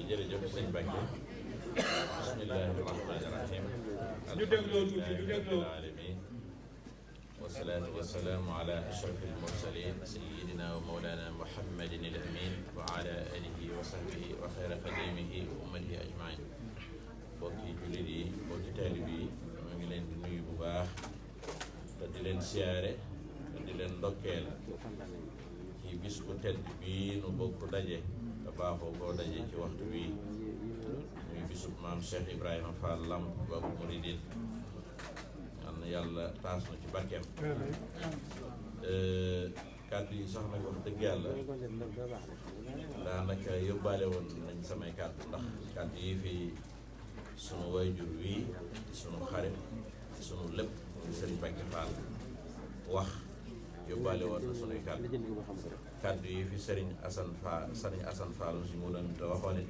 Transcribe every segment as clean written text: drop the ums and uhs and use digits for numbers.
jërëjëf sëñ Mbacke bismillahi rahmani rahim ñu dégloo tuuti ñu dégloo alamin wasalaatu wasalaamu ala ashrafil mursalin sayyidina wa mawlana muhammadin al amin wa ala alihi wa sahbihi wa xayra xadimihi wa ummatihi ajmain mbokki jullit yi mbokki taalib yi maa ngi leen di nuyu bu baax te di leen siyaare te di leen ndokkeel ci bis bu tedd bii nu bokk daje te baaxoo koo daje ci waxtu bii muy bisub maam Cheikh Ibrahima Fall Lamp Baabul Muridiin yal na yàlla taas na ci barkeem kàddu yi sax nag wax dëgg yàlla daanaka yóbbaale woon nañ samay kàddu ndax kàddu yi fi sunu wayjur wii sunu xarit sunu lépp Sëriñ Mbacke Fall wax yóbbaale woon na sunuy kàddu yi fi Sëriñ Assane Fall si mu doon te waxoon it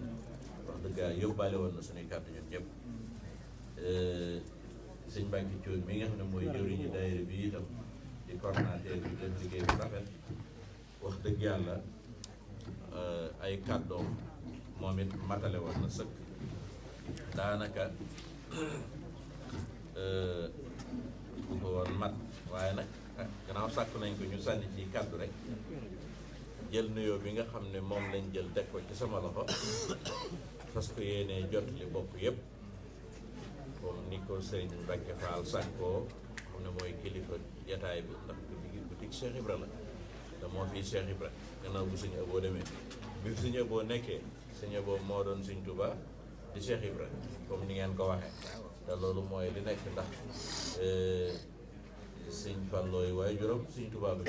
wax dëgg yóbbaale woon na sunuy kàddu ñun ñëpp sëñ Mbacke Thioune mi nga xam ne mooy jëwriñu daayira bi itam di coordonnateur bi def liggéey bu rafet wax dëgg yàlla ay kàddoom moom it matale woon na sëkk daanaka bu ko woon mat waaye nag gannaaw sàkk nañ ko ñu sànni ci kàddu rek jël nuyoo bi nga xam ne moom lañ jël teg ko ci sama loxo parce que yéene jot li bokk yëpp comme ni ko Serigne Mbacke Fall sàkkoo xam ne mooy kilifa jataay bi ndax boutique Cheikh Ibra la te moo fii Cheikh Ibra gannaaw bu Sëñ Abo demee bi fi Sëñ Abo nekkee Sëñ Abo moo doon Sëñ Touba di Cheikh Ibra comme ni ngeen ko waxee te loolu mooy li nekk ndax Sëñ Fallooy waajuram Sëñ Touba bi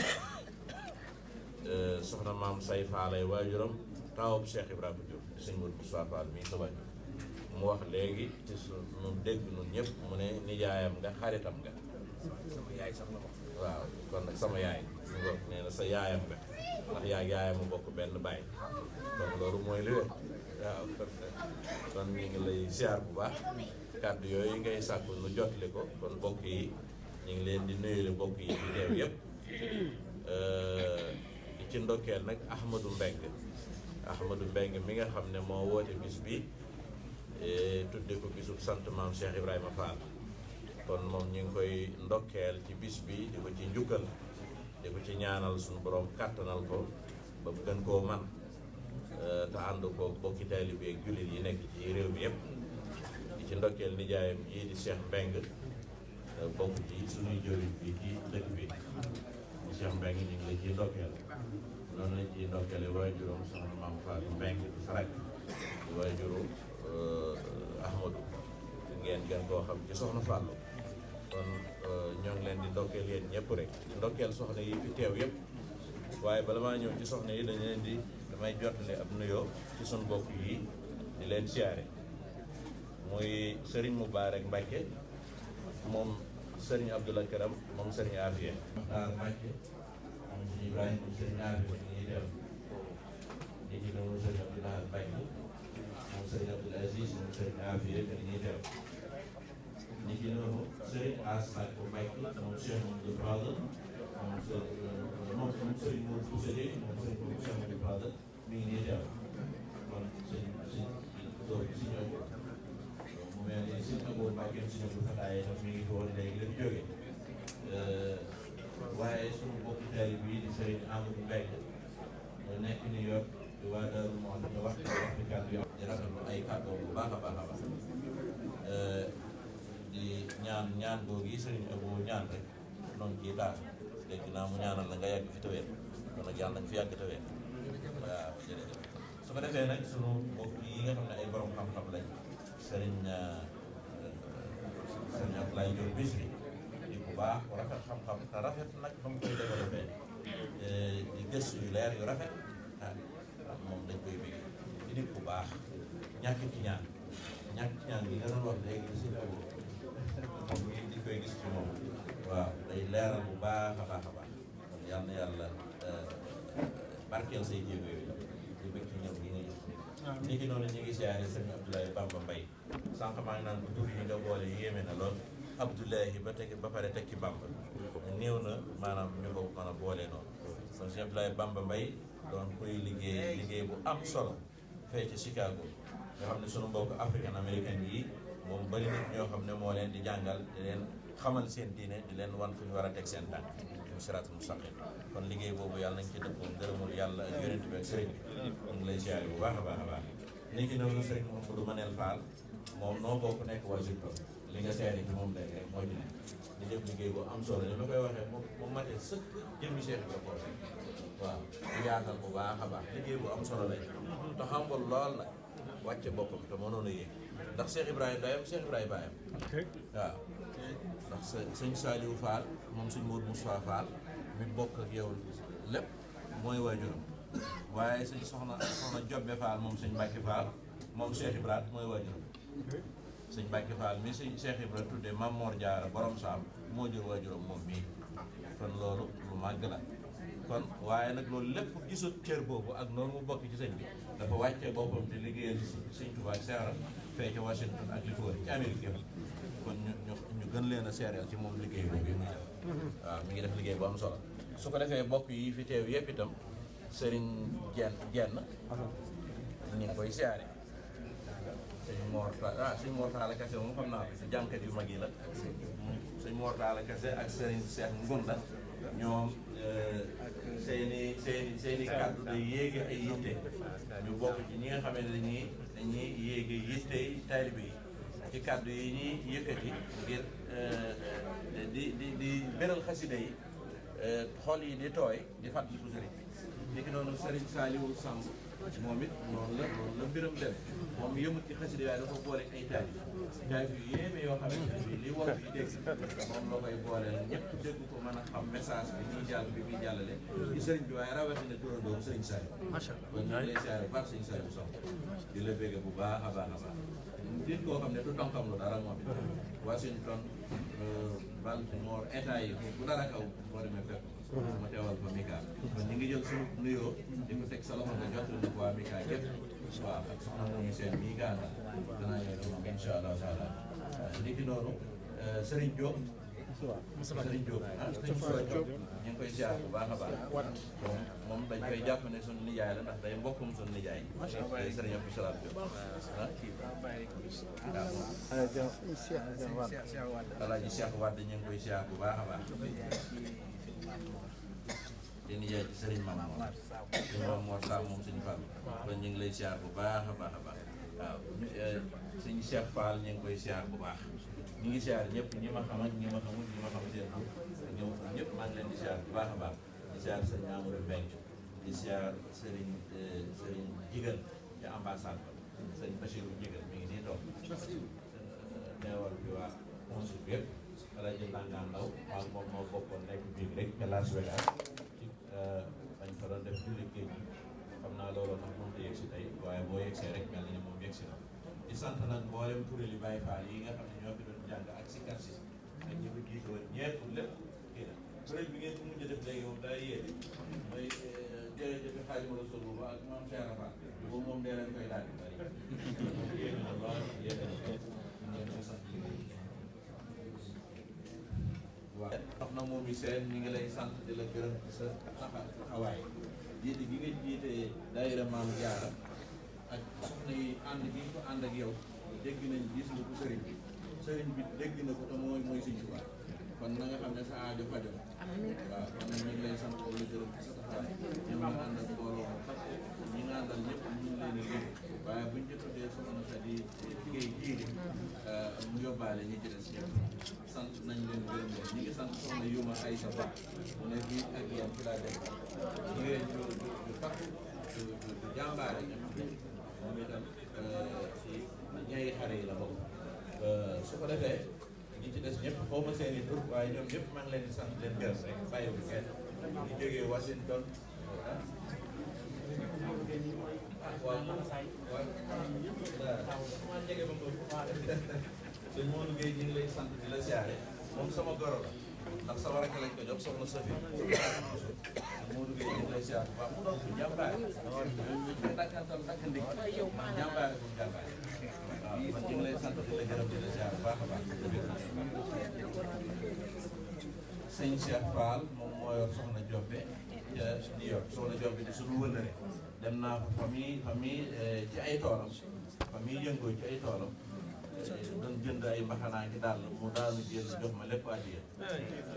soxna maam Say Faalay waajuram taawub Cheikh Ibrahima Diop di Sëñ Modou Moustapha Fall mii Touba mu wax léegi ci nu dégg nun ñëpp mu ne nijaayam nga xaritam nga sama yaay sax la wax waaw kon nag sama yaay su ngoog nee na sa yaayam nga ndax yaayam mu bokk benn baay kon loolu mooy li wér waaw kon ñu ngi lay siyaar bu baax kàddu yooyu ngay sàkku nu jotli ko kon bokk yi ñu ngi leen di nuyule bokk yi di teew yëpp di ci ndokkeel nag Ahmadou Mbengue mi nga xam ne moo woote bis bi tudde ko bisub sant maam Cheikh Ibrahima Fall kon moom ñu ngi koy ndokkeel ci bis bi di ko ci njukkal di ko ci ñaanal suñu borom kàttanal ko ba mu gën koo man te ànd ko bokki taalibe ak jullit yi nekk ci réew mi yëpp di ci ndokkeel nijaayam ji di Cheikh Mbengue bokk ci suñuy jëriñ bi ci dëkk bi di Cheikh Mbengue ñu ngi la ciy ndokkeel noonu lañ ciy ndokkeele waajuram soxna maam Fatou Mbengue di sarak di waajuru Ahmadou ngeen gën koo xam ci soxna Fallou kon ñoo ngi leen di ndokkeel yéen ñëpp rek di ndokkeel soxna yi fi teew yëpp waaye bala maa ñëw ci soxna yi dañu leen di damay jottali ab nuyoo ci suñu bokk yi di leen siyaare muy Serigne Moubarak Mbacke moom Serigne Abdoulaye Karam moom Serigne Afia Daal Mbacke moom Serigne Ibrahima moom Serigne Afia ñuy teew di ci noonu Serigne Abdoulaye Mbacke moom Serigne Abdoul Aziz moom Serigne Afia que ñuy teew ni ki noonu Serigne Asnak Mbacke moom Cheikh Mamadou Fadal moom Serigne Modou Boussé moom Serigne Modou Cheikh Mamadou Fadal mi ngi nii teew kon suñ doom si ñoom mu mel ni suñ Abo Mbacke si ñoom bu fataayee tam mi ngi fi woon léegi la fi jógee waaye suñu bokki taalibe bi di Serigne Amadou Mbacke nekk New York di waa Daaru Muxti di wax fi kàddu yi di rafetlu ay kàddu bu baax a baax a baax di ñaan googu yi Serigne Abo ñaan rek noonu kii taas léegi naa mu ñaanal la nga yàgg fi tawee kon nag yàlla nag fi yàgg tawee waaw jërëjëf su ko defee nag sunu mbokk yi nga xam ne ay borom xam-xam lañ Serigne Abdoulaye Diop Bichri di ku baax ku rafet xam-xam te rafet nag ba mu koy développé di gëstu yu leer yu rafet moom dañ koy bëgg di nit ku baax ñàkk ci ñaan bi nga doon wax léegi di si Abo moom ngi di koy gis ci moom waaw day leeral bu baax a baax a baax kon yal na yàlla barkeel say jéego yooyu ni ki noonu ñu ngi siyaare sëñ Abdoulaye Bamba Mbaye sànq maa ngi naan ko tur yi nga boole yéeme na lool Abdoulaye ba pare teg ci Bamba néew na maanaam ñu ko mën a boole noonu kon sëñ Abdoulaye Bamba Mbaye doon koy liggéey bu am solo fee ci Chicago nga xam ne sunu mbokk africain américain yi moom bari nit ñoo xam ne moo leen di jàngal di leen xamal seen diine di leen wan fu ñu war a teg seen tànk mu siraatul mustaqim kon liggéey boobu yàlla nañ ci dëppoo ngërëmul yàlla ak yonent bi ak sëriñ bi ñu ngi lay siyaare bu baax a baax a baax ni ki noonu sëriñ Mouhamadou Manel Fall moom noo bokk nekk Washington li nga seere ci moom léegi rek moo ci nekk di def liggéey bu am solo ni ma koy waxee mu matee sëkk jëmmi Cheikh la ko waaw di yaatal bu baax a baax liggéey bu am solo lañ te xambul lool nag wàcce boppam te mënoon a yéeg ndax Cheikh Ibrahima dayam Cheikh Ibrahima baayam waaw ndax sëñ Saliou Fall moom sëñ Modou Moussa Fall mi bokk ak yow lépp mooy waajuram waaye sëñ soxna Jobbe Fall moom sëñ Mbacke Fall moom Cheikh Ibrahima mooy waajuram sëñ Mbacke Fall mi sëñ Cheikh Ibrahima tuddee Mame Mor Diarra borom saam moo jur waajuram moom mii kon loolu lu màgg la kon waaye nag loolu lépp gisut cër boobu ak noonu mu bokk ci sëñ bi dafa wàccee boppam di liggéeyal sëñ Tuubaa ak Seera fee ci Washington ak li ko wër ci Amérique yëpp kon ñu gën leen a seereel ci moom liggéey boobu yi muy def waaw mi ngi def liggéey bu am solo su ko defee bokk yi fi teew yëpp itam sëriñ jenn ñu ngi koy siyaare sëñ Mor Talla Kase moom xam naa ko si jànkat yu mag yi la sëñ Mor Talla Kase ak sëriñ Cheikh Ngunda ñoom seeni kàddu day yéege ay yitte ñu bokk ci ñi nga xamee ne dañuy yéege yitte taalibe yi ci kàddu yi ñuy yëkkati ngir di beral xasida yi xol yi di tooy di fàttaliku sëriñ bi léegi noonu sëriñ Saliou Samb moom it noonu la mbiram dem moom yëmut ci xasida waaye dafa boole ay taalif yu yéeme yoo xamante ne bii li wolof yi dégg moom la koy booleel ñëpp dégg ko mën a xam message bi ñuy jàll bi muy jàllale ci sëriñ bi waaye rawatina turandoom sëriñ Saliou kon ñu ngi lay siyaare bu baax sëriñ Saliou Samb di la bégge bu baax a baax a baax nit koo xam ne du tonkam lu dara moom it Washington Baltimore état yi bu dara kaw boo demee fekk ma teewal fa Mika kon ñu ngi jël suñu nuyoo di ko teg sa loxo nga jottali na ko waa Mika yëpp waaw ak soxna moomu seen mii nga àndal danaa ñëw moom incha allah taala niki noonu Serigne Diop Serigne Diop Serigne Moussa Diop ñu ngi koy ziar bu baax a baax moom dañ koy jàpp ne suñu nijaay la ndax day mbokkum suñu nijaay Serigne Abdou Salam Diop Alaaji Cheikh Wade ñu ngi koy ziar bu baax a baax di nijaay ci Serigne Mame Mor Sam moom suñu Fall kon ñu ngi lay ziar bu baax a baax a baax waaw suñu Cheikh Fall ñu ngi koy ziar bu baax ñu ngi ziar ñëpp ñi ma xam ak ñi ma xamul ñi ma xam seen ñëw ñëpp maa ngi leen di ziar bu baax a baax di ziar sëñ Amadou Mbengue di ziar Serigne Jigal ci ambassade ba sëñ Bachirou Jigal mi ngi nii toog teewal bi waa consul bi yëpp rajo Ndangaan Ndaw maag moom moo bokkoon nekk biig rek ca Las Vegas ci bañ fa doon def julli géej gi xam naa loolu tax mënut a yegg si tey waaye boo yegsee rek mel na ni moom yegg si na di sant nag mboolem kuréeli Baye Fall yi nga xam ne ñoo fi doon jàng ak si kar si ak ñi ko jiite woon ñepp lépp kii na kuréel bi ngeen ko mujj def léegi moom daa yéene mooy jërëjëf Xaadimu Rasuul boobu ak maam Cheikh Rafa boobu moom dee leen koy daal di bari yéene na lool yéene na lool ngeen ko sant waaw wax na moom yi seen ñi ngi lay sant di la gërëm sa taxawaay jiite gi nga jiite daayira Maam Jaara ak soxna yi ànd gi ko ànd ak yow dégg nañ gis nga ko sëriñ bi dégg na ko te mooy Sëriñ Tuubaa kon na nga xam ne sa aajo fajo waaw kon nag ñu ngi lay sant di la gërëm sa taxawaay ñoom ñu ànd ak mbooloo ñi nga àndal ñëpp ñu ngi leen di gërëm waaye buñ ci tuddee soxna sa di liggéey jiiri mu yóbbaale ñi ci des ñëpp sant nañ leen gërëm leen ñi ngi sant soxna Yuma ay sa baax mu ne fii ak yéen ci laa def jigéen ju takk du jàmbaare moom itam ci ñaari xare yi la bokk su ko defee ñi ci des ñëpp xaw ma seen i tur waaye ñoom ñëpp maa ngi leen di sant leen gërëm rek bàyyiwul kenn ñu jógee Washington waaw man jege ma ko sëñ Modou Gueye ñu ngi lay sant di la siyaare moom sama goro la ndax sama rakk lañ ko jox soxna Safi moo duggee ñu lay siyaar waaw mu doon jàmbaare dakkantal dakkandi jàmbaare bu jàmbaare waaw man ñu ngi lay sant di la gërëm di la siyaar bu baax a baax sëñ Cheikh Fall moom moo yor soxna Jobbe ca New York soxna Jobbe di suñu wëllëre dem naa ko famille ci ay toolam famille yëngoo ci ay toolam doon jënd ay mbaxanaa ki daal mu daanu jël jox ma lépp addiya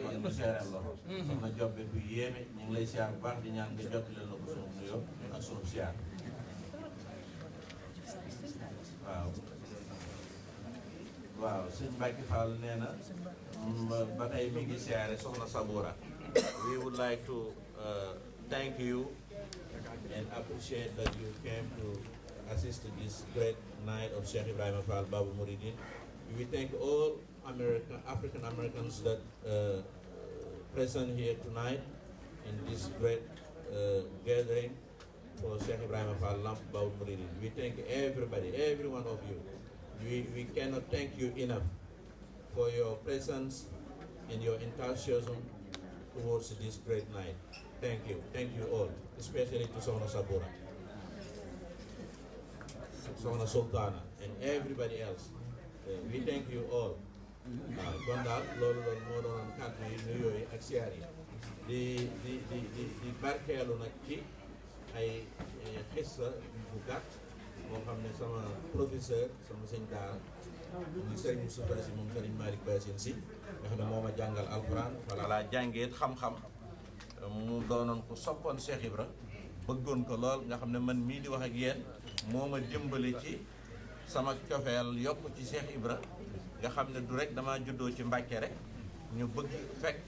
kon ñu seereel la ko soxna Jobbe ku yéeme ñu ngi lay siyaar bu baax di ñaan nga jot leen la ko sunu nuyoo ak sunu siyaar waaw sëñ Mbacke Fall nee na ba tey mi ngi siyaare soxna Saboura. We would like to thank you and appreciate that you came to assist to this great night of Sheikh Ibrahima Fall Babul Mourideen. We thank all African Americans that present here tonight in this great gathering for Sheikh Ibrahima Fall Lamp Babul Mourideen. We thank everybody, every one of you. We cannot thank you enough for your presence and your enthusiasm towards this great night. Thank you all, especially to Sohna Saboura, Sohna Sultana, and everybody else. We thank you all. Kon daal loolu moo doon kàddu yi nuyoo yi ak siyaar yi di barkeelu nag ci ay xissa bu gàtt moo xam ne sama professeur sama sëñ daara muy Serigne Moustapha Sy moom Serigne Malick Bassine Sy nga xam ne moo ma jàngal alxuraan walla laa jàngeet xam-xam mu doonoon ko soppoon Cheikh Ibra bëggoon ko lool nga xam ne man mii di wax ak yéen moo ma dimbali ci sama cofeel yokk ci Cheikh Ibra nga xam ne du rek damaa juddoo ci Mbàkke rek ñu bëgg fekk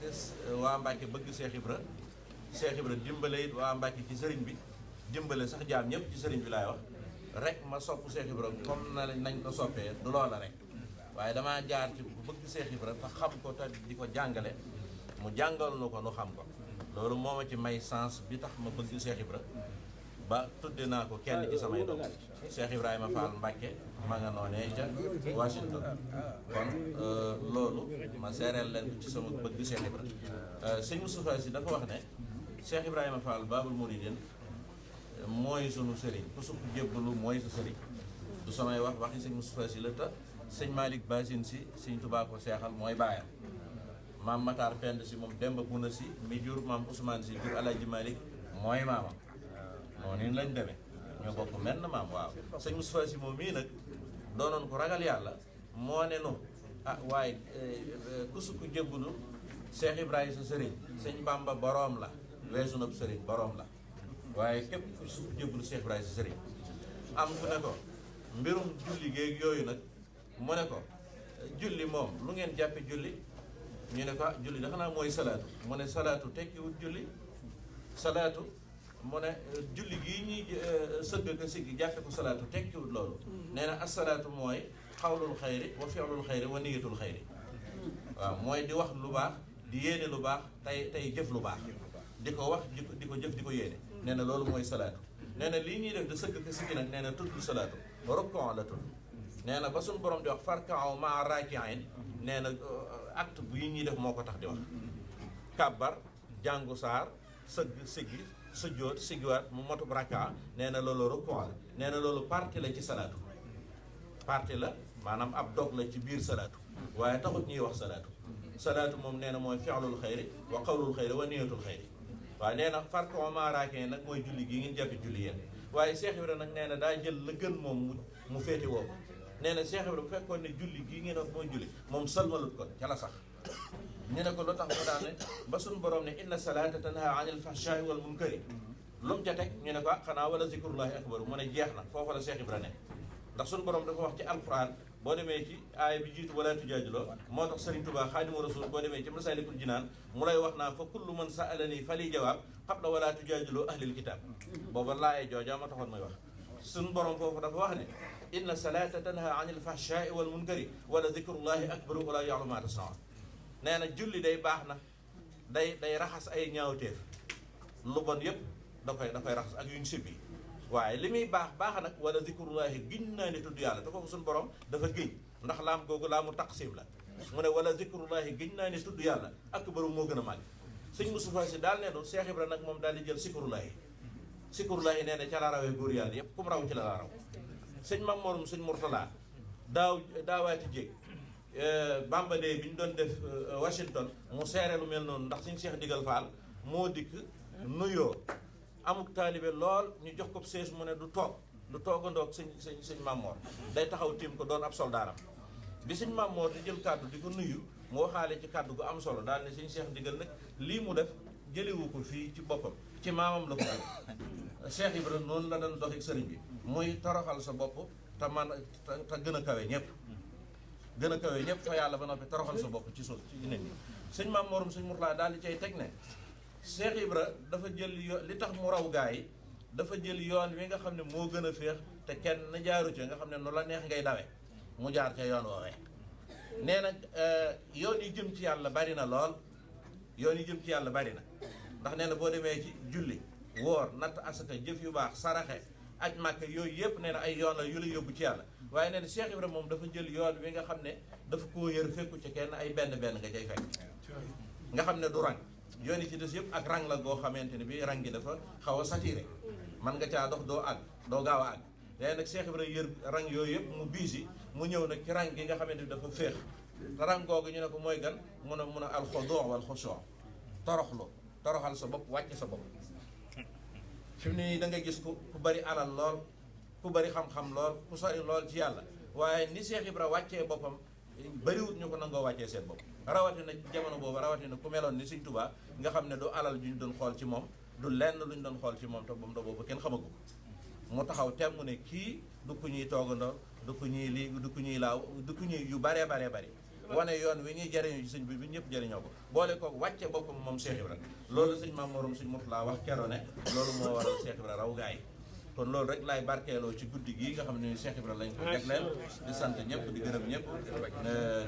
waa Mbàkke bëgg Cheikh Ibra dimbale it waa Mbàkke ci sëriñ bi dimbale sax jaam ñëpp ci sëriñ bi laay wax rek ma sopp Cheikh Ibra comme nañ ko soppee du loola rek waaye damaa jaar ci bu bëgg Cheikh Ibra te xam ko te di ko jàngale mu jàngal nu ko nu xam ko loolu moo ma ci may sens bi tax ma bëgg Cheikh Ibra ba tudde naa ko kenn ci samay doom Cheikh Ibrahima Fall Mbacke ma nga noonee ca Washington kon loolu ma seereel leen ci sama bëgg Cheikh Ibra sëñ Moustapha Sy dafa wax ne Cheikh Ibrahima Fall Babul Mourideen mooy sunu sëriñ ku sukk jébbalu mooy sa sëriñ du samay waxi sëñ Moustapha Sy la ta sëñ Malick Bassine Sy sëñ Touba ko seexal mooy baayam maam Matar Pend Sy moom Demba Buna Sy mi jur maam Ousmane Sy jur Alaaji Malick mooy maamam noonu lañ demee ñoo bokk menn maam waaw sëñ Moustapha Sy moom mii nag doonoon ko ragal yàlla moo ne nu waaye ku sukk jébbalu Cheikh Ibrahima sa sëriñ sëñ Bamba boroom la weesu na sëriñ boroom la waaye képp ku sukk jébbalu Cheikh Ibrahima sa sëriñ am ku ne ko mbirum julli géeg yooyu nag mu ne ko julli moom lu ngeen jàppe julli ñu ne ko julli dafa naa mooy salaatu mu ne salaatu tekkiwut julli salaatu mu ne julli gii ñuy sëgg ka siggi jàppe ko salaatu tekkiwut loolu nee na asalaatu mooy xawlul xayri wa fi'lul xayri wa niyatul xayri waaw mooy di wax lu baax di yéene lu baax tey jëf lu baax di ko wax di ko jëf di ko yéene nee na loolu mooy salaatu nee na lii ñuy def di sëgg ka siggi nag nee na tudd salaatu rukon la tudd nee na ba suñu borom di wax farka'u ma'a raaki'in nee na acte bu yi ñuy def moo ko tax di wax kàbbar jàngu saar sëgg siggi sujjóot siggiwaat mu motub rakka nee na loolu rukon la nee na loolu partie la ci salaatu partie la maanaam ab dog la ci biir salaatu waaye taxut ñuy wax salaatu moom nee na mooy fi'lul xayri wa qawlul xayri wa niyatul xayri waaye nee na farka'u ma'a raaki'in nag mooy julli gii ngeen jàppe julli yéen waaye Cheikh Ibrahima nag nee na daa jël la gën moom mu féete woo ko nee na Cheikh Ibrahima bu fekkoon ne julli gii ngeen wax mooy julli moom salmalut ko ca la sax ñu ne ko lu tax mu daan ne ba suñu borom ne inna salaata tanha anil fahshaai wal munkari lu mu ca teg ñu ne ko xanaa wala zikrullahi akbar mu ne jeex na foofu la Cheikh Ibrahima ne ndax suñu borom dafa wax ci alquran boo demee ci aaya bi jiitu wala tujaadiloo moo tax Serigne Touba Xaadimu Rasuul boo demee ci Masaalikul Jinaan mu lay wax naa fa kullu man sa'alani fali jawaab qabla wala tujaadiloo ahlil kitaab booba laaye jooja ma taxoon may wax suñu borom foofu dafa wax ne inna salaata tanha anil fahshaai wal munkari wala zikrullahi akbar wala ya'lamu ma tasna'un nee na julli day baax na day raxas ay ñaawteef lu bon yëpp da koy raxas ak yuñ sibbi waaye li muy baax nag wala zikrullahi giñ naa ne tudd yàlla te foofu suñu borom dafa giñ ndax laam googu laamu taqsim la mu ne wala zikrullahi giñ naa ni tudd yàlla akbaru moo gën a màgg sëñ Moustapha Sy daal ne du Cheikh Ibra nag moom daal di jël zikrullahi zikrullahi nee na ca la rawee góor yàlla yëpp ku mu raw ci la raw sëñ Mamorum sëñ Mourtala daawaati jéeg Bamba Day bi ñu doon def Washington mu seere lu mel noonu ndax suñ Cheikh Digal Fall moo dikk nuyoo amuk taalibe lool ñu jox ko sees mu ne du toogandoog sëñ Mamor day taxaw tiim ko doon ab soldaaram bi sëñ Mamor di jël kàddu di ko nuyu mu waxaale ci kàddu gu am solo daal ne suñ Cheikh Digal nag lii mu def jëlewu ko fii ci boppam ci maamam la ko def Cheikh Ibra noonu la doon doxi sëriñ bi muy toroxal sa bopp te gën a kawe ñëpp gën a kawe ñëpp fa yàlla ba noppi toroxal sa bopp ci suuf ci nit ñi sëñ Maam Morom sëñ Mourtala daal di cay teg ne Cheikh Ibra dafa jël yoon li tax mu raw gaa yi dafa jël yoon wi nga xam ne moo gën a féex te kenn jaaru ca nga xam ne nu la neex ngay dawe mu jaar ca yoon woowee nee na yoon yi jëm ci yàlla bari na lool yoon yi jëm ci yàlla bari na ndax nee na boo demee ci julli woor natt asaka jëf yu baax saraxe aj màkk yooyu yëpp nee na ay yoon la yu la yóbbu ci yàlla waaye nee na Cheikh Ibra moom dafa jël yoon wi nga xam ne dafa koo yër fekku ci kenn ay benn nga cay fekk nga xam ne du rang yoon yi ci des yëpp ak rang la goo xamante ne bi rang gi dafa xaw a saturé man nga caa dox doo gaaw a àgg léegi nag Cheikh Ibra yër rang yooyu yëpp mu biisi mu ñëw nag ci rang gi nga xamante ni dafa féex te rang googu ñu ne ko mooy gan mun a alxudu' wal xushu' toroxal sa bopp wàcc sa bopp fi mu ne nii da nga gis ku bari alal lool ku bari xam-xam lool ku sori lool ci yàlla waaye ni Cheikh Ibra wàccee boppam bariwut ñu ko nangoo wàccee seen bopp rawatina jamono boobu rawatina ku meloon ni Sëñ Tuubaa nga xam ne du alal ju ñu doon xool ci moom du lenn lu ñu doon xool ci moom te moom da boobu kenn xamagu ko mu taxaw temm mu ne kii du ku ñuy toogandoo du ku ñuy lii du ku ñuy laaw du ku ñuy yu baree bari wane yoon wi ñuy jëriñoo ci sëñ bi ñëpp jëriñoo ko boole ko wàcce boppam moom Cheikh Ibra loolu sëñ Maam Morom sëñ Mourtala wax keroo ne loolu moo waral Cheikh Ibra raw gaa yi kon loolu rek laay barkeeloo ci guddi gii nga xam ne Cheikh Ibra lañ ko jagleel di sant ñëpp di gërëm ñëpp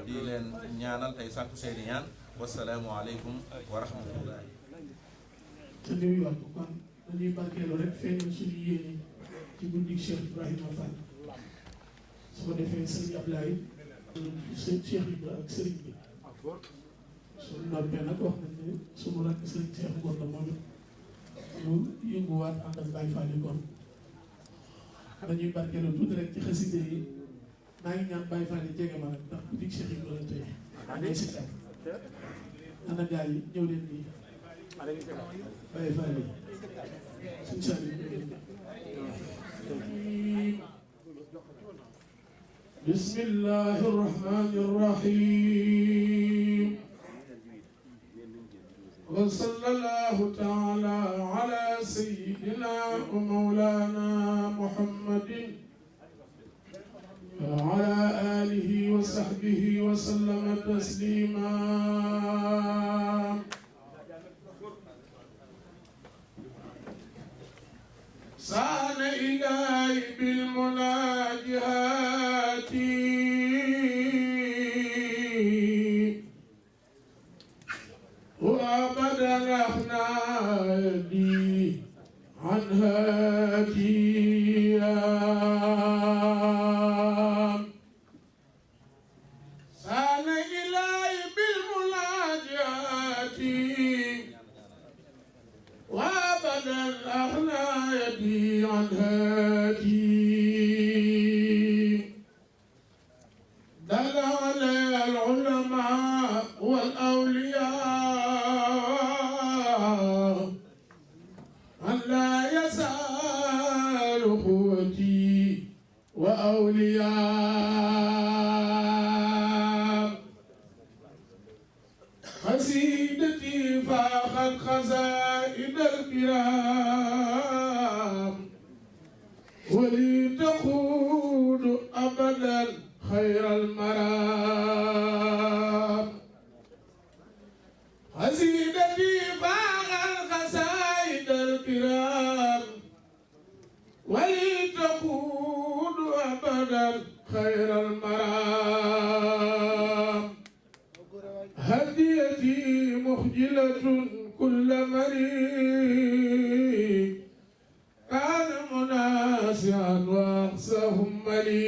di leen ñaanal tey sàkku seeni ñaan wasalaamu aleykum wa rahmatullahi te ñuy wax kon dañuy barkeeloo rek feeñal suñu yéene ci guddi Cheikh Ibrahima Fall su ko defee sëriñ Ablaye Cheikh Ibra ak sëriñ bi suñu noppee nag wax nañ ne suñu rakk sëriñ Cheikh Ngor la moom it ñu yënguwaat ànd ak Baye Fall yi kon dañuy barkeeloo tuuti rek ci xaside yi maa ngi ñaan Baye Fall yi jege ma nag ndax guddi Cheikh Ibra la tey amee si tàkk ana gaa yi ñëw leen nii Baye Fall yi suñu saa yi ñëw leen بسم الله الرحمن الرحيم وصلى الله تعالى على سيدنا ومولانا محمد وعلى آله وصحبه وسلم تسليما سان إلهي بالمناجات وأبدا أغنى يدي عن هاتيا سان إلهي بالمناجات وأبدا أغنى يدي عن هاتي دل علي العلماء والأولياء أن لا يزال قوتي وأولياء قصيدتي فاخت خزائن الكرام ولي تقود أبدا خير المرام قصيدتي فاخت خزائن الكرام ولي تقود أبدا خير المرام هديتي مخجلة كل مريض كان مناسعا وأقسهم مليء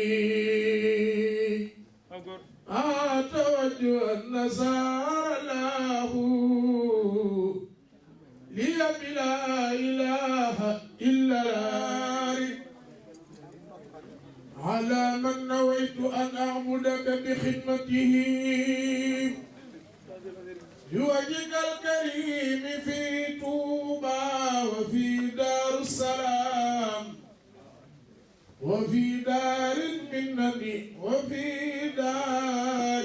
توجه النصارى له لي بلا إله إلا الله على من نويت أن أعبدك بخدمته بوجهك الكريم في طوبى وفي دار السلام وفي دار المنن وفي دار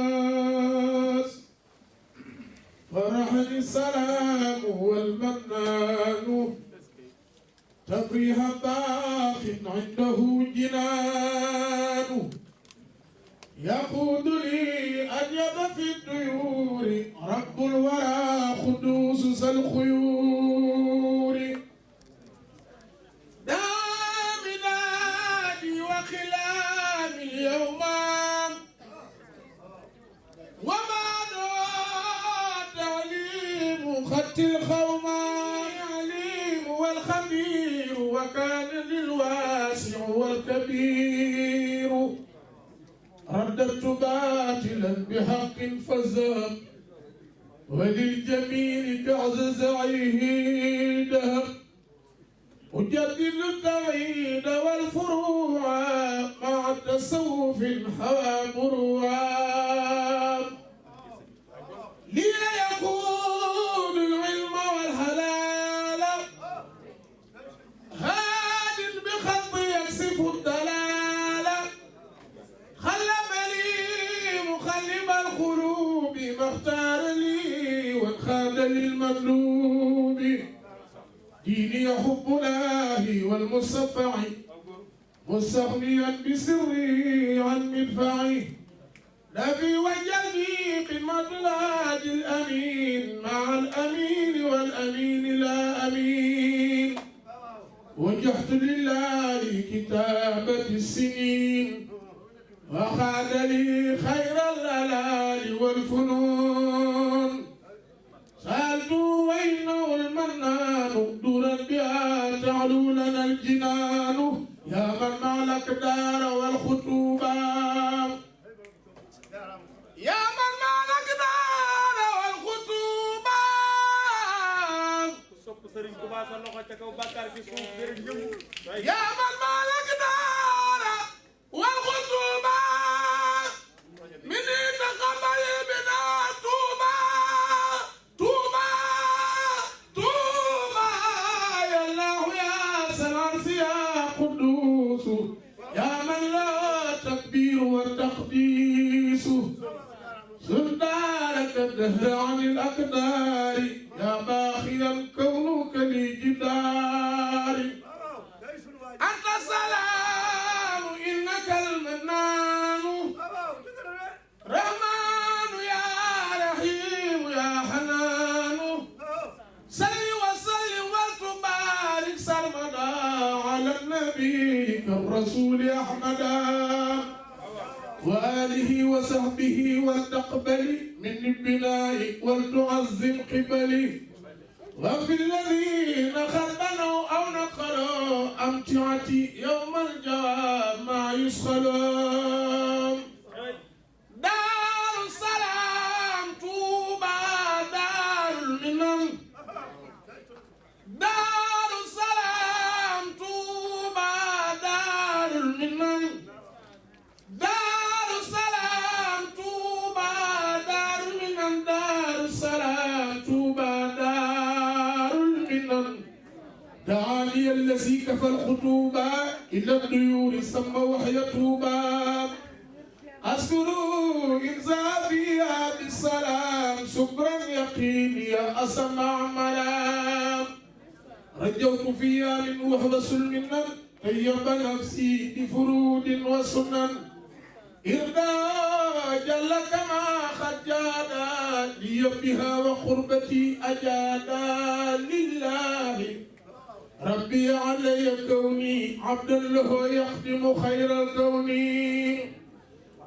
القدس فرحني السلام والمنان تفريح باق عنده جنان يقود لي أجب في الطيور رب الورى قدوس الخيور دامنادي وخلامي يوما وما تعليم خط الخوما يعليم والخبير وكان للواسع والكبير رددت باطلا بحق فزاب وللجميل كعززعيه دهب أجدد التوحيد والفروع مع التصوف الحوى مروعا لي يقول العلم والحلال هاد بخط يكسف الدلال خلب لي مخلب القلوب ما اختار لي وانخاد للمطلوب ديني حب الله والمصفع مستغنيا بسري عن مدفعي نبي وجهي قمة الهادي الأمين مع الأمين والأمين لا أمين وجهت لله كتابة السنين وخاد لي خير الهلال والفنون سألت وينه المنان دورا بها تعلو لنا الجنان يا من مالك دار والخطوبة يا من مالك دار والخطوبة يا من مالك دار والخطوبة مني تقبل بنا توبة توبة توبة يا الله يا سلام يا قدوس يا من لا تكبير والتقديس سلطانك الدهر عن الأقدار يا باخيا كونك لي جداري أنت السلام إنك المنان رحمن يا رحيم يا حنان صل وسلم وتبارك سرمدا على النبي الرسول أحمدا وآله وصحبه والتقبل من البناء ولتعظم قبلي وفي الذين خلقوا أو نقلوا أمتعتي يوم الجواب ما يسخلون دار السلام طوبى دار المنن دار السلام طوبى دار المنن دار السلام طوبى دار المنن دار السلام طوبى دار المنن دعاني الذي كفى الخطوبة إلى الديور سمى وحي طوبى أذكر إنزا فيها بالسلام شكرا يقيني أسمع ملام رجوت فيها من وحبس المنن طيب نفسي بفرود وسنن إرضا جل كما خجادا لي بها وقربتي أجادا لله ربي علي كوني عبدا له يخدم خير الكون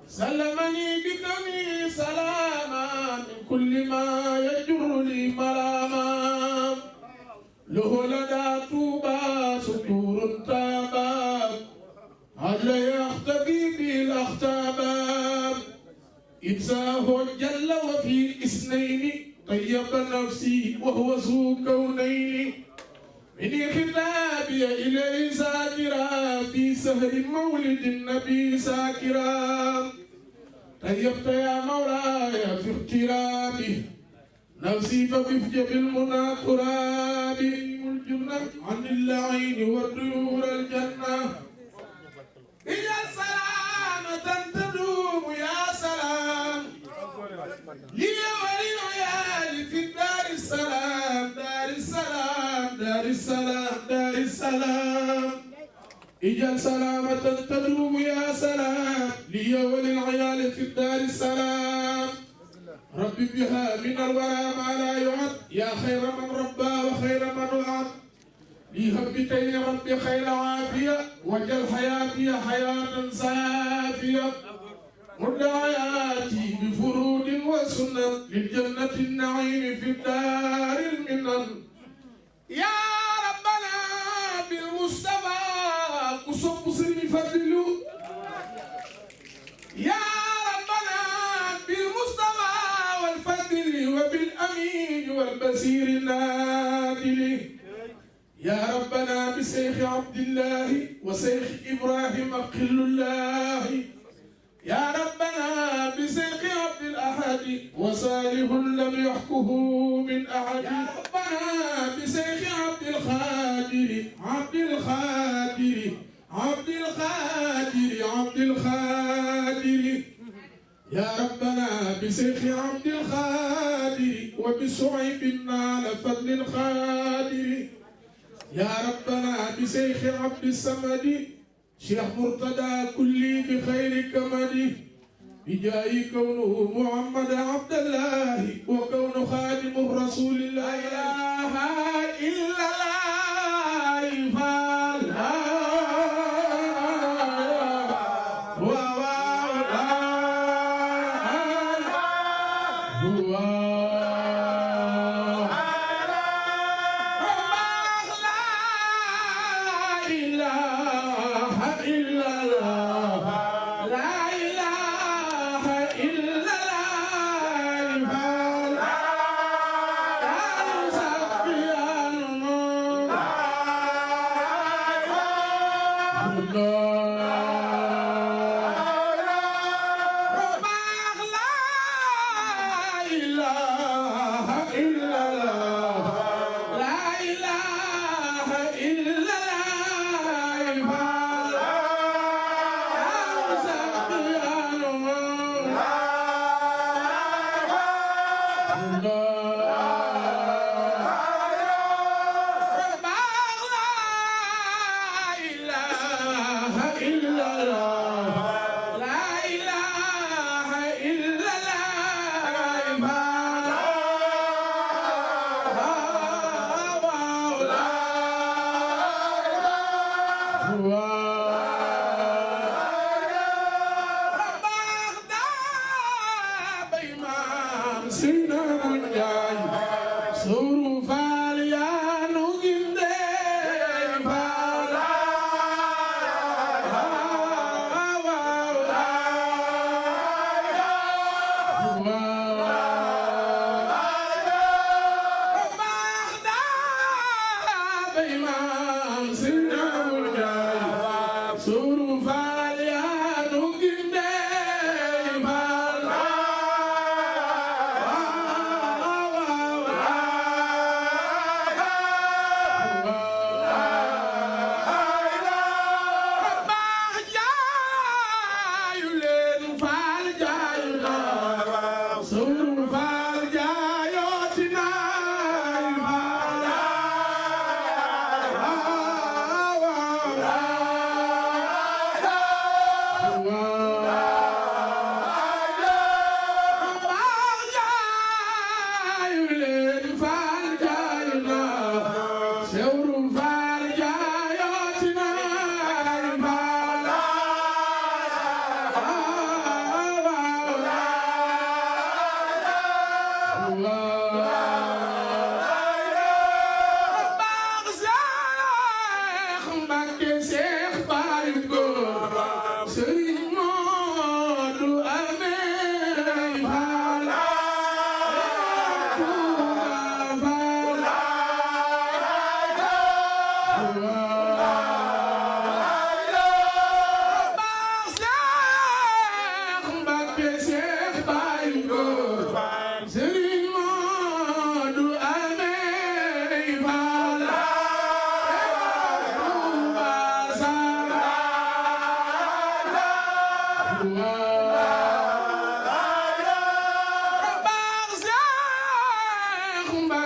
سلمني بكوني سلاما من كل ما يجر لي ملاما له لدى طوبى سطور تابا هل يختفي به إنساه جل وفي الاثنين طيب نفسي وهو ذو كونين من خطابي إليه ساكرا في سهر مولد النبي ساكرا طيبت يا مولاي في اغترابي نفسي فبفجب المنى ترابي الجنة عن اللعين والديور الجنة اجعل سلامة تدوم يا سلام لي وللعيال في دار السلام دار السلام دار السلام دار السلام اجعل سلامة تدوم يا سلام لي وللعيال في دار السلام ربي بها من الورى ما لا يعد يا خير من ربى وخير من وعد ليهبتني ربي خير عافية وجل حياتي حياة صافية مد حياتي بفرود وسنن للجنة النعيم في الدار المنن يا ربنا بالمصطفى كصب سري فضلو يا ربنا بالمصطفى والفضل وبالأمين والبصير النادل يا ربنا بشيخ عبد الله وشيخ إبراهيم قل الله يا ربنا بشيخ عبد الأحد وصالح لم يحكه من أحد يا ربنا بشيخ عبد الخادر عبد الخادر عبد الخادر عبد الخادر يا ربنا بشيخ عبد الخادر وبصعيب نال فضل الخادر يا ربنا بشيخ عبد الصمد شيخ مرتضى كلي بخير كمدي بجاي كونه محمد عبد الله وكون خادم الرسول لا اله الا الله فلا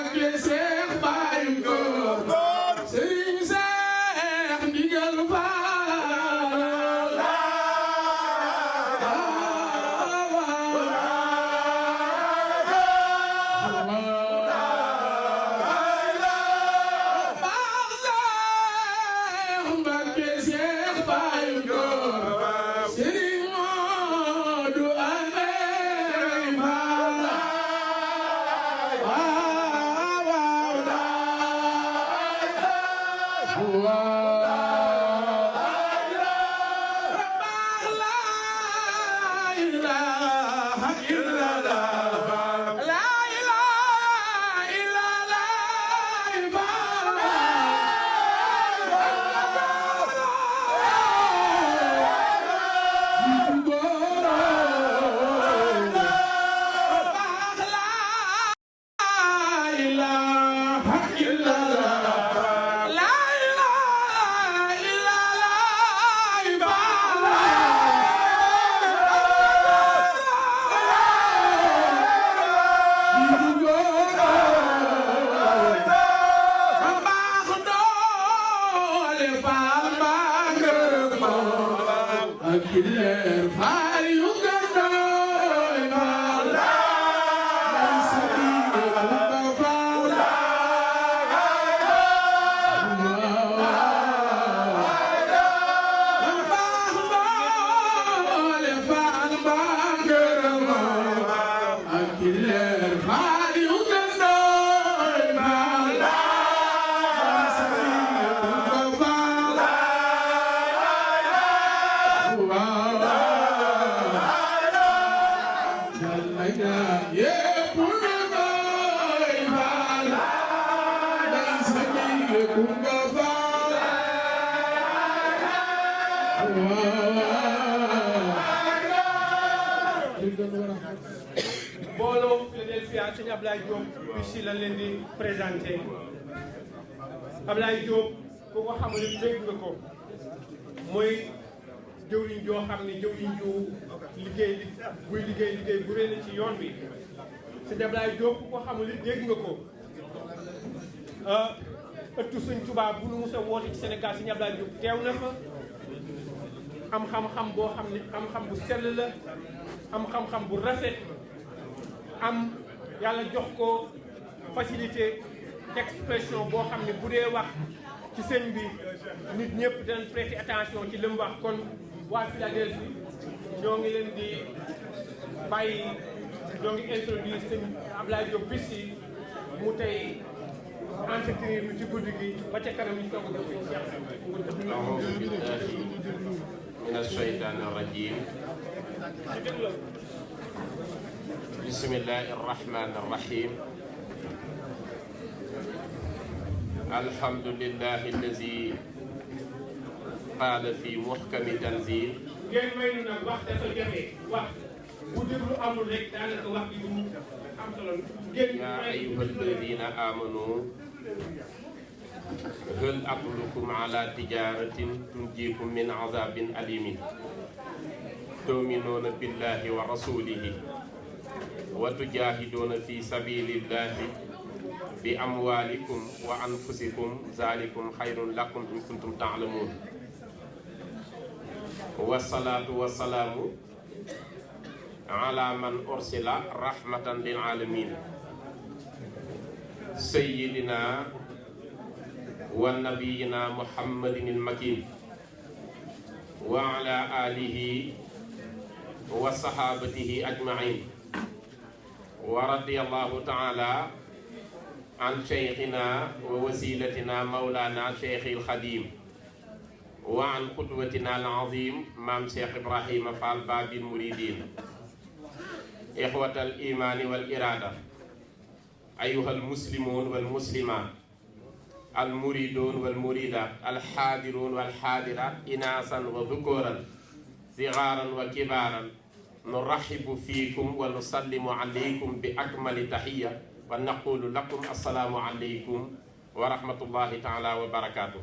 Mbàkke Seex Baay Góor Sëriñ Seex Ndigal Faal Mbàkke Seex Baay Góor Sëriñ Moodu Amey Faal mbooloo Philadelphia sëñ Ablaye Diop bi si la leen di présenté Ablaye Diop ku ko xamul dégg nga ko mooy jëwriñ joo xam ne jëwriñ ju liggéey bu rëy ci yoon bi sëñ Ablaye Diop ku ko xamul dégg nga ko ëttu sëñ Tuubaa bu nu mos a woote ci Sénégal sëñ Ablaye Diop teew na fa am xam-xam boo xam ne xam-xam bu sell la am xam-xam bu rafet am yàlla jox ko facilité d'expression boo xam ne bu dee wax ci sëñ bi nit ñëpp danañ prêter attention ci li mu wax kon waa Philadelphie ñoo ngi leen di bàyyi ñoo ngi introduire sëñ Ablaye Diop bis yi mu tey entretenir lu ci guddi gi ba ca kanam ñu toog من الشيطان الرجيم بسم الله الرحمن الرحيم الحمد لله الذي قال في محكم تنزيل ngeen may nu nag wax dafa jafe wax bu déglu amul rek daanaka wax bi du am solo يا أيها الذين آمنوا هل أدلكم على تجارة تنجيكم من عذاب أليم تؤمنون بالله ورسوله وتجاهدون في سبيل الله بأموالكم وأنفسكم ذلكم خير لكم إن كنتم تعلمون والصلاة والسلام على من أرسل رحمة للعالمين سيدنا ونبينا محمد المكين وعلى آله وصحابته أجمعين ورضي الله تعالى عن شيخنا ووسيلتنا مولانا شيخ الخديم وعن قدوتنا العظيم مام شيخ إبراهيم فال باب المريدين إخوة الإيمان والإرادة أيها المسلمون والمسلمات المريدون والمريدات الحاضرون والحاضرات إناثا وذكورا صغارا وكبارا نرحب فيكم ونسلم عليكم بأكمل تحية ونقول لكم السلام عليكم ورحمة الله تعالى وبركاته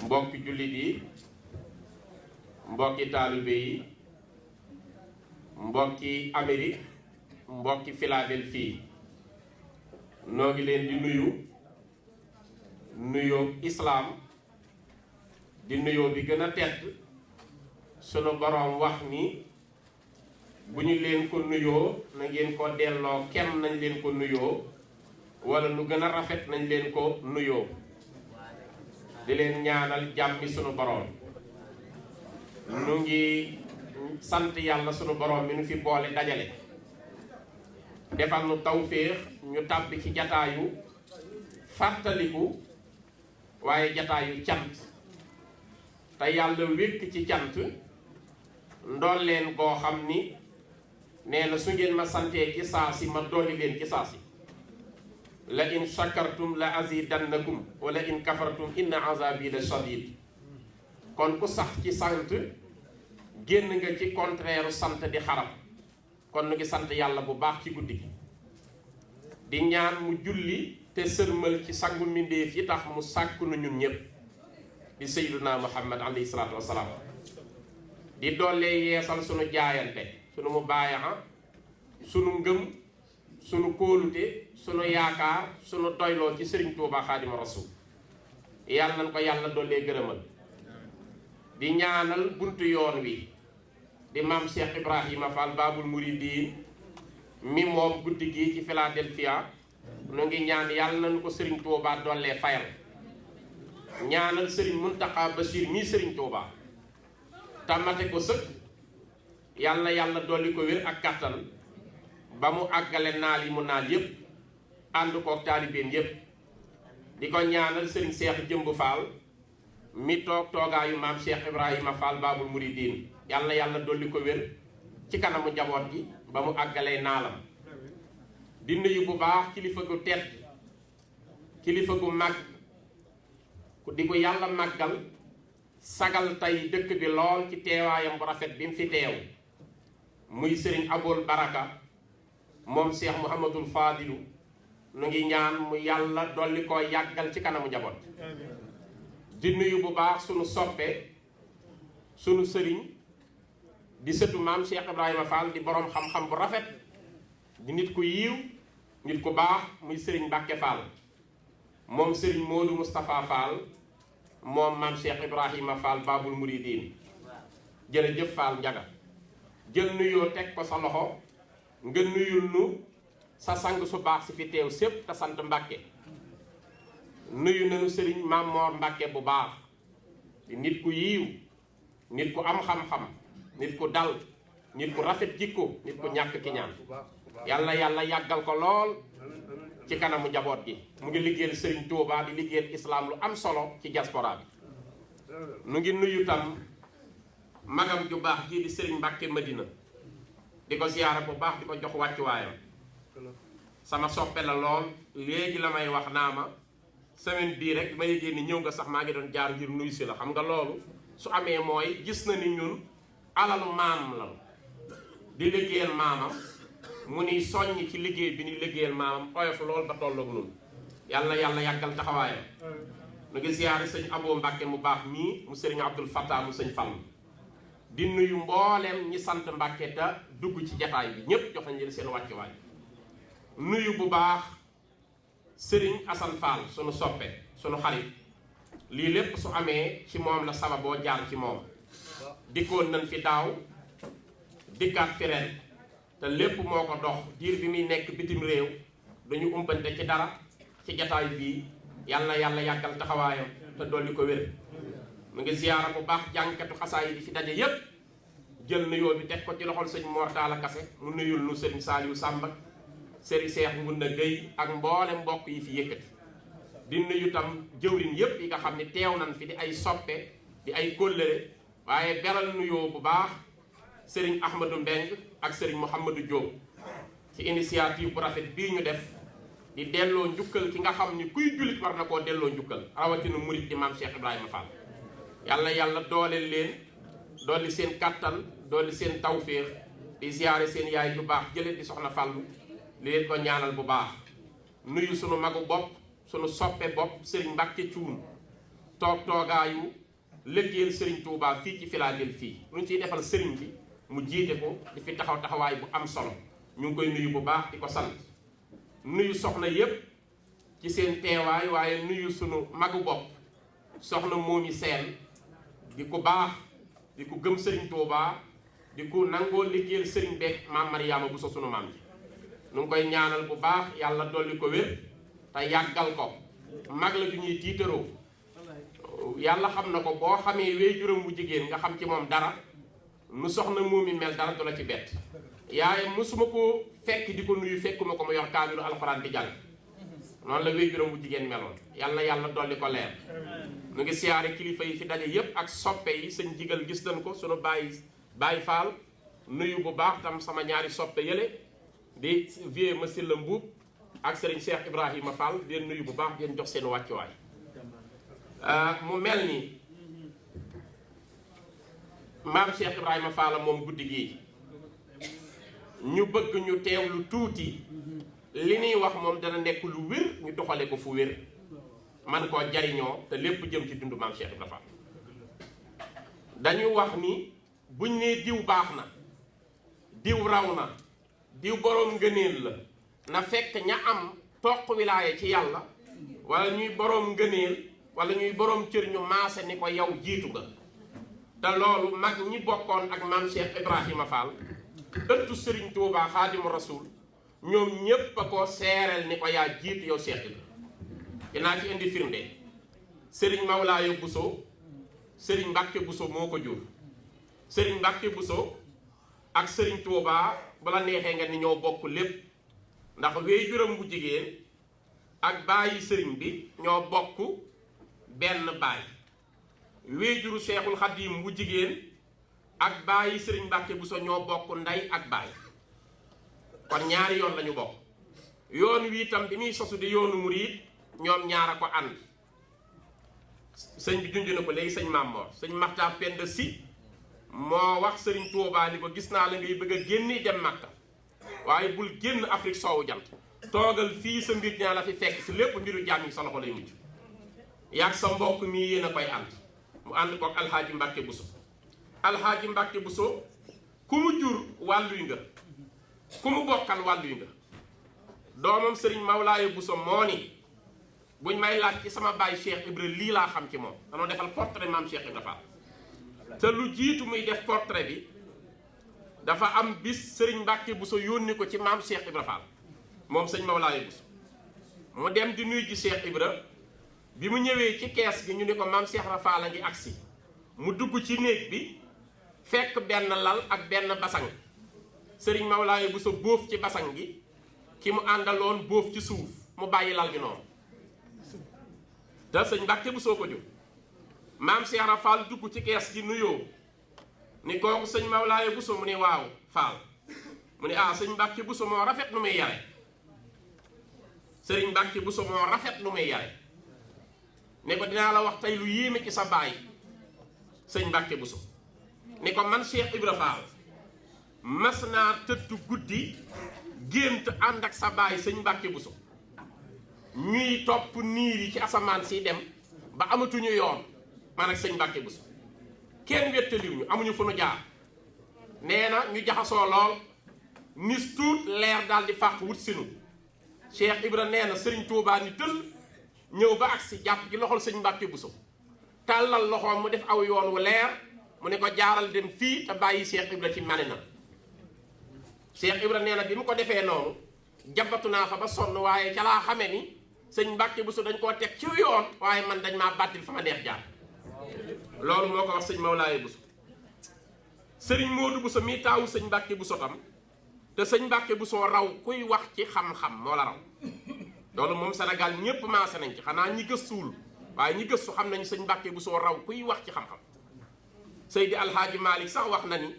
mbokki jullit yi mbokki taalibe yi mbokki Amérique mbokki Philadelphie noo ngi leen di nuyoo islaam di nuyoo bi gën a tedd sunu boroom wax ni bu ñu leen ko nuyoo na ngeen ko delloo kem nañ leen ko nuyoo wala nu gën a rafet nañ leen ko nuyoo di leen ñaanal jàmmi sunu boroom nu ngi sant yàlla sunu boroom mi nu fi boole dajale defal nu tawféex ñu tàbbi ci jataayu fàttaliku waaye jataayu cant te yàlla wékk ci cant ndolleen goo xam ni nee na su ngeen ma santee ci saasi ma dolli leen ci saasi la in shakartum la azidannakum wala in kafartum inna azabi la shadid kon ku sax ci sant génn nga ci contraire sant di xarab kon nu ngi sant yàlla bu baax ci guddi gi di ñaan mu julli te sërmal ci sangu mbindéef yi tax mu sàkk nu ñun ñëpp di sayyiduna muhammad alayhi salaatu wassalaam di dollee yeesal sunu jaayante sunu mubaayaa sunu ngëm sunu kóolute sunu yaakaar sunu doyloo ci Sëriñ Tuubaa Xaadimu Rasuul yàlla nañ ko yàlla dollee gërëmal di ñaanal buntu yoon wi di maam Cheikh Ibrahima Fall Baabul Muridiin mi moom guddi gi ci Philadelphia nu ngi ñaan yàlla nañ ko Sëriñ Tuubaa dollee fayal ñaanal Sëriñ Muntaxa Basiir mii Sëriñ Tuubaa tamate ko sëkk yàlla dolli ko wér ak kàttan ba mu àggale naal yi mu naal yépp ànd kook taalibeen yépp di ko ñaanal Sëriñ Seex Jëmb Fall mi toog toogaayu maam Cheikh Ibrahima Fall Baabul Muridiin yàlla dolli ko wér ci kanamu njaboot gi ba mu àggalee naalam di nuyu bu baax kilifa gu tedd kilifa gu mag di ko yàlla màggal sagal tey dëkk bi lool ci teewaayam bu rafet bi mu fi teew muy Sëriñ Aboul Baraka moom Cheikh Mouhamadul Fadilu nu ngi ñaan mu yàlla dolli ko yàggal ci kanamu njaboot di nuyu bu baax sunu soppe sunu sëriñ di sëtu maam Cheikh Ibrahima Fall di boroom xam-xam bu rafet di nit ku yiiw nit ku baax muy Sëriñ Mbàkke Fall moom Sëriñ Moodu Moustapha Fall moom maam Cheikh Ibrahima Fall Baabul Muridiin jërëjëf Fall Njaga jël nuyoo teg ko sa loxo nga nuyul nu sa sang su baax si fi teew sépp te sant Mbàkke nuyu nañu Sëriñ Maam Moor Mbàkke bu baax di nit ku yiiw nit ku am xam-xam nit ku dal nit ku rafet jikko nit ku ñàkk ki ñaan yàlla yàggal ko lool ci kanamu njaboot gi mu ngi liggéeyal Sëriñ Tuubaa di liggéeyal islaam lu am solo ci diaspora bi nu ngi nuyu tam magam ju baax jii di Sëriñ Mbàkke Madina di ko ziyaara bu baax di ko jox wàccuwaayam sama soppe la lool léegi la may wax naa ma semaine bii rek ma yëgee ni ñëw nga sax maa ngi doon jaar ngir nuyu si la xam nga loolu su amee mooy gis na ni ñun alalu maam la di liggéeyal maamam mu ni soññ ci liggéey bi ni liggéeyal maamam oyof lool ba tolloog nun yàlla yàggal taxawaayam nu ngi ziyaare sëñ Abo Mbàkke mu baax mii mu Sëriñ Abdul Fattah mu sëñ Fall di nuyu mbooleem ñi sant Mbàkke te dugg ci jataay bi ñépp jox nañ leen seen wàccuwaay nuyu bu baax Sëriñ Asan Fall sunu soppe sunu xarit lii lépp su amee ci moom la sababoo jaar ci moom dikkoon nañ fi daaw dikkaat fi ren te lépp moo ko dox diir bi muy nekk bitim réew dañu umpante ci dara ci jataay bii yàlla yàggal taxawaayam te dolli ko wér mu ngi ziyaara bu baax jàngkatu xasaay yi di fi daje yépp jël nuyoo bi teg ko ci loxol sëñ Mor Talla Kase mu nuyul nu Sëriñ Saaliwu Sàmba Sëriñ Seex Ngunda Géy ak mboolem mbokk yi fi yëkkati di nuyu tam jëwriñ yépp yi nga xam ne teew nañ fi di ay soppe di ay kóllëre waaye beral nuyoo bu baax Sëriñ Ahmadou Mbeng ak Sëriñ Mouhamadou Diop ci initiative bu rafet bii ñu def di delloo njukkal ki nga xam ni kuy jullit war na koo delloo njukkal rawatina murit di maam Cheikh Ibrahima Fall yàlla dooleel leen dolli seen kattan dolli seen tawféex di ziyaare seen yaay bu baax jële di soxna Fallu li leen ko ñaanal bu baax nuyu sunu magu bopp sunu soppe bopp Sëriñ Mbàkke Cuun toogaayu liggéeyal Sëriñ Tuubaa fii ci Philadelphie lu ñu ciy defal sëriñ bi mu jiite ko di fi taxawaay bu am solo ñu ngi koy nuyu bu baax di ko sant nuyu soxna yépp ci seen teewaay waaye nuyu sunu magu bopp soxna Momi Seen di ko baax di ko gëm Serigne Touba di ko nangoo liggéeyal Serigne beeg maam Mariama Bousso sunu maam ji nu ngi koy ñaanal bu baax yàlla dolli ko wér te yàggal ko mag la ju ñuy tiitaroo yàlla xam na ko boo xamee waajuram bu jigéen nga xam ci moom dara nu soxna Momi mel dara du la ci bett yaay mosuma ko fekk di ko nuyu fekkuma ko mu yor kaamilu alxuraan di jàng noonu la waajuram bu jigéen meloon yàlla yàlla dolli ko leer nu ngi siyaare kilifa yi fi daje yépp ak soppe yi sëñ jigal gis nañ ko sunu Baye Fall nuyu bu baax tam sama ñaari soppe yële di vieux monsieur la Mbuub ak sëriñ Cheikh Ibrahima Fall di nuyu bu baax di leen jox seen wàccuwaay mu mel ni maam Cheikh Ibrahima Fall moom guddi gii ñu bëgg ñu teewlu tuuti li ñuy wax moom dana nekk lu wér ñu doxale ko fu wér man koo jariñoo te lépp jëm ci dundu maam Cheikh Ibrahima Fall dañu wax ni buñ nee diw baax na diw raw na diw boroom ngëneel la na fekk ña am toq wilaaya ci yàlla wala ñuy boroom ngëneel wala ñuy boroom cër ñu maase ni ko yow jiitu nga te loolu mag ñi bokkoon ak maam Cheikh Ibrahima Fall ëttu Serigne Touba Xaadimu Rasuul ñoom ñépp a ko seereel ni ko yaa jiitu yow Cheikh Ibra dinaa ci indi firnde Serigne Mawlaayo Bousso Serigne Mbacke Bousso moo ko jur Serigne Mbacke Bousso ak Serigne Touba bala neexee nga ni ñoo bokk lépp ndax waajuram bu jigéen ak baayi Serigne bi ñoo bokk benn baay waajuru Cheikhul Khadim bu jigéen ak baayi Serigne Mbacke Bousso ñoo bokk ndey ak baay kon ñaari yoon lañu bokk yoon wi itam bi muy sosu di yoonu murid ñoom ñaar a ko ànd sëñ bi junj na ko léegi sëñ Mamor sëñ Maxtaar Penda Si moo wax Serigne Touba ni ko gis naa la ngay bëgg a génni dem Makka waaye bul génn Afrique soowu jant toogal fii sa mbir ñaa la fi fekk si lépp mbiru jàmm sa loxo lay mujj yaag sa mbokk mii yéen a koy ànd mu ànd kook Alxaaji Mbàkke Bousso Alxaaji Mbàkke Bousso ku mu jur wàlluy nga ku mu bokkal wàlluy nga doomam Serigne Mawlaaye Bousso moo ni buñ may laaj ci sama baay Cheikh Ibra lii laa xam ci moom danoo defal portrait maam Cheikh Ibra Fall te lu jiitu muy def portrait bi dafa am bis Serigne Mbacke Bousso yónni ko ci maam Cheikh Ibra Fall moom sëñ Mawlaaye Bousso mu dem di nuyu ji Cheikh Ibra bi mu ñëwee ci kees gi ñu ni ko maam Cheikh Ibra Fall a ngi agsi mu dugg ci néeg bi fekk benn lal ak benn basang Serigne Mawlaaye Bousso bóof ci basang gi ki mu àndaloon bóof ci suuf mu bàyyi lal bi noonu te sëñ Mbacke Bousso ko jóg maam Cheikh Ibra Fall dugg ci kees gi nuyoo ni kooku sëñ Mawlaaye Bousso mu ni waaw Fall mu ni sëñ Mbacke Bousso moo rafet nu muy yare sëriñ Mbacke Bousso moo rafet nu muy yare ne ko dinaa la wax tey lu yéeme ci sa baay sëñ Mbacke Bousso ni ko man Cheikh Ibra Fall mas naa tëdd guddi gént ànd ak sa baay sëñ Mbacke Bousso ñuy topp niir yi ci asamaan si dem ba amatuñu yoon man ak sëñ Mbacke Bousso kenn wettaliw ñu amuñu fu nu jaar nee na ñu jaxasoo lool nis tuut leer daal di fàq wut sinu Cheikh Ibra nee na Serigne Touba ni tël ñëw ba agsi jàpp ci loxol sëñ Mbacke Bousso tàllal loxoom mu def aw yoon wu leer mu ne ko jaaral dem fii te bàyyi Cheikh Ibra ci mani na Cheikh Ibra nee na bi mu ko defee noonu jabatu naa fa ba sonn waaye ca laa xame ni sëñ Mbacke Bousso dañ koo teg ci yoon waaye man dañ maa bàttil fa ma neex jaar loolu moo ko wax sëñ Mawlaaye Bousso sëriñ Modou Bousso mii taawu sëñ Mbacke Bousso tam te sëñ Mbacke Bousso raw kuy wax ci xam-xam moo la raw loolu moom Sénégal ñépp maase nañ ci xanaa ñi gëstuwul waaye ñi gëstu xam nañu sëñ Mbacke Bousso raw kuy wax ci xam-xam Seydi Alhaaji Malick sax wax na ni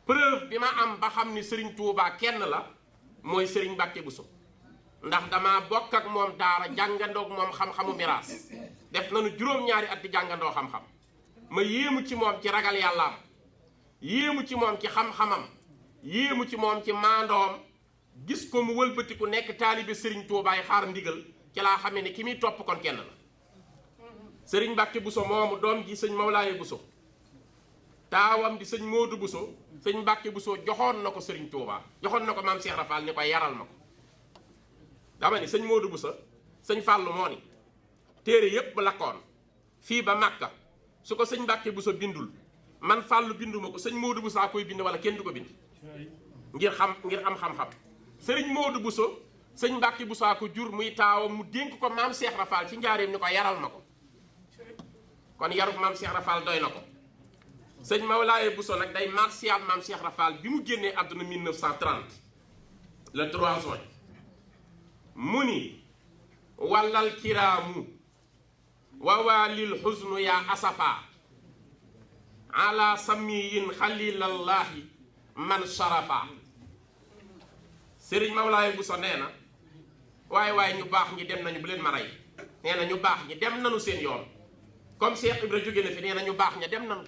preuve bi ma am ba xam ni Serigne Touba kenn la mooy Serigne Mbacke Bousso ndax dama bokk ak moom daara jàngandoog moom xam-xamu miraas def nañu juróom-ñaari at di jàngandoo xam-xam ma yéemu ci moom ci ragal yàllaam yéemu ci moom ci xam-xamam yéemu ci moom ci maandoom gis ko mu wëlbatiku nekk taalibe Serigne Touba yi xaar ndigal ci laa xamee ne ki muy topp kon kenn la Serigne Mbacke Bousso moomu doom ji sëñ Mawlaaye Bousso taawam di sëñ Modou Bousso sëñ Mbacke Bousso joxoon na ko Serigne Touba joxoon na ko maam Cheikh Rafal ni ko yaral ma ko dama ni sëñ Modou Bousso sëñ Fàllu moo ni téere yépp lakkoon fii ba Màkka su ko sëñ Mbàkke Buso bindul man Fàllu binduma ko sëñ Moodu Buso koy bind wala kenn du ko bind ngir am xam-xam sëriñ Moodu Buso sëñ Mbàkke Buso ko jur muy taawam mu dénk ko maam Cheikh Rafal ci njaareem ni ko yaral ma ko kon yarub maam Cheikh Rafal doy na ko sëñ Mawlaaye Buso nag day martial maam Cheikh Rafal bi mu génnee àdduna 1930 le 3 juin mu ni wallal kiraamu wawaalil xusnu yaa asafa ala samiyin xalilallahi man sharafa sëriñ Mawlaaye Buso nee na waaye ñu baax ñi dem nañu bu leen ma rey nee na ñu baax ñi dem nañu seen yoon comme Cheikh Ibra jóge na fi nee na ñu baax ña dem nañu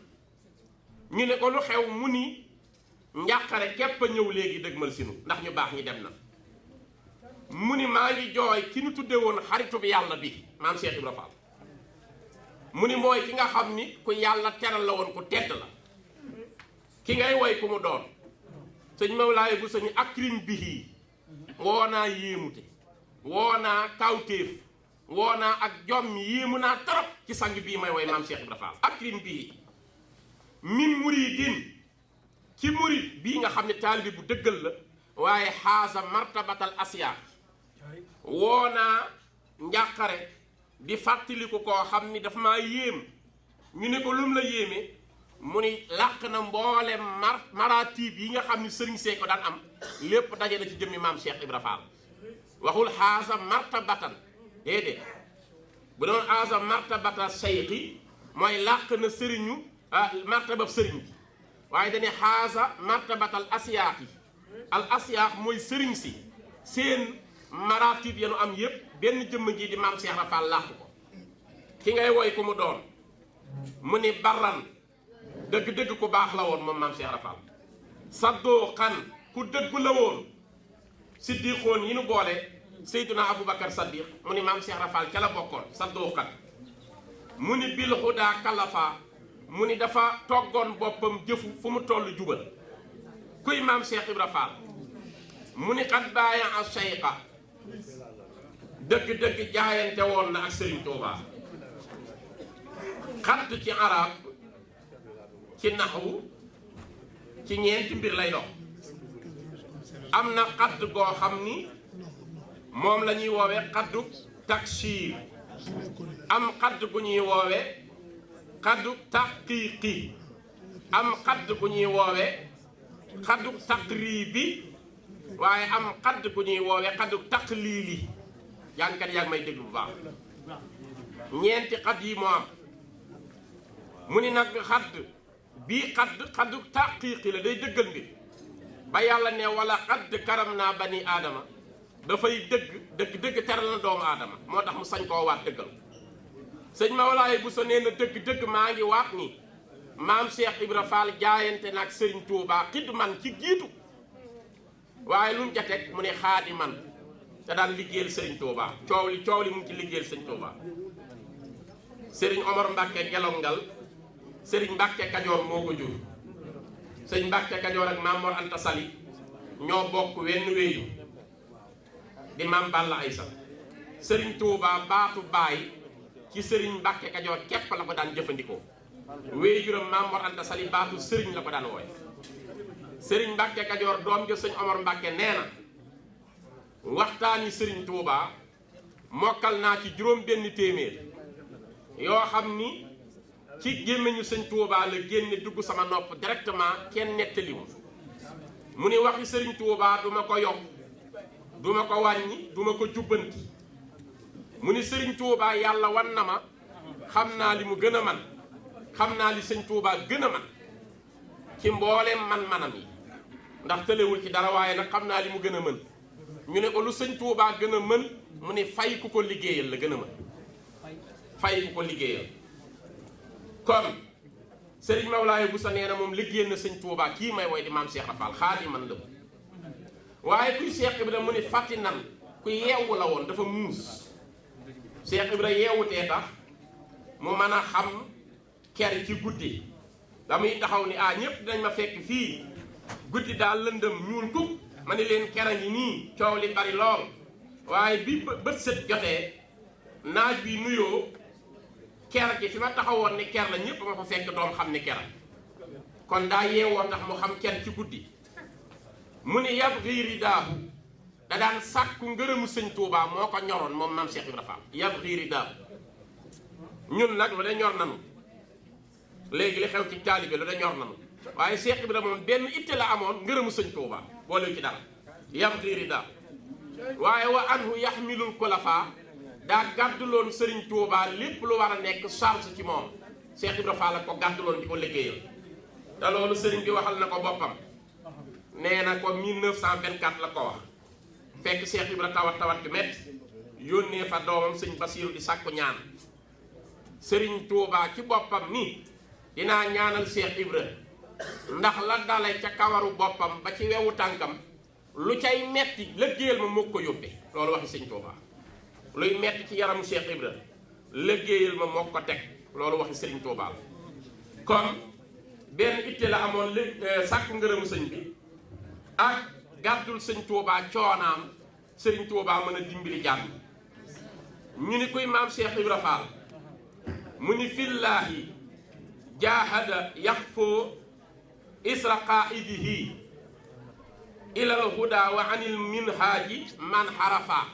ñu ne ko lu xew mu ni njàqare képp a ñëw léegi dëgmal sinu ndax ñu baax ñi dem na mu ni maa ngi jooy ki nu tudde woon xaritu bi yàlla bi maam Cheikh Ibra Fall mu ni mooy ki nga xam ni ku yàlla teral la woon ku tedd la ki ngay woy ku mu doon sëñ Mawlaaye bu sañu akrim bihi woo naa yéemute woo naa kawtéef woo naa ak jom yéemu naa torop ci sang bii may woy maam Cheikh Ibra Fall akrim bihi min muridin ci murid bii nga xam ne taalibe bu dëggal la waaye xaasa martabatal asiya woo naa njàqare di fàttaliku koo xam ni dafa maa yéem ñu ne ko lum la yéeme mu ni làq na mboole maratib yi nga xam ni sëriñ see ko daan am lépp daje na ci jëmmi maam Cheikh Ibra Fall waxul xaasa martabatan déedéet bu doon xaasa martabata seyxi mooy làq na sëriñu martabab sëriñ bi waaye dañuy xaasa martabatal asiyaax yi al asiyaax mooy sëriñ si seen maratib yanu am yépp benn jëmm ji di maam Cheikh Ibra Fall làq ko ki ngay woy ku mu doon mu ni barran dëgg-dëgg ku baax la woon moom maam Cheikh Ibra Fall saddoo xan ku dëggu la woon siddiqoon yi nu boole Seydina Aboubacar Saddiq mu ni maam Cheikh Ibra Fall ca la bokkoon saddoo xan mu ni bil hudaa kalafa mu ni dafa toggoon boppam jëfu fu mu toll jubal kuy maam Cheikh Ibra Fall mu ni xat baaya a seyqa dëgg-dëgg jaayante woon na ak Serigne Touba xatt ci arab ci naxwu ci ñeenti mbir lay dox am na xadd goo xam ni moom la ñuy woowe xaddu takshiir am xadd gu ñuy woowe xaddu taqiiqi am xadd gu ñuy woowe xaddu taqriibi waaye am xadd gu ñuy woowe xaddu taqliili jàngkat yaa ngi may déglu bu baax ñeenti xadd yi moo am mu ni nag xadd bii xaddu taqiiqi la day dëggal mbir ba yàlla ne wala xadd karam naa bani aadama dafay dëgg teral na doomu aadama moo tax mu sañ koo waat dëggal sëñ Mawlaaye Buso nee na dëgg maa ngi waat ni maam Cheikh Ibra Fall jaayante nag Serigne Touba xidman ci jiitu waaye lu mu ca teg mu ne xaadi man te daan liggéeyal Serigne Touba coow li mu ngi ci liggéeyal Serigne Touba Serigne Omar Mbacke gelongal Serigne Mbacke Kajoor moo ko jur sëñ Mbacke Kajoor ak maam Mor Anta Sali ñoo bokk wenn wéyu di maam Balla Aysa Serigne Touba baatu baay ci Serigne Mbacke Kajoor képp la ko daan jëfandikoo wéyjuram maam Mor Anta Sali baatu Serigne la ko daan wooye Serigne Mbacke Kajoor doom jo sëñ Omar Mbacke nee na waxtaani Serigne Touba mokkal naa ci juróom benn téeméer yoo xam ni ci gémmiñu sëñ Touba la génne dugg sama nopp directement kenn nettaliwu mu ni waxi Serigne Touba duma ko yokk duma ko wàññi duma ko jubbanti mu ni Serigne Touba yàlla wan na ma xam naa li mu gën a man xam naa li sëñ Touba gën a man ci mbooleem man-manam yi ndax tëlewul ci dara waaye nag xam naa li mu gën a mën ñu ne ko lu sëñ Touba gën a mën mu ni fay ku ko liggéeyal la gën a mën fay ku ko liggéeyal kon Serigne Mawlaaye Buso nee na moom liggéeyal na sëñ Touba kii may woy di maam Cheikh Ibra Fall xaadi man la waaye kuy Cheikh Ibra mu ni fàtti nan ku yeewu la woon dafa muus Cheikh Ibra yeewutee tax mu mën a xam ker ci guddi damuy taxaw ni ñépp dinañ ma fekk fii guddi daal lëndëm ñuul kuk ma ni leen kera ngi nii coow li bari lool waaye bi bët set jotee naaj bi nuyoo ker gi fi ma taxawoon ni ker la ñëpp ma fa fekk doom xam ni ker kon daa yeewoo tax mu xam ker ci guddi mu ni yab xiiri daahu da daan sàkku ngërëmu sëñ Tuubaa moo ko ñoroon moom maam Cheikh Ibra Fall yab xiiri daahu ñun nag lu de ñor nanu léegi li xew ci taalibe lu de ñor nanu waaye Cheikh Ibra moom benn itte la amoon ngërëmu sëñ Tuubaa boole ci dara yab xiiri daahu waaye wa anhu yaxmilul kulafa daa gàdduloon Serigne Touba lépp lu war a nekk charge ci moom Cheikh Ibra Fall la ko gàdduloon di ko liggéeyal te loolu Serigne bi waxal na ko boppam nee na ko 1924 la ko wax fekk Cheikh Ibra tawat bi métti yónnee fa doomam sëñ Basiiru di sàkku ñaan Serigne Touba ci boppam ni dinaa ñaanal Cheikh Ibra ndax la dale ca kawaru boppam ba ci wewu tànkam lu cay metti liggéeyal ma moo ko yóbbee loolu waxi sëñ Touba luy metti ci yaramu Cheikh Ibra liggéeyal ma moo ko teg loolu waxi Serigne Touba la kon benn itte la amoon sàkku ngërëmu sëñ bi ak gàddul sëñ Touba coonaam Serigne Touba mën a dimbali jàmm ñu ni kuy maam Cheikh Ibra Fall mu ni fillaahi jaahada yaxfoo isra qaidihi ilal huda wa anil minhaaji man xarafa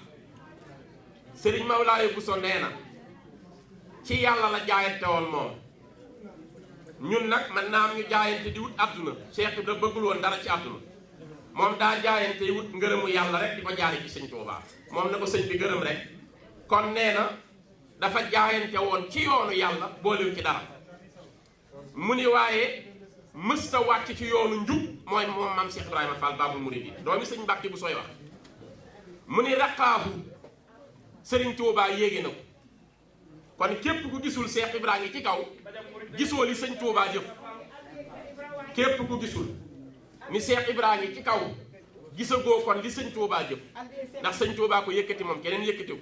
sëriñ Mawlaaye Bousso nee na ci yàlla la jaayante woon moom ñun nag man naam ñu jaayante di wut àdduna Cheikh Ibra bëggul woon dara ci àdduna moom daa jaayante yi wut ngërëmu yàlla rek di ko jaari ci sëñ Tuubaa moom na ko sëñ bi gërëm rek kon nee na dafa jaayante woon ci yoonu yàlla boolewu ci dara mu ni waaye mësta wàcc ci yoonu njub mooy moom maam Cheikh Ibrahima Fall Babul Muridi doomi sëñ Mbàkke bu sooy wax mu ni raqaahu sëriñ Tuubaa yéegi na ko kon képp ku gisul Cheikh Ibrahima ci kaw gisoo li sëñ Tuubaa jëf képp ku gisul ni Cheikh Ibrahima ci kaw gisagoo kon li sëñ Tuubaa jëf ndax sëñ Tuubaa ko yëkkati moom keneen yëkkatiw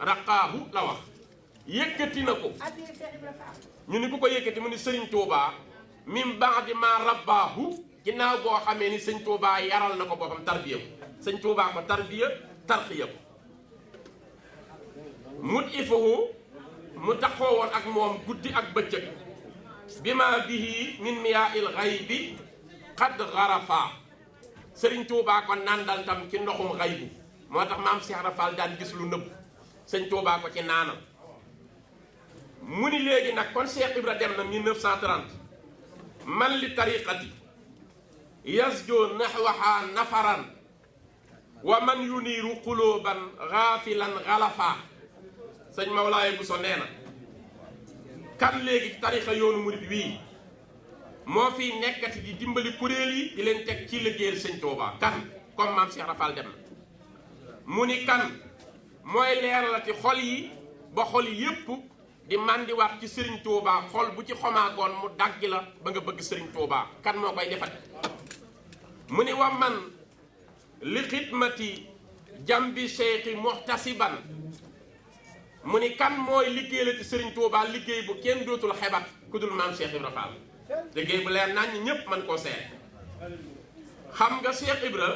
raqaahu la wax yëkkati na ko ñu ni ku ko yëkkati mu ni sëriñ Tuubaa min ba'di ma rabbaahu ginnaaw boo xamee ni sëñ Tuubaa yaral na ko boppam tarbiya ko sëñ Tuubaa ko tarbiya tarqiya ko mut ifahu mu taxoo woon ak moom guddi ak bëccëg bi ma bihi min miyaa'il ghaybi qad gharafa sëriñ Tuubaa ko nandal tam ci ndoxum xaybu moo tax maam Cheikh Ibra Fall daan gis lu nëbb sëñ Tuubaa ko ci naanal mu ni léegi nag kon Cheikh Ibra dem na 1930 man li tariqati yasjo naxwaha nafaran wa man yuniiru quluban gaafilan galafa sëñ Mawlaaye Bousso nee na kan léegi tariqa yoonu murid wii moo fiy nekkati di dimbali kuréel yi di leen teg ci liggéeyal sëñ Tuubaa kan comme maam Cheikh Ibra Fall dem na mu ni kan mooy leeralati xol yi ba xol yépp di màndiwaat ci Serigne Touba xol bu ci xomaagoon mu daggi la ba nga bëgg Serigne Touba kan moo koy defat mu ni wa man li xidmati jambi cheikhi muhtasiban mu ni kan mooy liggéeyalati Serigne Touba liggéey bu kenn dootul xebat ku dul maam Cheikh Ibra Fall liggéey bu leer nañ ñépp man koo seet xam nga Cheikh Ibra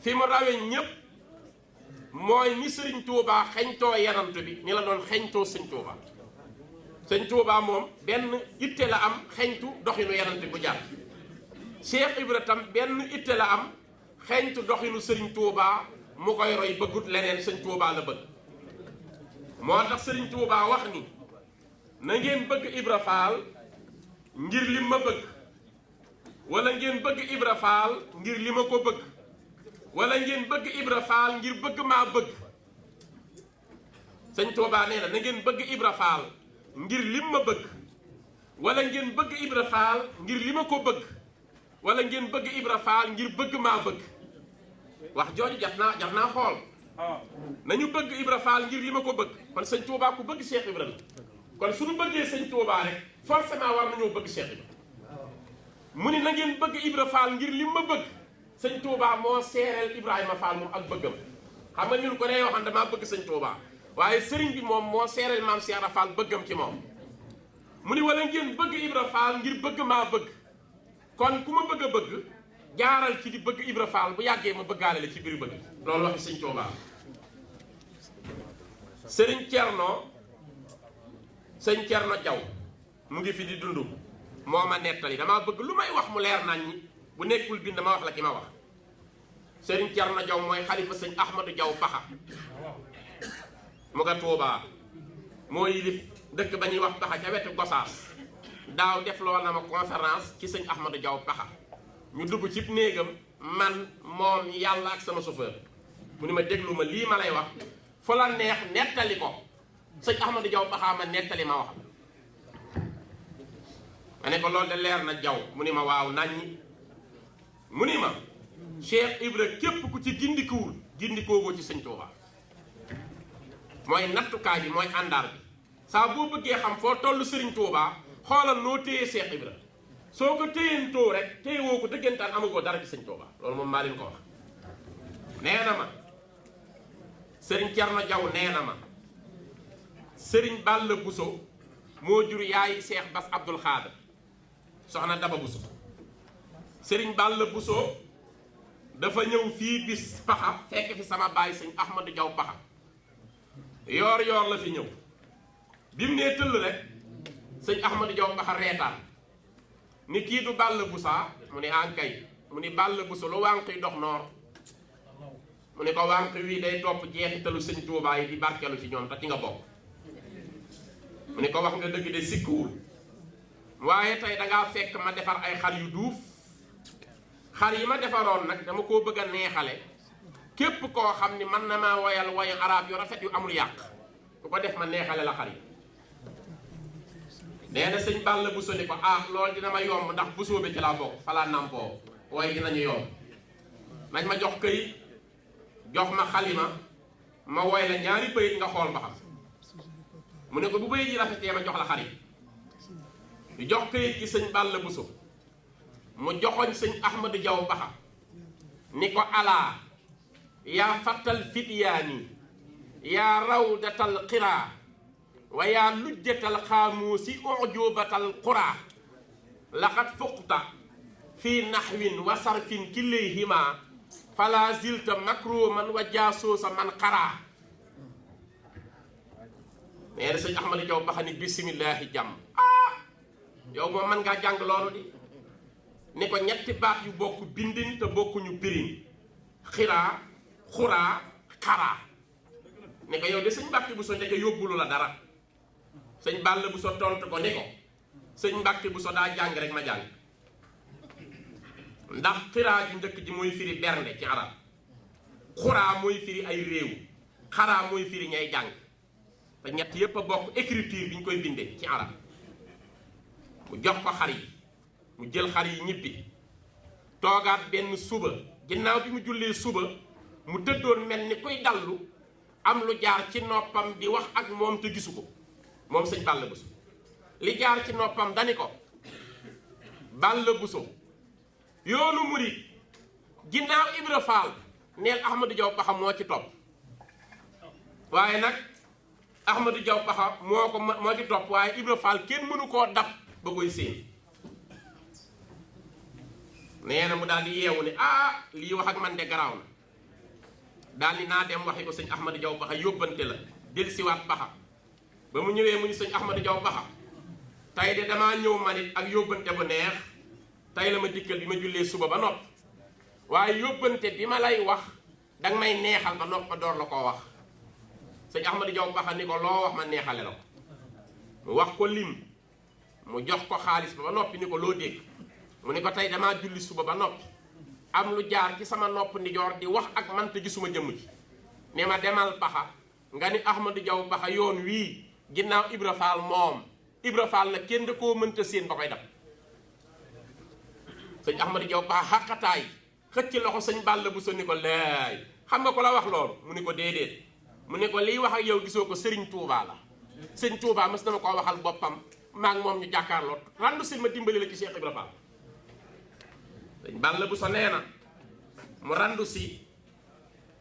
fi mu rawee ñépp mooy ni sëriñ Touba xeñtoo yanant bi ni la doon xeñtoo sëñ Touba sëñ Touba moom benn itte la am xeñtu doxinu yanant bu jaar Cheikh Ibra tam benn itte la am xeñtu doxinu sëriñ Touba mu koy roy bëggut leneen sëñ Touba la bëgg moo tax sëriñ Touba wax ni na ngeen bëgg Ibra Fall ngir li ma bëgg wala ngeen bëgg Ibra Fall ngir li ma ko bëgg wala ngeen bëgg Ibra Fall ngir bëgg maa bëgg sëñ Tuubaa nee na ngeen bëgg Ibra Fall ngir lim ma bëgg wala ngeen bëgg Ibra Fall ngir li ma ko bëgg wala ngeen bëgg Ibra Fall ngir bëgg maa bëgg wax jooju jar naa xool nañu bëgg Ibra Fall ngir li ma ko bëgg kon sëñ Tuubaa ku bëgg Cheikh Ibra la kon suñu bëggee sëñ Tuubaa rek forcément war nañoo bëgg Cheikh Ibra mu ni na ngeen bëgg Ibra Fall ngir lim ma bëgg sëñ Touba moo seereel Ibrahima Fall moom ak bëggam xam nga ñun ko nee waxoon damaa bëgg sëñ Touba waaye sëriñ bi moom moo seereel maam Cheikh Ibra Fall bëggam ci moom mu ni wala ngeen bëgg Ibra Fall ngir bëgg maa bëgg kon ku ma bëgg a bëgg jaaral ci di bëgg Ibra Fall bu yàggee ma bëggaale la ci biir bëgg loolu waxi sëñ Touba sëriñ Cerno Jaw mu ngi fi di dund moo ma nettali damaa bëgg lu may wax mu leer nañ ñi bu nekkul bind ma wax la ki ma wax sëriñ Cerno Jaw mooy xalifa sëñ Ahmadou Jaw Paxa mu nga Tuubaa moo yilif dëkk ba ñuy wax Paxa ca wetu Gosaas daaw def loo na ma conférence ci sëñ Ahmadou Jaw Paxa ñu dugg ci néegam man moom yàlla ak sama chauffeur mu ni ma déglu ma lii ma lay wax fu la neex nettali ko sëñ Ahmadou Jaw Paxa ma nettali ma wax ma ne ko loolu de leer na jaw mu ni ma waaw naññi mu ni ma Cheikh Ibra képp ku ci gindikoogoo ci sëñ Tuubaa mooy nattukaay bi mooy àndaar bi saa boo bëggee xam foo toll sëriñ Tuubaa xoolal noo téye Cheikh Ibra soo ko téyentoo rek téye woo ko dëggantaan amagoo dara ci sëñ Tuubaa loolu moom maa leen ko wax nee na ma sëriñ Cerno Jaw nee na ma sëriñ Balla Buso moo jur yaayi Cheikh Bass Abdul Xaadir soxna Daba Buso sëriñ Balla Buso dafa ñëw fii bis Paxa fekk fi sama baay sëñ Ahmadou Jaw Paxa yoor la fi ñëw bi mu nee tëll rek sëñ Ahmadou Jaw Paxa reetaan ni kii du Balla Busa mu ni ankay mu ni Balla Buso lu wànq yi dox noor mu ni ko wànq wii day topp jeexitalu sëñ Tuubaa yi di barkelu ci ñoom te ci nga bokk mu ni ko wax nga dëgg de sikkuwul waaye tey dangaa fekk ma defar ay xar yu duuf xar yi ma defaroon nag dama koo bëgg a neexale képp koo xam ni man na maa woyal woyu arab yu rafet yu amul yàq ku ko def ma neexale la xar yi nee na sëñ Balla Buso ni ko loolu dina ma yomb ndax busoo bi ci laa bokk falaa nampoo waaye dinañu yomb nañ ma jox këyit jox ma xalima ma woy la ñaari bëyit nga xool ba xam mu ne ko bu bëyit yi rafetee ma jox la xar yi di jox këyit gi sëñ Balla Buso mu joxoñ sëñ Ahmadou Jaw Paxa ni ko alaa yaa fattal fityaani yaa rawdatal qiraa wa yaa lujjatal xaamuusi ujubatal quraa laqad fuqta fii naxwin wa sarfin kilayhima fala zilta makruman wa jaasoosa man qaraa nee na sëñ Ahmadou Jaw Paxa ni bismillaahi jàmm yow moom man ngaa jàng loolu di ni ko ñetti baat yu bokk bindin te bokkuñu pirin xiraa xuraa xaraa ni ko yow de sëñ Mbàkke Buso ndeke yóbbulu la dara sëñ Balla Buso tontu ko ni ko sëñ Mbàkke Buso daa jàng rek ma jàng ndax xiraa ji njëkk ji mooy firi bernde ci arab xuraa mooy firi ay réew xaraa mooy firi ñay jàng te ñett yépp a bokk écriture bi ñu koy bindee ci arab mu jox ko xar yi mu jël xar yi ñibbi toogaat benn suba ginnaaw bi mu jullee suba mu tëddoon mel ni kuy dallu am lu jaar ci noppam di wax ak moom te gisu ko moom sëñ Balla Buso li jaar ci noppam dani ko Balla Buso yoonu murit ginnaaw Ibra Faal neel Ahmadou Jaw Paxa moo ci topp waaye nag Ahmadou Jaw Paxa moo ci topp waaye Ibra Faal kenn mënu koo dab ba koy séen nee na mu daal di yeewu ne lii wax ak man de garaaw na daal di naa dem waxi ko sëñ Ahmadou Jaw Paxa yóbbante la del siwaat Paxa ba mu ñëwee mu ni sëñ Ahmadou Jaw Paxa tey de damaa ñëw manit ak yóbbante bu neex tey la ma dikkal bi ma jullee suba ba nopp waaye yóbbante bi ma lay wax danga may neexal ba nopp ba door la koo wax sëñ Ahmadou Jaw Paxa ni ko loo wax ma neexale la ko mu wax ko lim mu jox ko xaalis ba noppi ni ko loo dégg mu ni ko tey damaa julli suba ba noppi am lu jaar ci sama nopp ndijoor di wax ak man te gisuma jëmm ji ne ma demal Paxa nga ni Ahmadou Jaw Paxa yoon wii ginnaaw Ibra Faal moom Ibra Faal nag kenn da koo mënta séen ba koy dab sëñ Ahmadou Jaw Paxa xaqataay xëcc loxo sëñ Balla Buso ni ko laay xam nga ko la wax loolu mu ni ko déedéet mu ni ko liy wax ak yow gisoo ko Sëriñ Tuubaa la sëñ Tuubaa mës na ma koo waxal boppam maa ngi moom ñu jàkkaarloo randu si ma dimbali la ci Cheikh Ibra Fall sëñ Balla Buso nee na mu randu si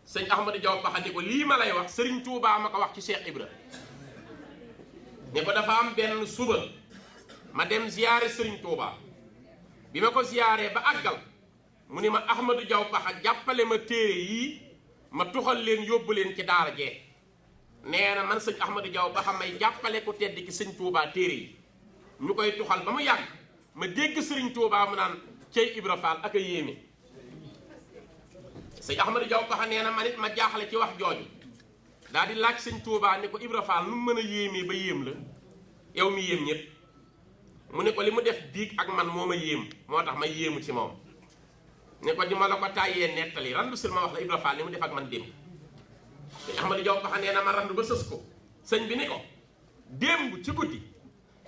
sëñ Ahmadou Jaw Paxa ni ko lii ma lay wax Sëriñ Tuubaa ma ko wax ci Cheikh Ibra ne ko dafa am benn suba ma dem ziyaare Sëriñ Tuubaa bi ma ko ziyaaree ba àggal mu ni ma Ahmadou Jaw Paxa jàppale ma téere yii ma tuxal leen yóbbu leen ci daara jee nee na man sëñ Ahmadou Diaw ba xam may jàppale ko tedd ki sëñ Touba téere yi ñu koy tuxal ba mu yàgg ma dégg sëriñ Touba mu naan cey Ibra Fall ak a yéeme. sëñ Ahmadou Diaw ba xam nee na man it ma jaaxle ci wax jooju daal di laaj sëñ Touba ne ko Ibra Fall nu mu mën a yéemee ba yéem la yow mi yéem ñëpp mu ne ko li mu def biig ak man moo ma yéem moo tax ma yéemu ci moom. ne ko di ma la ko tàyyee nettali randu sil ma wax la Ibra Fall li mu def ak man démb sëñ Ahmadou Diaw ba xam nee na ma randu ba sës ko sëñ bi ni ko démb ci guddi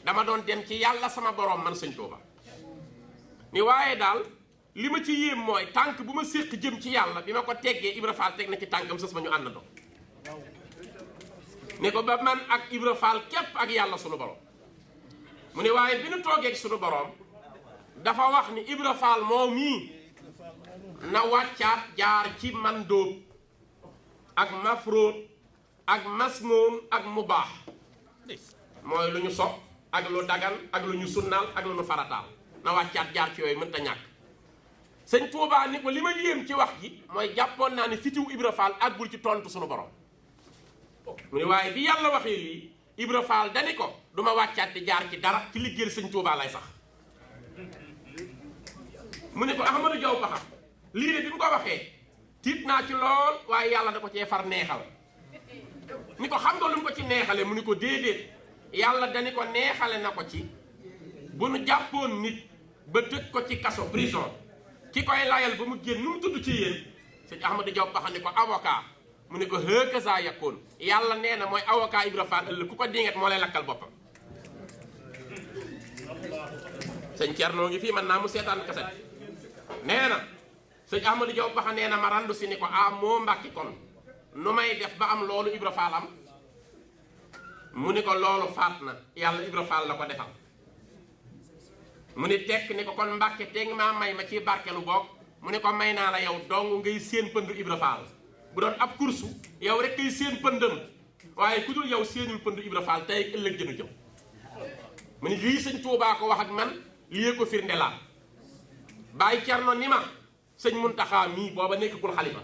dama doon dem ci yàlla sama borom man sëñ Touba ni waaye daal li ma ci yéem mooy tànk bu ma séq jëm ci yàlla bi ma ko teggee Ibra Fall teg na ci tànkam sës ma ñu àndandoo ne ko ba man ak Ibra Fall képp ak yàlla sunu borom mu ne waaye bi nu toogee ak sunu borom dafa wax ni Ibra Fall moo mii na wàccaat jaar ci mandóob ak mafróot ak masnoon ak mubaax mooy lu ñu sopp ak lu dagan ak lu ñu sunnaal ak lu ñu farataal na wàccaat jaar ci yooyu mënta ñàkk sëñ Tuubaa ni ko li ma yéem ci wax ji mooy jàppoon naa ne fitiw Ibra Fall àggul ci tontu sunu borom mu ne waaye bi yàlla waxee lii Ibra Fall dani ko du ma wàccaat di jaar ci dara ci liggéeyal sëñ Tuubaa lay sax mu ne ko Ahmadou Diaw Pakha lii de bi mu ko waxee tiit naa ci lool waaye yàlla da ko cee far neexal ni ko xam nga lu mu ko ci neexale mu ni ko déedéet yàlla dani ko neexale na ko ci bu nu jàppoon nit ba tëj ko ci kaso prison ki koy layal ba mu génn nu mu tudd ci yéen sëñ Ahmadou Diaw Pakha ni ko avocat mu ni ko hëkasa yakkoon yàlla nee na mooy avocat Ibra Fall ëllëg ku ko dinget moo lay lakkal boppam sëñ Thierno ngi fii man naa mu seetaan kaset nee na sëñ Ahmadou Diaw Pakha nee na ma randu si ni ko moo mbàkki kon nu may def ba am loolu Ibra Fall am mu ni ko loolu faat na yàlla Ibra Fall la ko defal mu ni tekk ni ko kon mbàkke te maa may ma ci barkelu boog mu ni ko may naa la yow dong ngay séen pëndu Ibra Fall bu doon ab kursu yow rek ngay séen pëndam waaye ku dul yow séenul pëndu Ibra Fall tey ëllëg jënu jëm mu ni lii sëñ Tuubaa ko wax ak man lii ko firnde laa Baay Cerno ni ma sëñ Muntaxa mii booba nekkagul xalifa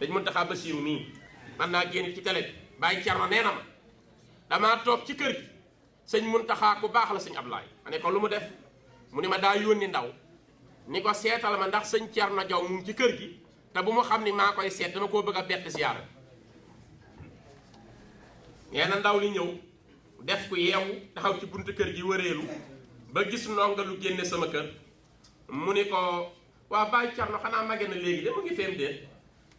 sëñ Muntaxa Basiiru mii man naa génn ci télé Baay Cerno nee na ma damaa toog ci kër gi sëñ Muntaxa ku baax la sëñ Ablaay ma ne ko lu mu def mu ni ma daa yónni ndaw ni ko seetal ma ndax sëñ Cerno Jaw mu ngi ci kër gi te bu mu xam ni maa koy seet dama koo bëgg a bett siyaara nee na ndaw li ñëw def ku yeewu taxaw ci buntu kër gi wëreelu ba gis ndonga lu génne sama kër mu ni ko waa Baay Cerno xanaa mage na léegi de mu ngi feem de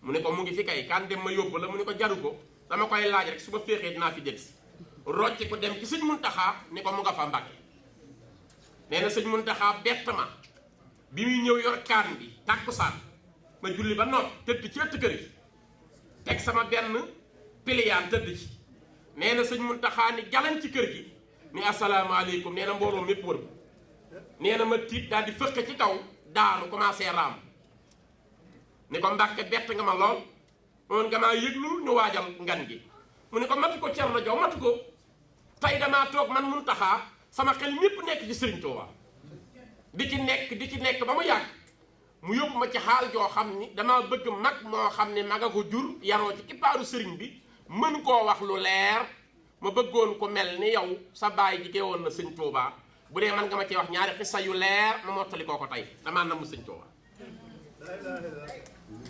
mu ni ko mu ngi fi kay kan dem ma yóbbu la mu ni ko jaru ko dama koy laaj rek su ma féexee dinaa fi delsi rocc ko dem ci sëñ Muntaxa ni ko mu nga fa Mbàkke nee na sëñ Muntaxa bett ma bi muy ñëw yor kaan bi tàkkusaan ma julli ba noot tëdd ci ëtt kër gi teg sama benn piliyaan tëdd ci nee na sëñ Muntaxa ni jalañ ci kër gi ni asalaamaaleykum nee na mbooloo mépp wër nee na ma tiit daal di fëq ci kaw daanu commencé raam ni ko Mbàkke bett nga ma lool moon nga maa yëglul ñu waajal ngan gi mu ni ko matu ko Cerno Jaw matu ko tey damaa toog man Muntaxa sama xel ñépp nekk ci Sëriñ Tuubaa di ci nekk ba mu yàgg mu yóbbu ma ci xaal joo xam ni damaa bëgg mag moo xam ne maga ko jur yaroo ci kippaaru sëriñ bi mën koo wax lu leer ma bëggoon ko mel ni yow sa baay ji woon na Sëñ Tuubaa bu dee man nga ma cee wax ñaari xissa yu leer ma mottali koo ko tey damaa namm Sëñ Tuubaa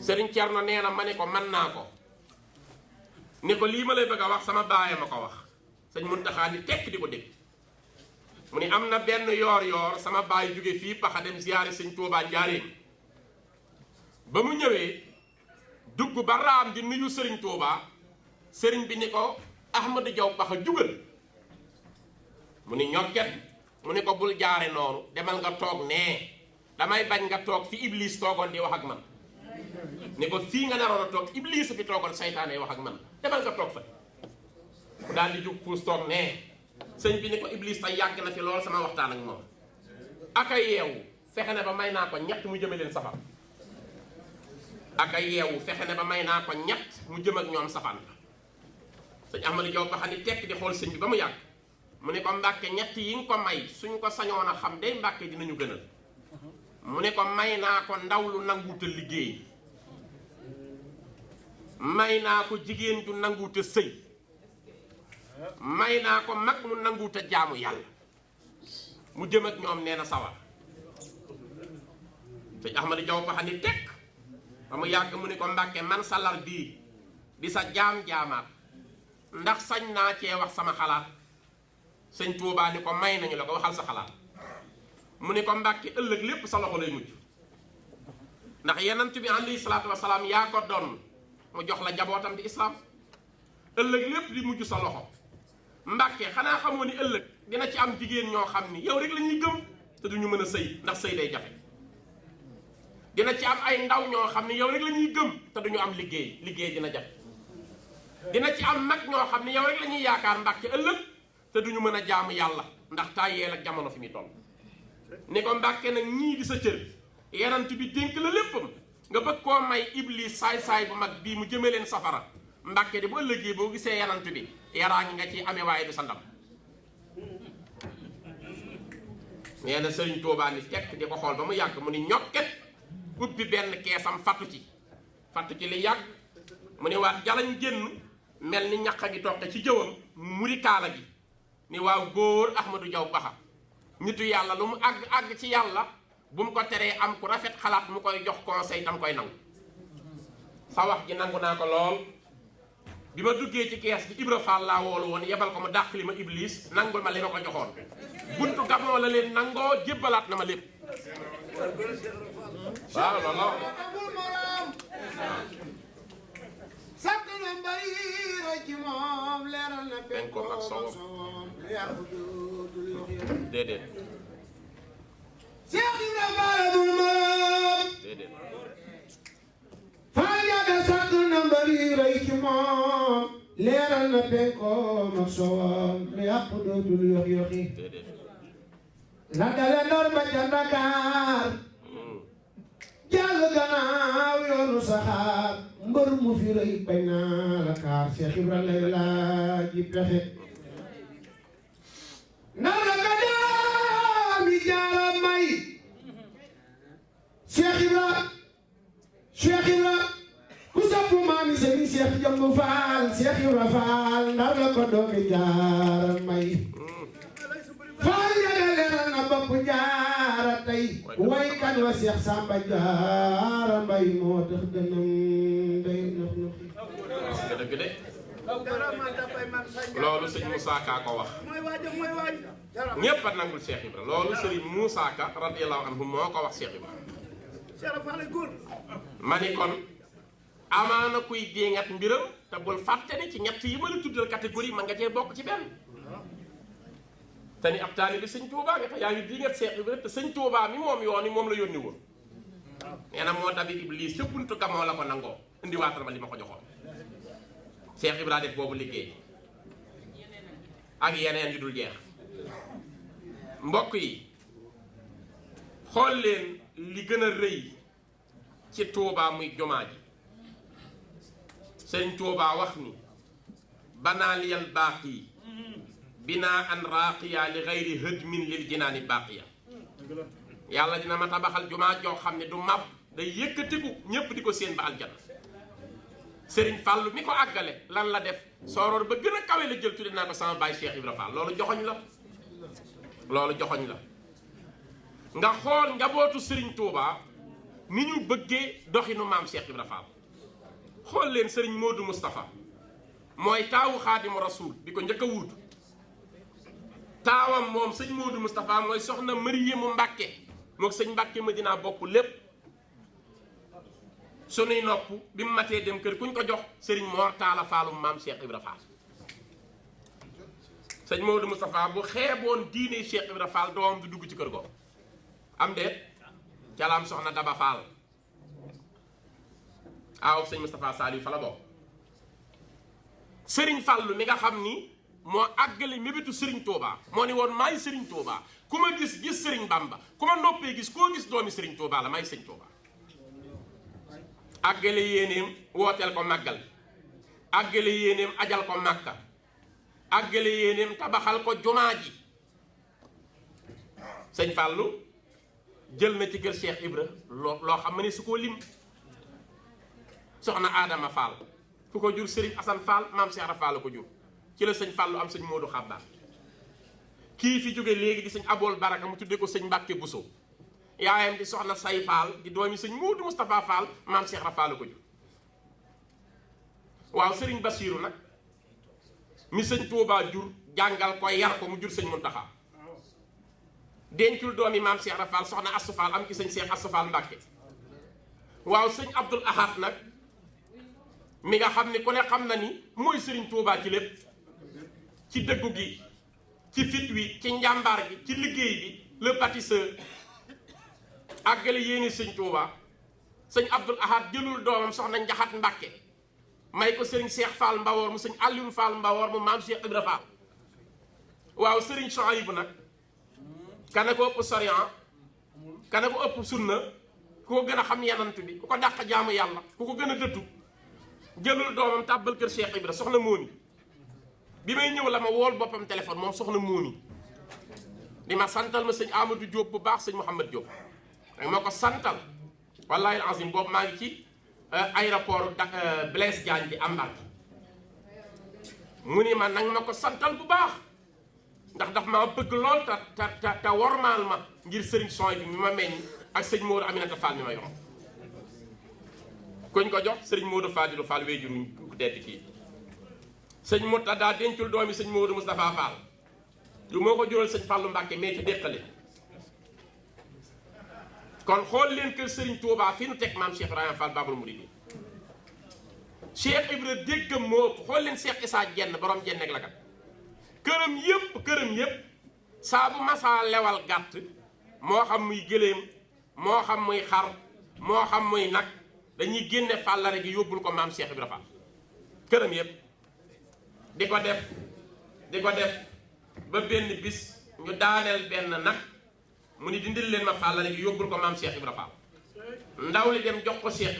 Sëriñ Cerno nee na ma ne ko man naa ko ne ko lii ma lay bëgg a wax sama baay ma ko wax sëñ Muntaxa ni tekk di ko dégg mu ni am na benn yoor sama baay jóge fii Paxa dem ziyaare Sëñ Tuubaa Njaaréem ba mu ñëwee dugg ba raam di nuyu Sëriñ Tuubaa sëriñ bi ni ko Ahmadou Diaw Pakha jugal mu ni ñokket mu ni ko bul jaare noonu demal nga toog nee damay bañ nga toog fi Iblis toogoon di wax ak man ni ko fii nga naroon a toog Iblis fi toogoon saytaane wax ak man demal nga toog fa mu daal di jug puus toog nee sëñ bi ni ko Iblis tey yàgg na fi lool sama waxtaan ak moom aka yeewu fexe ne ba may naa ko ñett mu jëme leen safar aka yeewu fexe ne ba may naa ko ñett mu jëm ak ñoom safaan la sëñ Ahmadou Diaw Pakha ni tekk di xool sëñ bi ba mu yàgg mu ne ko Mbàkke ñett yi nga ko may suñ ko sañoon a xam day Mbàkke dinañu gënal mu ne ko may naa ko ndaw lu nanguutal liggéey may naa ko jigéen ju nanguute sëy may naa ko mag mu nanguute jaamu yàlla mu jëm ak ñoom nee na sawar sëñ Ahmadou Diaw Pakha ni tekk ba mu yàgg mu ni ko Mbàkke man salar bii di sa jaam-jaamaat ndax sañ naa cee wax sama xalaat sëñ Tuubaa ni ko may nañu la ko waxal sa xalaat mu ni ko Mbàkke ëllëg lépp sa loxo lay mujj ndax yenant bi alayhi salaatu wasalaam yaa ko doon mu jox la njabootam di islaam ëllëg lépp di mujj sa loxo Mbàkke xanaa xamoo ni ëllëg dina ci am jigéen ñoo xam ni yow rek la ñuy gëm te duñu mën a sëy ndax sëy day jafe dina ci am ay ndaw ñoo xam ni yow rek la ñuy gëm te duñu am liggéey dina jafe dina ci am mag ñoo xam ni yow rek la ñuy yaakaar Mbàkke ëllëg te duñu mën a jaamu yàlla ndax tàyyeel ak jamono fi muy toll ni ko Mbàkke nag ñii di sa cër yenant bi dénk la léppam nga bëgg koo may iblis saay-saay bu mag bii mu jëme leen safara Mbàkke di bu ëllëgee boo gisee yenant bi yaraa ngi nga ci amee waaye du sa ndam nee na Sëriñ Tuubaa ni tekk di ko xool ba mu yàgg mu ni ñokket ubbi benn keesam fattu ci li yàgg mu ni waat jalañ génn mel ni ñaq a ngi toqe ci jëwam muri kaala gi ni waaw góor Ahmadou Diaw Pakha nitu yàlla lu mu àgg ci yàlla bu mu ko teree am ku rafet xalaat mu koy jox conseil tam koy nangu sa wax ji nangu naa ko lool bi ma duggee ci kees gi Ibra Fall laa woolu woon yebal ko mu dàq li ma iblis nangul ma li ma ko joxoon buntu gamoo la leen nangoo jébbalaat na ma lépp waaw loolu sant na mbari ci moom leeral na penkoom ak sowam déedéet Cheikh Ibrahima dul moom déedéet faa yàgga sant na mbari ci moom leeral na penkoom ak sowam lu yàq dootul yox-yoxi déedéet la dale Ndar ba ca Dakar jàll gannaaw yoonu saxaar mbër mu fi rëy bañ naa la kaar Cheikh Ibra lay laaj ji pexe Ndar la ka daami jaara may Cheikh Ibra ku sappu maami sëriñ Cheikh Jëmb Faal Cheikh Ibra Faal Ndar la ko doomi jaara may Faal yaga leeral na bopp jaara tey waykat wa Cheikh Samba Jaara Mbay moo tax dënam day nox noxi nga dëgg de loolu sëñ Moussa Ka ko wax ñépp a nangul Cheikh Ibra loolu sëriñ Moussa Ka radiyallahu anhu moo ko wax Cheikh Ibra ma ni kon amaana kuy jéngat mbiram te bul fàtte ni ci ñett yi ma la tuddal catégorie man nga cee bokk ci benn te ni ab taalibe sëñ Tuubaa nga tax yaa ngi jéngat Cheikh Ibra te sëñ Tuubaa mi moom yoon yi moom la yónni woon nee na moo dabi iblis ca buntu gamoo la ko nangoo indiwaatal ma li ma ko joxoon Cheikh Ibra def boobu liggéey ak yeneen yu dul jeex mbokk yi xool leen li gën a rëy ci Tuubaa muy jumaa ji sëñ Tuubaa wax ni banaa liyal baaqi binaa an raaqiya li gayri hëdmin lil jinaani baaqiya yàlla dina ma tabaxal jumaa joo xam ne du màbb day yëkkatiku ñépp di ko séen ba aljana Sëriñ Fàllu mi ko àggale lan la def sooroor ba gën a kawe la jël tudde naa ko sama baay Cheikh Ibra Fall loolu joxoñ la nga xool njabootu Sëriñ Tuubaa ni ñu bëggee doxinu maam Cheikh Ibra Fall xool leen Sëriñ Moodu Moustapha mooy taawu Xaadimu Rasuul bi ko njëkk a wuutu taawam moom sëñ Moodu Moustapha mooy soxna Mariyamu Mbàkke mook sëñ Mbàkke Madina bokk lépp sunuy nopp bi mu matee dem kër kuñ ko jox sëriñ Mor Talla Fallum maam Cheikh Ibra Fall sëñ Moodu Moustapha bu xeeboon diine Cheikh Ibra Fall doomam du dugg ci kër googu am déet calaam soxna Daba Fall aaw sëñ Moustapha Saliou fa la bokk sëriñ Fallu mi nga xam ni moo àggale mébétu Sëriñ Tuubaa moo ni woon maay Sëriñ Tuubaa ku ma gis Sëriñ Bamba ku ma noppee gis koo gis doomi Sëriñ Tuubaa la maay Sëriñ Tuubaa àggale yéeneem wooteel ko màggal àggale yéeneem ajal ko Màkka àggale yéeneem tabaxal ko jumaa ji sëñ Fàllu jël na ci kër Cheikh Ibra loo xam ne su koo lim soxna Adama Fall ku ko jur Serigne Assane Fall maam Cheikh Ibra Fall la ko jur ci la sëñ Fallu am sëñ Modou Xabbaan kii fi jóge léegi di sëñ Abool Baraka mu tuddee ko sëñ Mbàkke Buso yaayam di soxna Say Fall di doomi sëñ Modou Moustapha Fall maam Cheikh Ibra Fall la ko jur waaw Serigne Bassirou nag mi sëñ Touba jur jàngal ko yar ko mu jur sëñ Muntaxa dencul doomi maam Cheikh Ibra Fall soxna Astou Fall am ci sëñ Cheikh Astou Fall Mbàkke waaw sëñ Abdoul Ahad nag mi nga xam ni ku ne xam na ni mooy Serigne Touba ci lépp ci dëggu gi ci fit wi ci njàmbaar gi ci liggéey bi le bâtisseur àggale yéene sëñ Touba sëñ Abdoul Ahad jëlul doomam soxna Njaxat Mbàkke may ko Serigne Cheikh Fall Mbawoor mu sëñ Aliou Fall Mbawoor mu maam Cheikh Ibra Fall waaw Serigne Souhaïbou nag kana ko ëpp sorian kana ko ëpp sunna ku ko gën a xam yanant bi ku ko dàq jaamu yàlla ku ko gën a dëttu jëlul doomam tàbbal kër Cheikh Ibra soxna Móoni bi may ñëw la ma wool boppam téléphone moom soxna Móoni di ma santal ma sëñ Amadou Diop bu baax sëñ Mouhamed Diop danga ma ko santal wallahi azim boobu maa ngi ci aéroport Blaise Diagne di embarqué mu ni ma nanga ma ko santal bu baax ndax daf maa bëgg lool te wormaal ma ngir sëriñ Souhaïbou bi mi ma meññ ak sëñ Modou Aminata Fall mi ma yor kuñ ko jox sëriñ Modou Fadilou Fall wéejuruñ ku tedd kii sëñ Mouta daa dencul doomi sëñ Modou Moustapha Fall du moo ko jural sëñ Fallou Mbacke mais ci déqale kon xool leen kër sëriñ Touba fi nu teg maam Cheikh Ibrahima Fall Babul Mouride Cheikh Ibra déggam moo ëpp xool leen Cheikh Issa Dieng borom Dieng ak la kat këram yëpp saa bu masaa lewal gàtt moo xam muy gëléem moo xam muy xar moo xam muy nag dañuy génne fàllare gi yóbbul ko maam Cheikh Ibra Fall këram yëpp di ko def ba benn bis ñu daaneel benn nag mu ni dindil leen ma fàllare gi yóbbul ko maam Cheikh Ibra Fall ndaw li dem jox ko Cheikh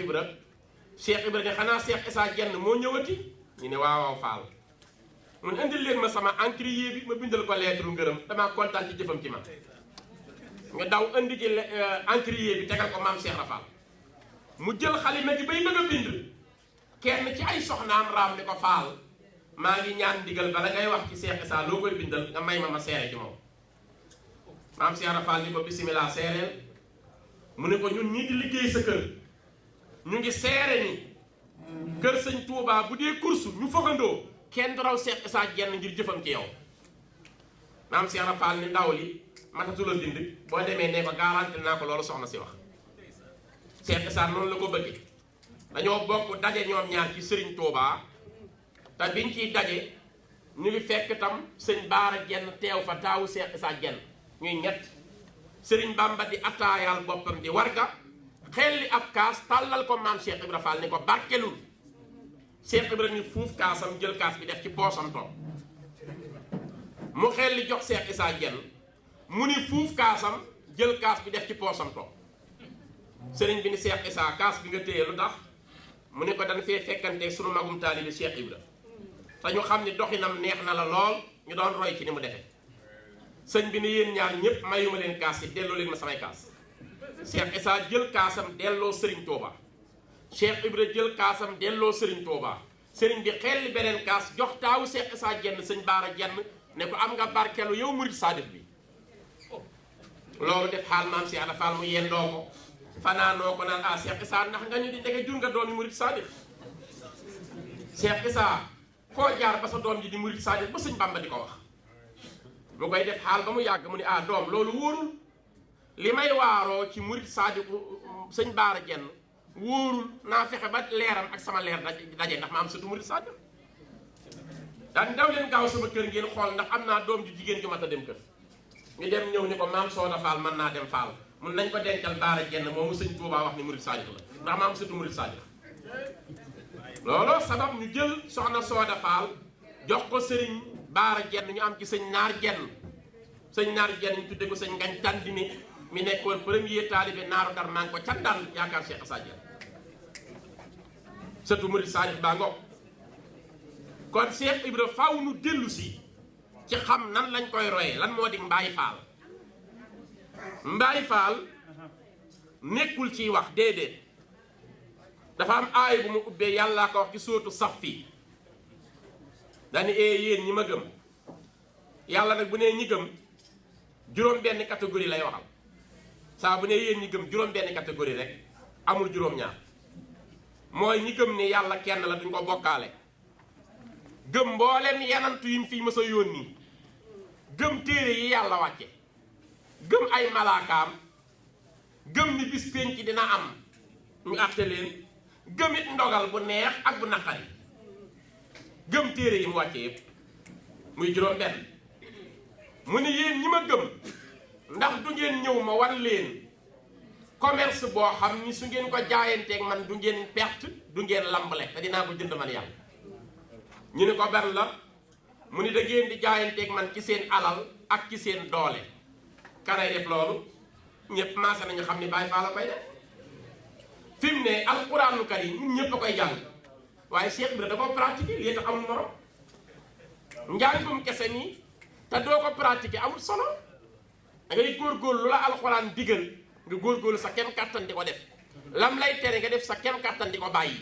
Ibra ne xanaa Cheikh Issa Dieng moo ñëwati ñu ne waaw Fall mun indil leen ma sama encrier bi ma bindal ko lettre ngërëm damaa kontaan ci jëfam ci ma nga daw indi ci encrier bi tegal ko maam Cheikh Ibra Fall mu jël xalima gi bay bëgg a bind kenn ci ay soxnaam raam ni ko Fall maa ngi ñaan ndigal bala ngay wax ci Cheikh Issa loo koy bindal nga may ma seere ci moom maam Cheikh Ibra Fall ni ko bisimilah seereel mu ne ko ñun ñii di liggéey sa kër ñu ngi seere ni kër sëñ Touba bu dee kursu ñu fogandoo kenn du raw Cheikh Issa Dieng ngir jëfam ci yow maam Cheikh Ibra Fall ni ndaw li matatu la bind boo demee ne ko garanti naa ko loolu soxna si wax Cheikh Issa noonu la ko bëggee dañoo bokk daje ñoom ñaar ci Serigne Touba te biñ ciy daje ñu ngi fekk tam sëñ Baara Dieng teew fa taawu Cheikh Issa Dieng ñuy ñett Serigne Bamba di attaayaal boppam di warga xel li ab kaas tàllal ko maam Cheikh Ibra Fall ni ko barkelul Cheikh Ibra ni fuuf kaasam jël kaas bi def ci poosam toog mu xel li jox Cheikh Issa Dieng mu ni fuuf kaasam jël kaas bi def ci poosam toog sëriñ bi ni Cheikh Issa kaas bi nga téye lu tax mu ne ko dañ fee fekkante sunu magum taalibi Cheikh Ibra te ñu xam ni doxinam neex na la lool ñu doon roy ci ni mu defee sëñ bi ni yéen ñaar ñépp mayuma leen kaas yi delloo leen ma samay kaas Cheikh Issa jël kaasam delloo Serigne Touba Cheikh Ibra jël kaasam delloo Serigne Touba sëriñ bi xel li beneen kaas jox taawu Cheikh Issa Dieng sëñ Baara Dieng ne ko am nga barkeelu yow murid saadix bi loolu def xaal maam Cheikh Ibra Fall mu yendoo ko fanaanoo ko naan ah Cheikh Issa ndax nga ñu di ndege jur nga doom yi murid saadix Cheikh Issa foo jaar ba sa doom ji di murid saadix ba sëñ Bamba di ko wax mu koy def xaal ba mu yàgg mu ne ah doom loolu wóorul li may waaroo ci murid saadix sëñ Baara Dieng wóorul naa fexe ba leeram ak sama leer daje ndax ma am surtout murid saadix daan daw leen gaaw sama kër ngeen xool ndax am naa doom ju jigéen ju mat a dem kër ñu dem ñëw ni ko maam Sooda Fall mën naa dem Fall mun nañ ko dencal Baara Dieng moomu sëñ Touba wax ni murid saadix la ndax ma am surtout murid saadix looloo sabab ñu jël soxna Sooda Fall jox ko sëriñ Baara Dieng ñu am ci sëñ Naar Dieng ñu tudde ko sëñ Ngañ Tandine mi nekkoon premier taalibe naaru dar maa ngi ko candaan yaakaar Cheikh Issa Dieng surtout murid saadix baa ngoog kon Cheikh Ibra faw nu dellu si ci xam nan lañ koy royee lan moo di Mbaye Fall Mbaye Fall nekkul ciy wax déedéet dafa am aay bu mu ubbee yàllaa ko wax ci sóotu Saffi dani yéen ñi ma gëm yàlla nag bu nee ñi gëm juróom benn catégorie lay waxal saa bu nee yéen ñi gëm juróom benn catégorie rek amul juróom-ñaar mooy ñi gëm ni yàlla kenn la duñ ko bokkaale gëm mboolem yanantu yi mu fi mës a yónni gëm téere yi yàlla wàcce gëm ay malaakaam gëm ni bis pénc dina am ñu àtte leen gëmit ndogal bu neex ak bu naqari gëm téere yi mu wàcce yépp muy juróom benn mu ne yéen ñi ma gëm ndax du ngeen ñëw ma wan leen commerce boo xam ni su ngeen ko jaayanteeg man du ngeen perte du ngeen lambale te dinaa ko jënd man yàlla ñu ne ko ban la mu ni da ngeen di jaayanteeg man ci seen alal ak ci seen doole kanay def loolu ñëpp maase nañu xam ni Baay Faal la koy def fi mu ne alquraanul karim ñun ñëpp a koy jàng waaye Cheikh Ibrahima da ko pratiquer lii tax amul morom njàngum kese nii te doo ko pratiquer amul solo da ngay góorgóorlu lu la alxuraan digal nga góorgóorlu sa kem kàttan di ko def lam lay tere nga def sa kem kàttan di ko bàyyi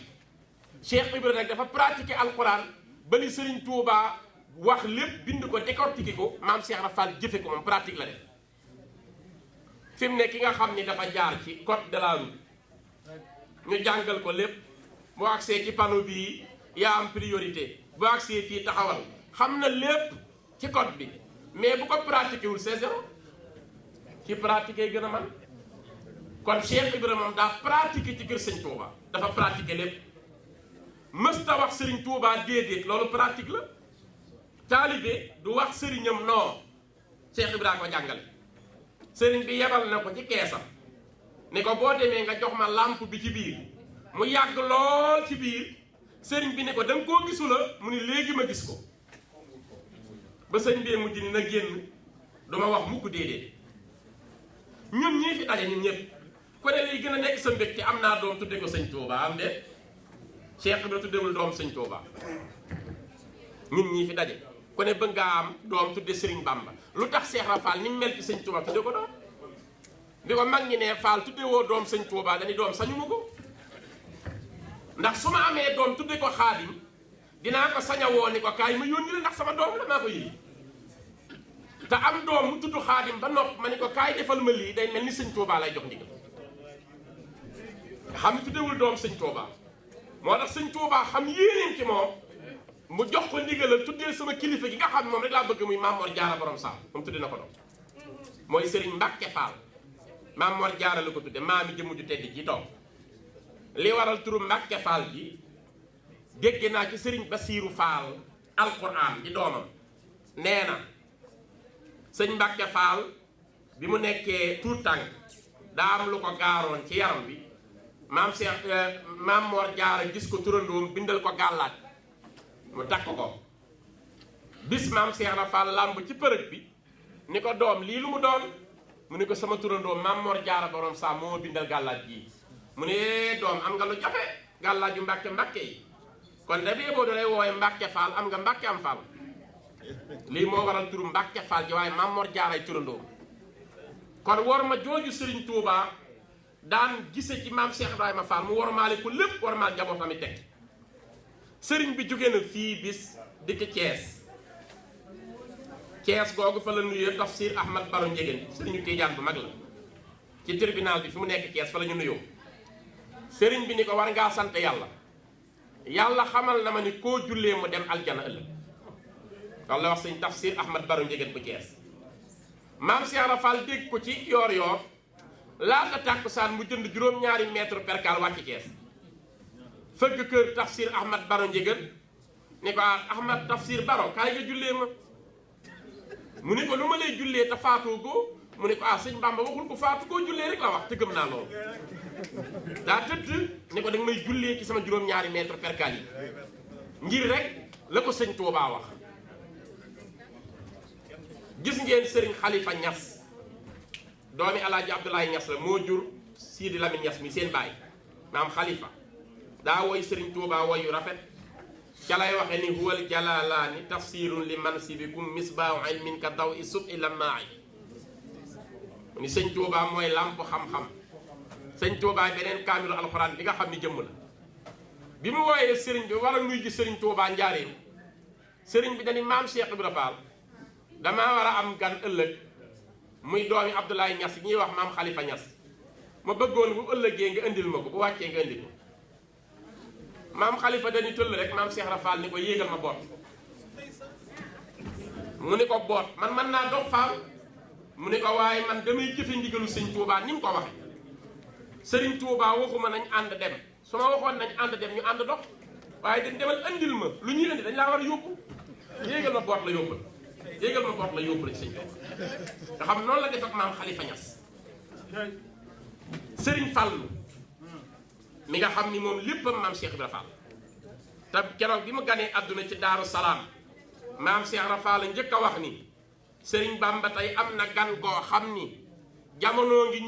Cheikh Ibrahima nag dafa pratiquer alxuraan ba li Serigne Touba wax lépp bind ko décortiquer ko maam Cheikh Rafal jëfe ko moom pratique la def fi mu ne ki nga xam ni dafa jaar ci code de la route ñu jàngal ko lépp boo agsee ci panneau bii yaa am priorité boo agsee fii taxawal xam na lépp ci code bi mais bu ko pratiqué wul c'est zéro ci pratiqué gën a man kon Cheikh Ibrahima moom daa pratiqué ci kër Sëñ Touba dafa pratiqué lépp mësta wax Serigne Touba déedéet loolu pratique la taalibe du wax sëriñam non Cheikh Ibrahima ko jàngale sëriñ bi yebal na ko ci keesam ni ko boo demee nga jox ma lampe bi ci biir mu yàgg lool ci biir sëriñ bi ni ko da nga koo gisu la mu ni léegi ma gis ko ba sëñ bee mujj ni na génn duma wax mukk déedéet ñun ñii fi daje ñun ñëpp ku ne liy gën a nekk sa mbégte am naa doom tudde ko sëñ Touba am de Cheikh Ibrahima tuddewul doom sëñ Touba ñun ñii fi daje ku ne bëgg ngaa am doom tudde Serigne Bamba lu tax Cheikh Rafal ni mu mel ci sëñ Touba tudde ko doom bi ko mag ñi ne Fall tudde woo doom sëñ Touba dañuy doom sañu ma ko ndax su ma amee doom tudde ko Xaadim dinaa ko saña woo ni ko kaay ma yónni la ndax sama doom la maa ko yii te am doom mu tudd Xaadim ba nopp ma ni ko kaay defal ma lii day mel ni sëñ Touba lay jox ndigal xam tuddewul doom sëñ Touba moo tax sëñ Touba xam yéeneen ci moom mu jox ko ndigalal tuddee sama kilifa gi nga xam moom rek laa bëgg muy Maam Mor Jaara borom Saam moom tudde na ko doom mooy Serigne Mbacke Fall Maam Mor Jaara la ko tudde maami jëmm ju tedd ji toog li waral turu Mbacke Fall ji dégg naa ci Serigne Basiiru Fall alquran di doomam nee na sëñ Mbacke Fall bi mu nekkee tuut tànk daa am lu ko gaaroon ci yaram bi Maam Mor Jaara gis ko turandoom bindal ko gàllaaj mu takk ko bis maam Cheikh Rafal làmb ci përëg bi ni ko doom lii lu mu doon mu ni ko sama turandoom Maam Mor Jaara borom saa moo bindal gàllaaj ji mu ne doom am nga lu jafe gàllaaju mbàkke mbàkke yi kon da bee boo dalay woowe Mbàkke Fall am nga Mbàkke am Fall lii moo waral turu Mbàkke Fall ji waaye Maam Mor Jaaray turandoom kon war ma jooju Serigne Touba daan gise ci maam Cheikh Ibrahima Fall mu warmaale ko lépp warmaal njabootam yi teg sëriñ bi jóge na fii bis dikk Thiès googu fa la nuyoo tafsir Ahmad Baro Njegéen sëriñu Tiijaan bu mag la ci tribunal bi fi mu nekk Thiès fa la ñu nuyoo sëriñ bi ni ko war ngaa sant yàlla yàlla xamal na ma ni koo jullee mu dem aljana ëllëg loolu la wax sëñ tafsir Ahmad Baro Njegéen bu Thiès maam Cheikh Rafal dégg ko ci yoor yoor laata tàkkusaan mu jënd juróom-ñaari mètre percal wàcc Thiès fëgg kër tafsir Ahmad Baro Njegéen ni ko Ahmad tafsir Baro kaay nga jullee ma mu ni ko lu ma lay jullee te faatoo ko mu ni ko sëñ Bamba waxul ko faatu koo jullee rek la wax te gëm naa loolu daa tëdd ni ko danga may jullee ci sama juróom-ñaari mètre percal yi ngir rek la ko sëñ Touba wax gis ngeen sëriñ Khalifa Niass doomi Alaaji Abdoulaye Niass la moo jur Sidi Lamine Niass mi seen baay maam Khalifa daa woy sëriñ Touba woy yu rafet ca lay waxe ni huwal jalalaani tafsirun li mansibikum misbaahu ilmin ka daw i sub i lammaay ni sëñ Touba mooy làmp xam-xam sëñ Touba beneen kaamilu alxuraan bi nga xam ni jëmm la bi mu wooyee sëriñ bi war a nuy ji sëriñ Touba Njaaréem sëriñ bi dañu maam Cheikh Ibra Fall damaa war a am gan ëllëg muy doomi Abdoulaye Niass ñuy wax maam Khalifa Niass ma bëggoon bu ëllëgee nga indil ma ko bu wàccee nga indil ko maam Khalifa dañuy tëll rek maam Cheikh Ibra Fall ni ko yéegal ma boot mu ni ko boot man mën naa dox Fall mu ni ko waaye man damay jëfe ndigalu sëñ Touba ni mu ko waxe sëriñ Touba waxuma nañ ànd dem su ma waxoon nañ ànd dem ñu ànd dox waaye dañ demal andil ma lu ñuy indi dañ laa war a yóbbu yéegal ma boot la yóbbal yéegal ma boot la yóbbu la ci sëñ Touba nga xam noonu la def ak maam Khalifa Niass sëriñ Fallu mi nga xam ni moom léppam maam Cheikh Ibra Fall te keroog bi mu ganee àdduna ci Daaru Salaam maam Cheikh Ibra Fall njëkk a wax ni sëriñ Bamba tey am na gan goo xam ni jamono ngi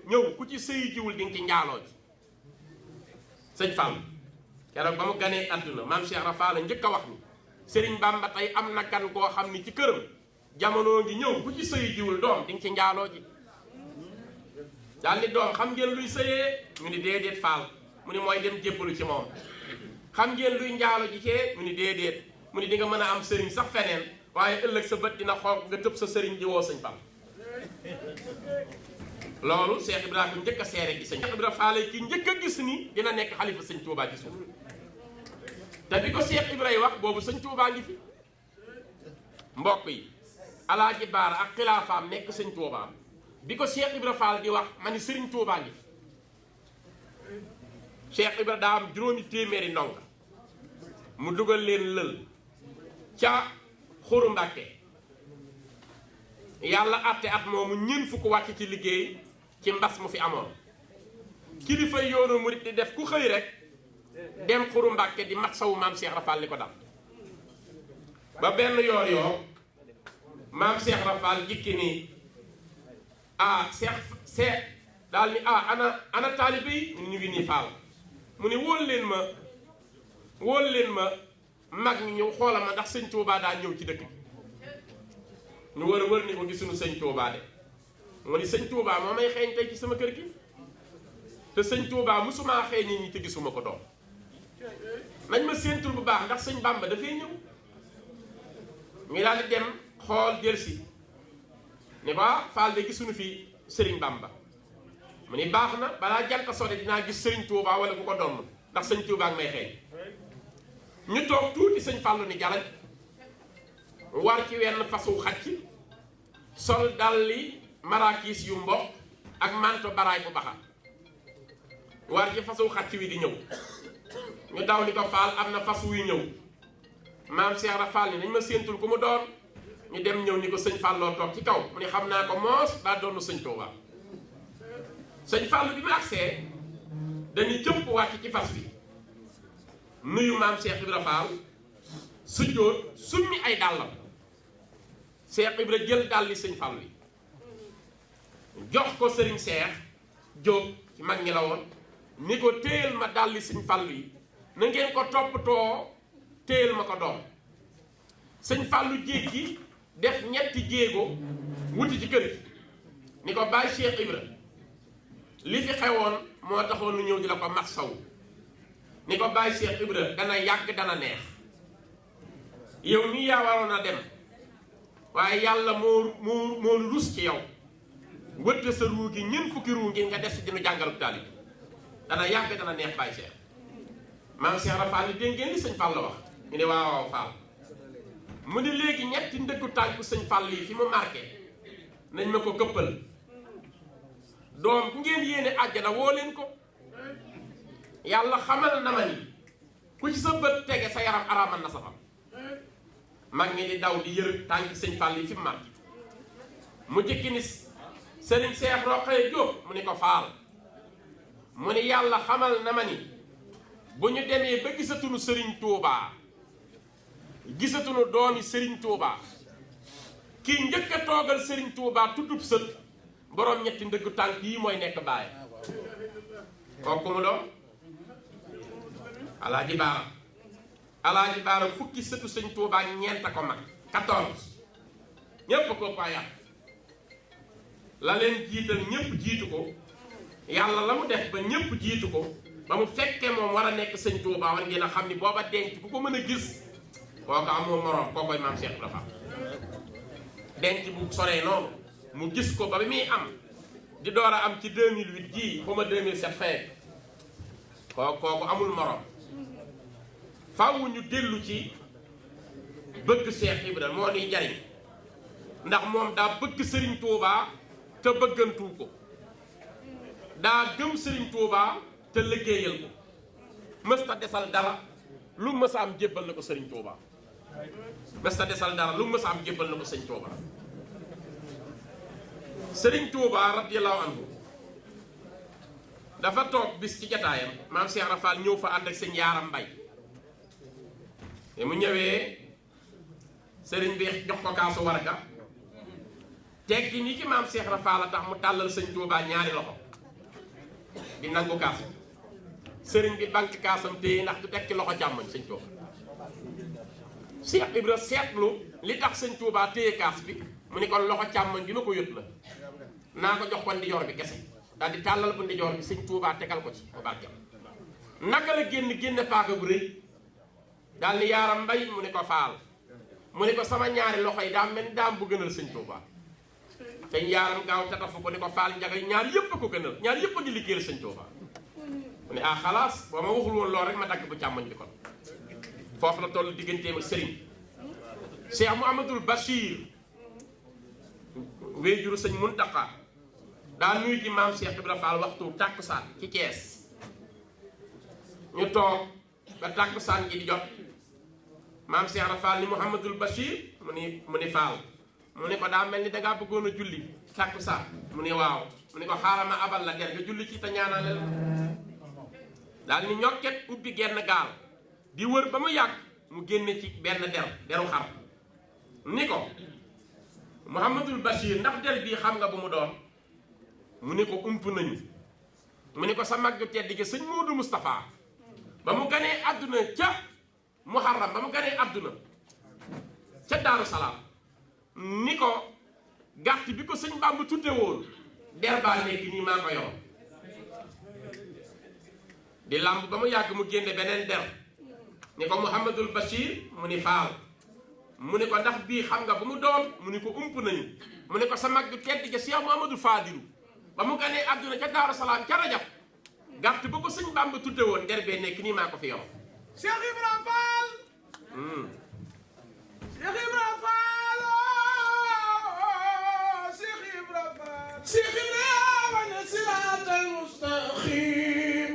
ñëw ku ci sëyi jiwul di nga ci njaaloo ji sëñ Fall keroog ba mu ganee àdduna maam Cheikh Ibra Fall njëkk a wax ni sëriñ Bamba tey am na gan goo xam ni ci këram jamono ngi ñëw ku ci sëyi jiwul doom di nga ci njaaloo ji daal ni doom xam ngeen luy sëyee ñu ni déedéet Fall mu ni mooy dem jébbalu ci moom xam ngeen luy njaalo ji cee mu ni déedéet mu ni di nga mën a am sëriñ sax feneen waaye ëllëg sa bët dina xool nga tëb sa sëriñ di woo sëñ Fall loolu Cheikh Ibrahima njëkk a seere gi sëñ Cheikh Ibrahima Fall ki njëkk a gis ni dina nekk xalifa sëñ Touba ci suuf te bi ko Cheikh Ibrahima wax boobu sëñ Touba ngi fi mbokk yi Alaaji Baara ak xilaafaam nekk sëñ Touba bi ko Cheikh Ibrahima Fall di wax ma ni sëriñ Touba ngi fi Cheikh Ibrahima daa am juróomi téeméeri ndonga mu dugal leen lël ca Xuru Mbàkke yàlla àtte at moomu ñeent fukk wàcc ci liggéey ci mbas mu fi amoon kilifa yoonu murit di def ku xëy rek dem Xuru Mbàkke di mat sawu maam Cheikh Rafal li ko dal ba benn yoor maam Cheikh Rafal jikki ni Cheikh daal ni ana taalibe yi ñu ngi nii Fall mu ni wóol leen ma mag ñi ñëw xoola ma ndax sëñ Touba daa ñëw ci dëkk bi ñu wër ni ko gisuñu sëñ Touba de mu ni sëñ Touba moo may xeeñ tey ci sama kër gi te sëñ Touba musuma xeeñee ñi te gisuma ko doom nañ ma séentul bu baax ndax sëñ Bamba dafay ñëw ñu daal di dem xool jëlsi ni ko Fall de gisuñu fi sëriñ Bamba mu ni baax na balaa jant sode dinaa gis sëriñ Touba wala ku ko doon ndax sëñ Touba ak may xeeñ ñu toog tuuti sëñ Fallu ni jalañ war ci wenn fasu xacc sol dalli marakiis yu mboq ak manto baraay bu baxa war ci fasu xacc wi di ñëw ñu daw ni ko Fall am na fas wuy ñëw maam Cheikh Ibra Fall ni nañ ma séentul ku mu doon ñu dem ñëw ni ko sëñ Falloo toog ci kaw mu ni xam naa ko moos daa doonu sëñ Touba sëñ Fallu bi mu agsee dañuy jëmp wàcc ci fas bi nuyu maam Cheikh Ibra Fall sujjóot summi ay dàllam Cheikh Ibra jël dàlli sëñ Fall yi jox ko sëriñ Cheikh Jóob ci mag ñi la woon ni ko téyel ma dàlli sëñ Fall yi na ngeen ko toppatoo téyel ma ko doom sëñ Fallu jéggi def ñetti jéego wuti ci kër gi ni ko bàyyi Cheikh Ibra li fi xewoon moo taxoon lu ñëw di la ko mat saw ni ko bàyyi Cheikh Ibra dana yàgg dana neex yow nii yaa waroon a dem waaye yàlla moo rus ci yow wëtte sa ruu gi ñeent fukki ruu ngir nga des ci dinu jàngalu taali bi dana yàgg dana neex bàyyi Cheikh maam Cheikh Ibra Fall dégg ngeen li sëñ Fall la wax ñu ne waaw Fall mu ne léegi ñetti ndëggu tànku sëñ Fall yi fi mu marqué nañ ma ko këppal doom ku ngeen yéene àjjana woo leen ko yàlla xamal na ma ni ku ci sa bët tege sa yaram araamal na safam mag ñi di daw di yër tànk sëñ Fall yi fi mu marqué mu jëkki ni sëriñ Cheikh Roqaye Diop mu ni ko Fall mu ni yàlla xamal na ma ni bu ñu demee ba gisatunu sëriñ Touba gisatunu doomi sëriñ Touba kii njëkk a toogal sëriñ Touba tuddub sët boroom ñetti ndëggu tànk yi mooy nekk bàyyi kooku mu doon Alaaji Baara fukki sëtu sëñ Touba ñeent a ko mag 14 ñépp ko ko yàq la leen jiital ñépp jiitu ko yàlla la mu def ba ñépp jiitu ko ba mu fekkee moom war a nekk sëñ Touba war ngeen a xam ni booba denc ku ko mën a gis kooku amoo morom koo koy maam Cheikh Ibra Fall denc bu soree noonu mu gis ko ba bi muy am di door a am ci 2008 jii ba ma 2007 fin kooku amul morom faaw ñu dellu ci bëgg Cheikh Ibra moo ni jariñ ndax moom daa bëgg Serigne Touba te bëggantu ko daa gëm Serigne Touba te liggéeyal ko mësta desal dara lu mës a am jébbal na ko Serigne Touba mësta desal dara lu mës a am jébbal na ko Serigne Touba Serigne Touba radiyallahu anhu dafa toog bis ci jataayam maam Cheikh Ibra Fall ñëw fa ànd ak sëñ Yaaram Mbay te mu ñëwee sëriñ bi jox ko kaasu warga teggi ni ci maam Cheikh Ibra Fall a tax mu tàllal sëñ Touba ñaari loxo di nangu kaas sëriñ bi banque kaasam téye ndax du teg ci loxo càmmoñ sëñ Touba Cheikh Ibra seetlu li tax sëñ Touba téye kaas bi mu ni kon loxo càmmoñ bi ma ko yët la naa ko jox ko ndijoor bi kese daal di tàllal bu ndijoor bi sëñ Touba tegal ko ci mu barkeel naka la génne paaka bu rëy daal ni Yaaram Mbay mu ni ko Faal mu ni ko sama ñaari loxo yi daa mel ni daam bu gënal sëñ Touba te Yaaram gaaw tatafu ko ni ko Faal njaga ñaar yëpp a ko gënal ñaar yëpp a ngi liggéeyal sëñ Touba mu ne xalaas boo ma waxul woon lool rek ma dagg bu càmmoñ bi kon foofu la toll digganteem ak sëriñ Cheikh Mouhamadoul Bachir wéyjuru sëñ Muntaqa daa nuyu ji maam Cheikh Ibra Fall waxtu tàkkusaan ci Thiès ñu toog ba tàkkusaan gi di jot maam Cheikh Ibra Fall ni Mouhamadoul Bachir mu ni Fall mu ne ko daa mel ni dangaa bëggoon a julli tàkkusaan mu ne waaw mu ne ko xaaral ma abal la der nga julli ci te ñaanale la daal ni ñokket ubbi genn gaal di wër ba mu yàgg mu génne ci benn deru xar ni ko Mouhamadoul Bachir ndax der bii xam nga bu mu doon mu ne ko ump nañu mu ne ko sa mag ju tedd gi sëñ Modou Moustapha ba mu ganee àdduna ca Muharram ba mu ganee àdduna ca Daaru Salaam ni ko gàtt bi ko sëñ Bàmba tudde woon der baa nekk nii maa ko yor di làmb ba mu yàgg mu génne beneen der ni ko Mouhamadoul Bachir mu ni Faal mu ne ko ndax bii xam nga bu mu doon mu ni ko ump nañu mu ne ko sa mag ju tedd ja Cheikh Mouhamadou Fadilu ba mu ganee àdduna ca Daaru Salaam ca Rajab gàtt ba ko sëñ Bàmba tudde woon der bee nekk nii maa ko fi yor Cheikh Ibra Fall Cheikh Ibra Fall Cheikh Ibra Fall Cheikh Ibra wana siraatal mustaqim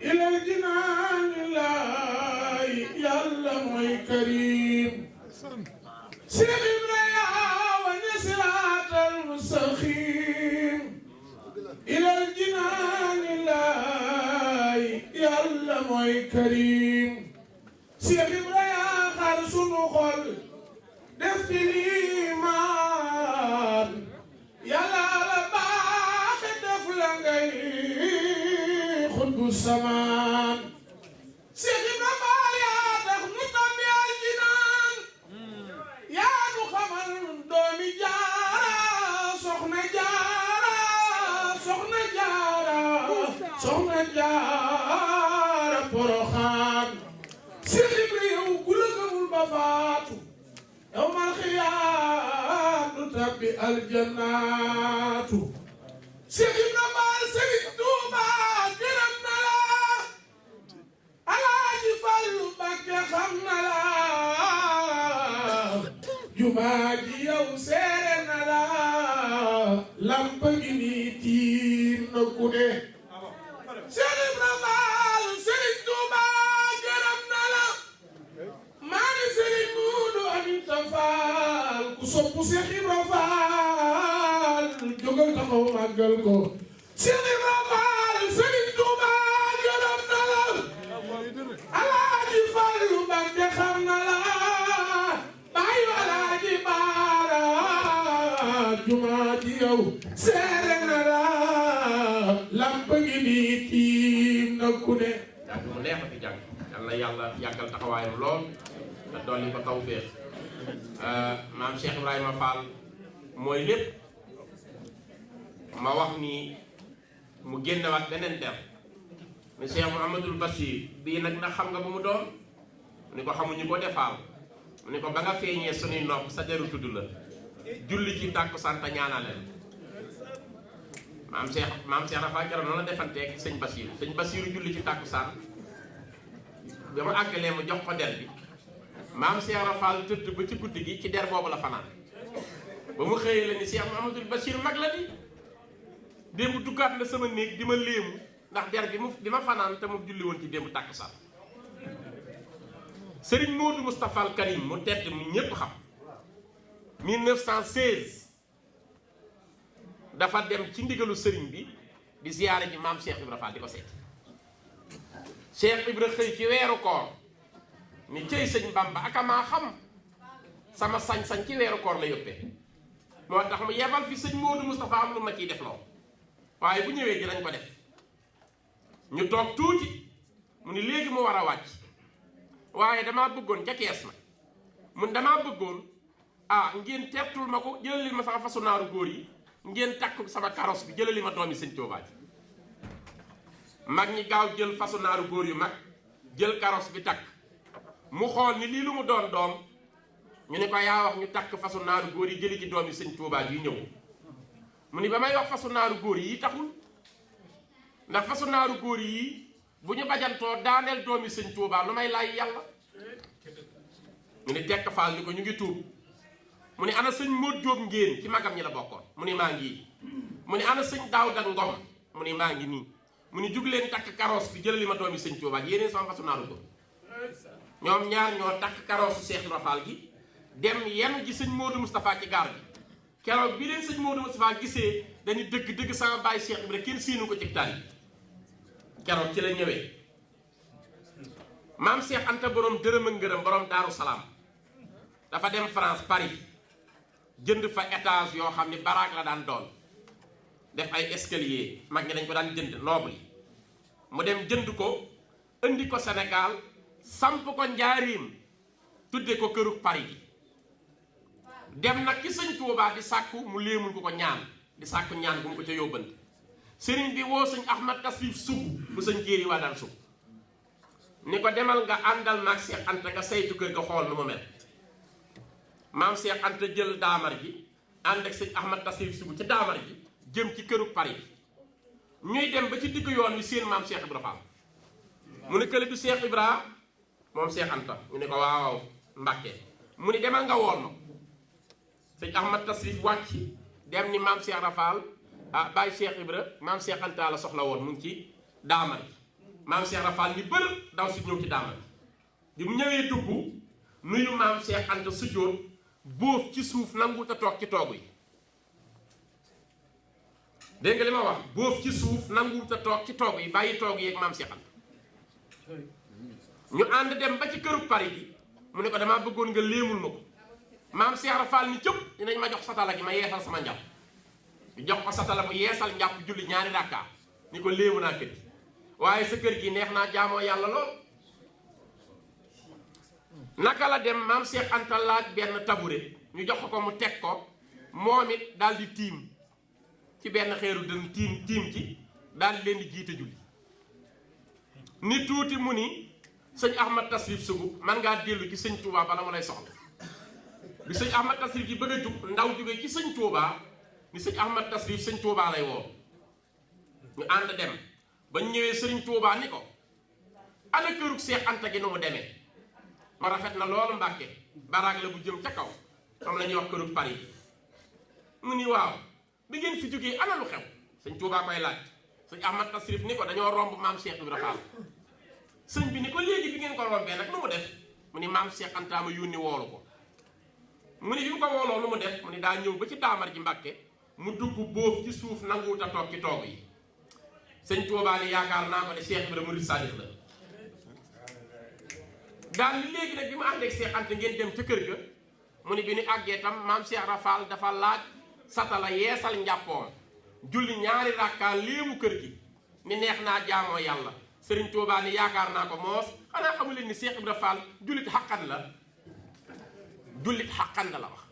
ilal jinaan laay yàlla mooy karim Cheikh Ibra wana siraatal mustaqim ilal jinaan laay yàlla mooy karim Cheikh Ibra yaa xar sunu xol def ci liimaan yàlla la baaxe def la ngay xutbu samaan Cheikh Ibra Fall yaa tax mu tabbi aljinaan yaa nu xamal doomi jaara soxna jaara soxna jaara soxna jaara Poroxaan Cheikh Ibra yow ku la gëmul ba faatu yawmal xiyaam du tabbi aljannaatu Cheikh Ibra Fall Sëriñ Tuuba gërëm na la Alaaji Fallu Mbakke xam na la jumaa ji yow seere na la lamp gi nii tiim na ku ne Cheikh Ibra Fall Sëriñ Tuuba gërëm na la maani Sëriñ Muudu Aminta Fall ku soppu Cheikh Ibra Fall jógal taxaw màggal ko Cheikh Ibra Fall Sëriñ Tuuba gërëm na la Alaaji Fallu Mbakke xam na la baayu Alaaji Baara jumaa ji yow seere na la lamp gi nii tiim na ku ne jàng mu neex a fi jàng yàlla yàlla yàggal taxawaayam lool te dolli ko tawfeex maam Cheikh Ibrahima Fall mooy lépp ma wax ni mu génnewaat beneen der ni Cheikh Mouhamadul Bachir bii nag ndax xam nga ba mu doon mu ni ko xamuñu ko defaal mu ni ko ba nga feeñee suñuy nopp sa deru tudd la julli ci tàkkusaan te ñaanale maam Cheikh Rafa Jara noonu la defanteeg sëñ Basiiru julli ci tàkkusaan ba mu àggalee mu jox ko der bi maam Cheikh Rafa tëdd ba ci guddi gi ci der boobu la fanaan ba mu xëyee la ni Cheikh Mouhamadul Bachir mag la di démb duggaat na sama néeg di ma léemu ndax der bi ma fanaan te mu julli woon ci démb tàkkusaan Serigne Modou Moustapha Al Karim mu tedd mu ñépp xam 1916 dafa dem ci ndigalu sëriñ bi di ziyaare ji maam Cheikh Ibra Fall di ko seet Cheikh Ibra xëy ci weeru koor ni cëy sëñ Bamba aka maa xam sama sañ-sañ ci weeru koor la yóbbee moo tax mu yebal fi sëñ Modou Moustapha am lu ma ciy def loo waaye bu ñëwee dinañ ko def ñu toog tuuti mu ni léegi mu war a wàcc waaye damaa bëggoon ca kees ma mun damaa bëggoon ngeen tertul ma ko jëlali ma sama fasu naaru góor yi ngeen takk sama karos bi jëlali ma doomi sëñ Tuubaa ji mag ñi gaaw jël fasu naaru góor yu mag jël karos bi takk mu xool ni lii lu mu doon doom ñu ne ko yaa wax ñu takk fasu naaru góor yi jëli ci doomi sëñ Tuubaa yi ñëw mu ni ba may wax fasu naaru góor yi taxul ndax fasu naaru góor yi bu ñu bajantoo daaneel doomi sëñ Tuubaa lu may laay yàlla ñu ni tekk faal ni ko ñu ngi tuub mu ni ana sëñ Modou Diop ngéen ci magam ñi la bokkoon mu ni maa ngi mu ni ana sëñ Daawda Ngom mu ni maa ngi nii mu ni jug leen takk karoos bi jëlali ma doomi sëñ Tuubaa yéeneen sama fasu naaru góor ñoom ñaar ñoo takk karoosu Cheikh Ibra Fall gi dem yenn ji sëñ Modou Moustapha ci gaar bi keroog bi leen sëñ Modou Moustapha gisee dañu dëgg sama baay Cheikh Ibra kenn séenu ko ci taal yi keroog ci la ñëwee maam Cheikh Anta borom dërëm ak ngërëm borom Daaru Salaam dafa dem France Paris jënd fa étage yoo xam ni baraag la daan doon def ay escalier mag ñi dañ ko daan jënd noble yi mu dem jënd ko indi ko Sénégal samp ko njaarim tudde ko këru Paris gi dem nag ki sëñ Tuubaa di sàkku mu léemul ko ñaan di sàkku ñaan bu mu ko ca yóbbante sëriñ bi woo sëñ Ahmad Tasrif Sougou bu sëñ jéeri waa daan sug ni ko demal nga àndal maag Cheikh Anta nga saytu kër ga xool nu mu mel maam Cheikh Anta jël daamar ji ànd ak sëñ Ahmad Tasrif Sougou ci daamar ji jëm ci këru Paris ñuy dem ba ci diggu yoon wi seen maam Cheikh Ibra Fall mu ne kële du Cheikh Ibra moom Cheikh Anta ñu ne ko waaw Mbàkke mu ni demal nga wool ma sëñ Ahmad Tasrif wàcc dem ni maam Cheikh Ibra Fall bàyyi Cheikh Ibra maam Cheikh Anta la soxla woon mu ngi ci daamar ji maam Cheikh Ibra Fall ni bër daw si ñëw ci daamar ji mu ñëwee dugg nuyu maam Cheikh Anta sujjóot bóof ci suuf nangu te toog ci toogu yi dégg nga li ma wax bóof ci suuf nangu te toog ci toogu yi bàyyi toogu yi ak maam Cheikh Anta ñu ànd dem ba ci këru Paris gi mu ne ko damaa bëggoon nga léemul ma ko maam Cheikh Ibra Fall ni cëpp dinañ ma jox satala gi ma yeesal sama njàpp ñu jox ko satala mu yeesal njàpp julli ñaari rakka ni ko léemu naa kër gi waaye sa kër gi neex naa jaamoo yàlla lool naka la dem maam Cheikh Anta laaj benn tabure ñu jox ko mu teg ko moom it daal di tiim ci benn xeeru dën tiim ci daal di leen di jiite julli ni tuuti mu ni sëñ Ahmad Tasrif Sougou man ngaa dellu ci sëñ Touba bala mu lay soxla bi sëñ Ahmad Tasrif gi bëgg a jug ndaw jóge ci sëñ Touba ni sëñ Ahmad Tasrif sëñ Touba lay woo ñu ànd dem ba ñëwee sëriñ Touba ni ko ana kërug Cheikh Anta gi nu mu demee ma rafet na loolu Mbàkke baraag la bu jëm ca kaw moom la ñuy wax kërug Paris mu ni waaw bi ngeen fi jógee ana lu xew sëñ Touba koy laaj sëñ Ahmad Tasrif ni ko dañoo romb maam Cheikh Ibra Fall sëñ bi ni ko léegi bi ngeen ko rombee nag nu mu def mu ni maam Cheikh Anta ma yónni woolu ko mu ni bi mu ko wooloo lu mu def mu ni daa ñëw ba ci daamar ji Mbàkke mu dugg bóof ci suuf nanguwut a toog ci toog yi sëñ Touba ni yaakaar naa ko ne Cheikh Ibra murid sadiq la daal ni léegi nag bi mu ànd ak Cheikh Anta ngeen dem ca kër ga mu ni bi ni àggee tam maam Cheikh Ibra Fall dafa laaj satala yeesal njàppoom julli ñaari rakkaa léemu kër gi ni neex naa jaamoo yàlla sëriñ Touba ni yaakaar naa ko moos xanaa xamu leen ni Cheikh Ibra Fall jullit xaqan la la wax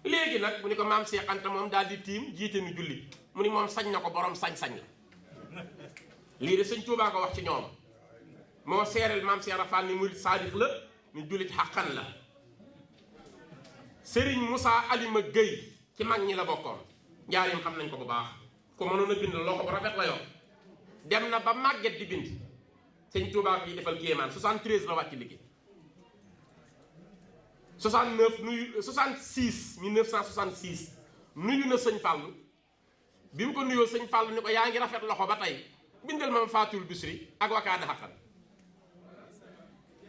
léegi nag mu ni ko maam Cheikh Anta moom daal di tiim jiite nu jullit mu ni moom sañ na ko borom sañ-sañ la lii de sëñ Tuubaa ko wax ci ñoom moo seereel maam Cheikh Rafal ni murid saadix la ni jullit xaqan la. Serigne Moussa Alima Gueye ci mag ñi la bokkoon njaarim xam nañ ko bu baax ko mënoon a bind loxo bu rafet la yor dem na ba màgget di bind sëñ Tuubaa yi defal kéemaan 73 la wàcc liggéey 69 nuyu 66 1966 nuyu na sëñ Fallou bi mu ko nuyoo sëñ Fallou ni ko yaa ngi rafet loxo ba tey bindal ma Fatul Bisri ak wakaana xaqan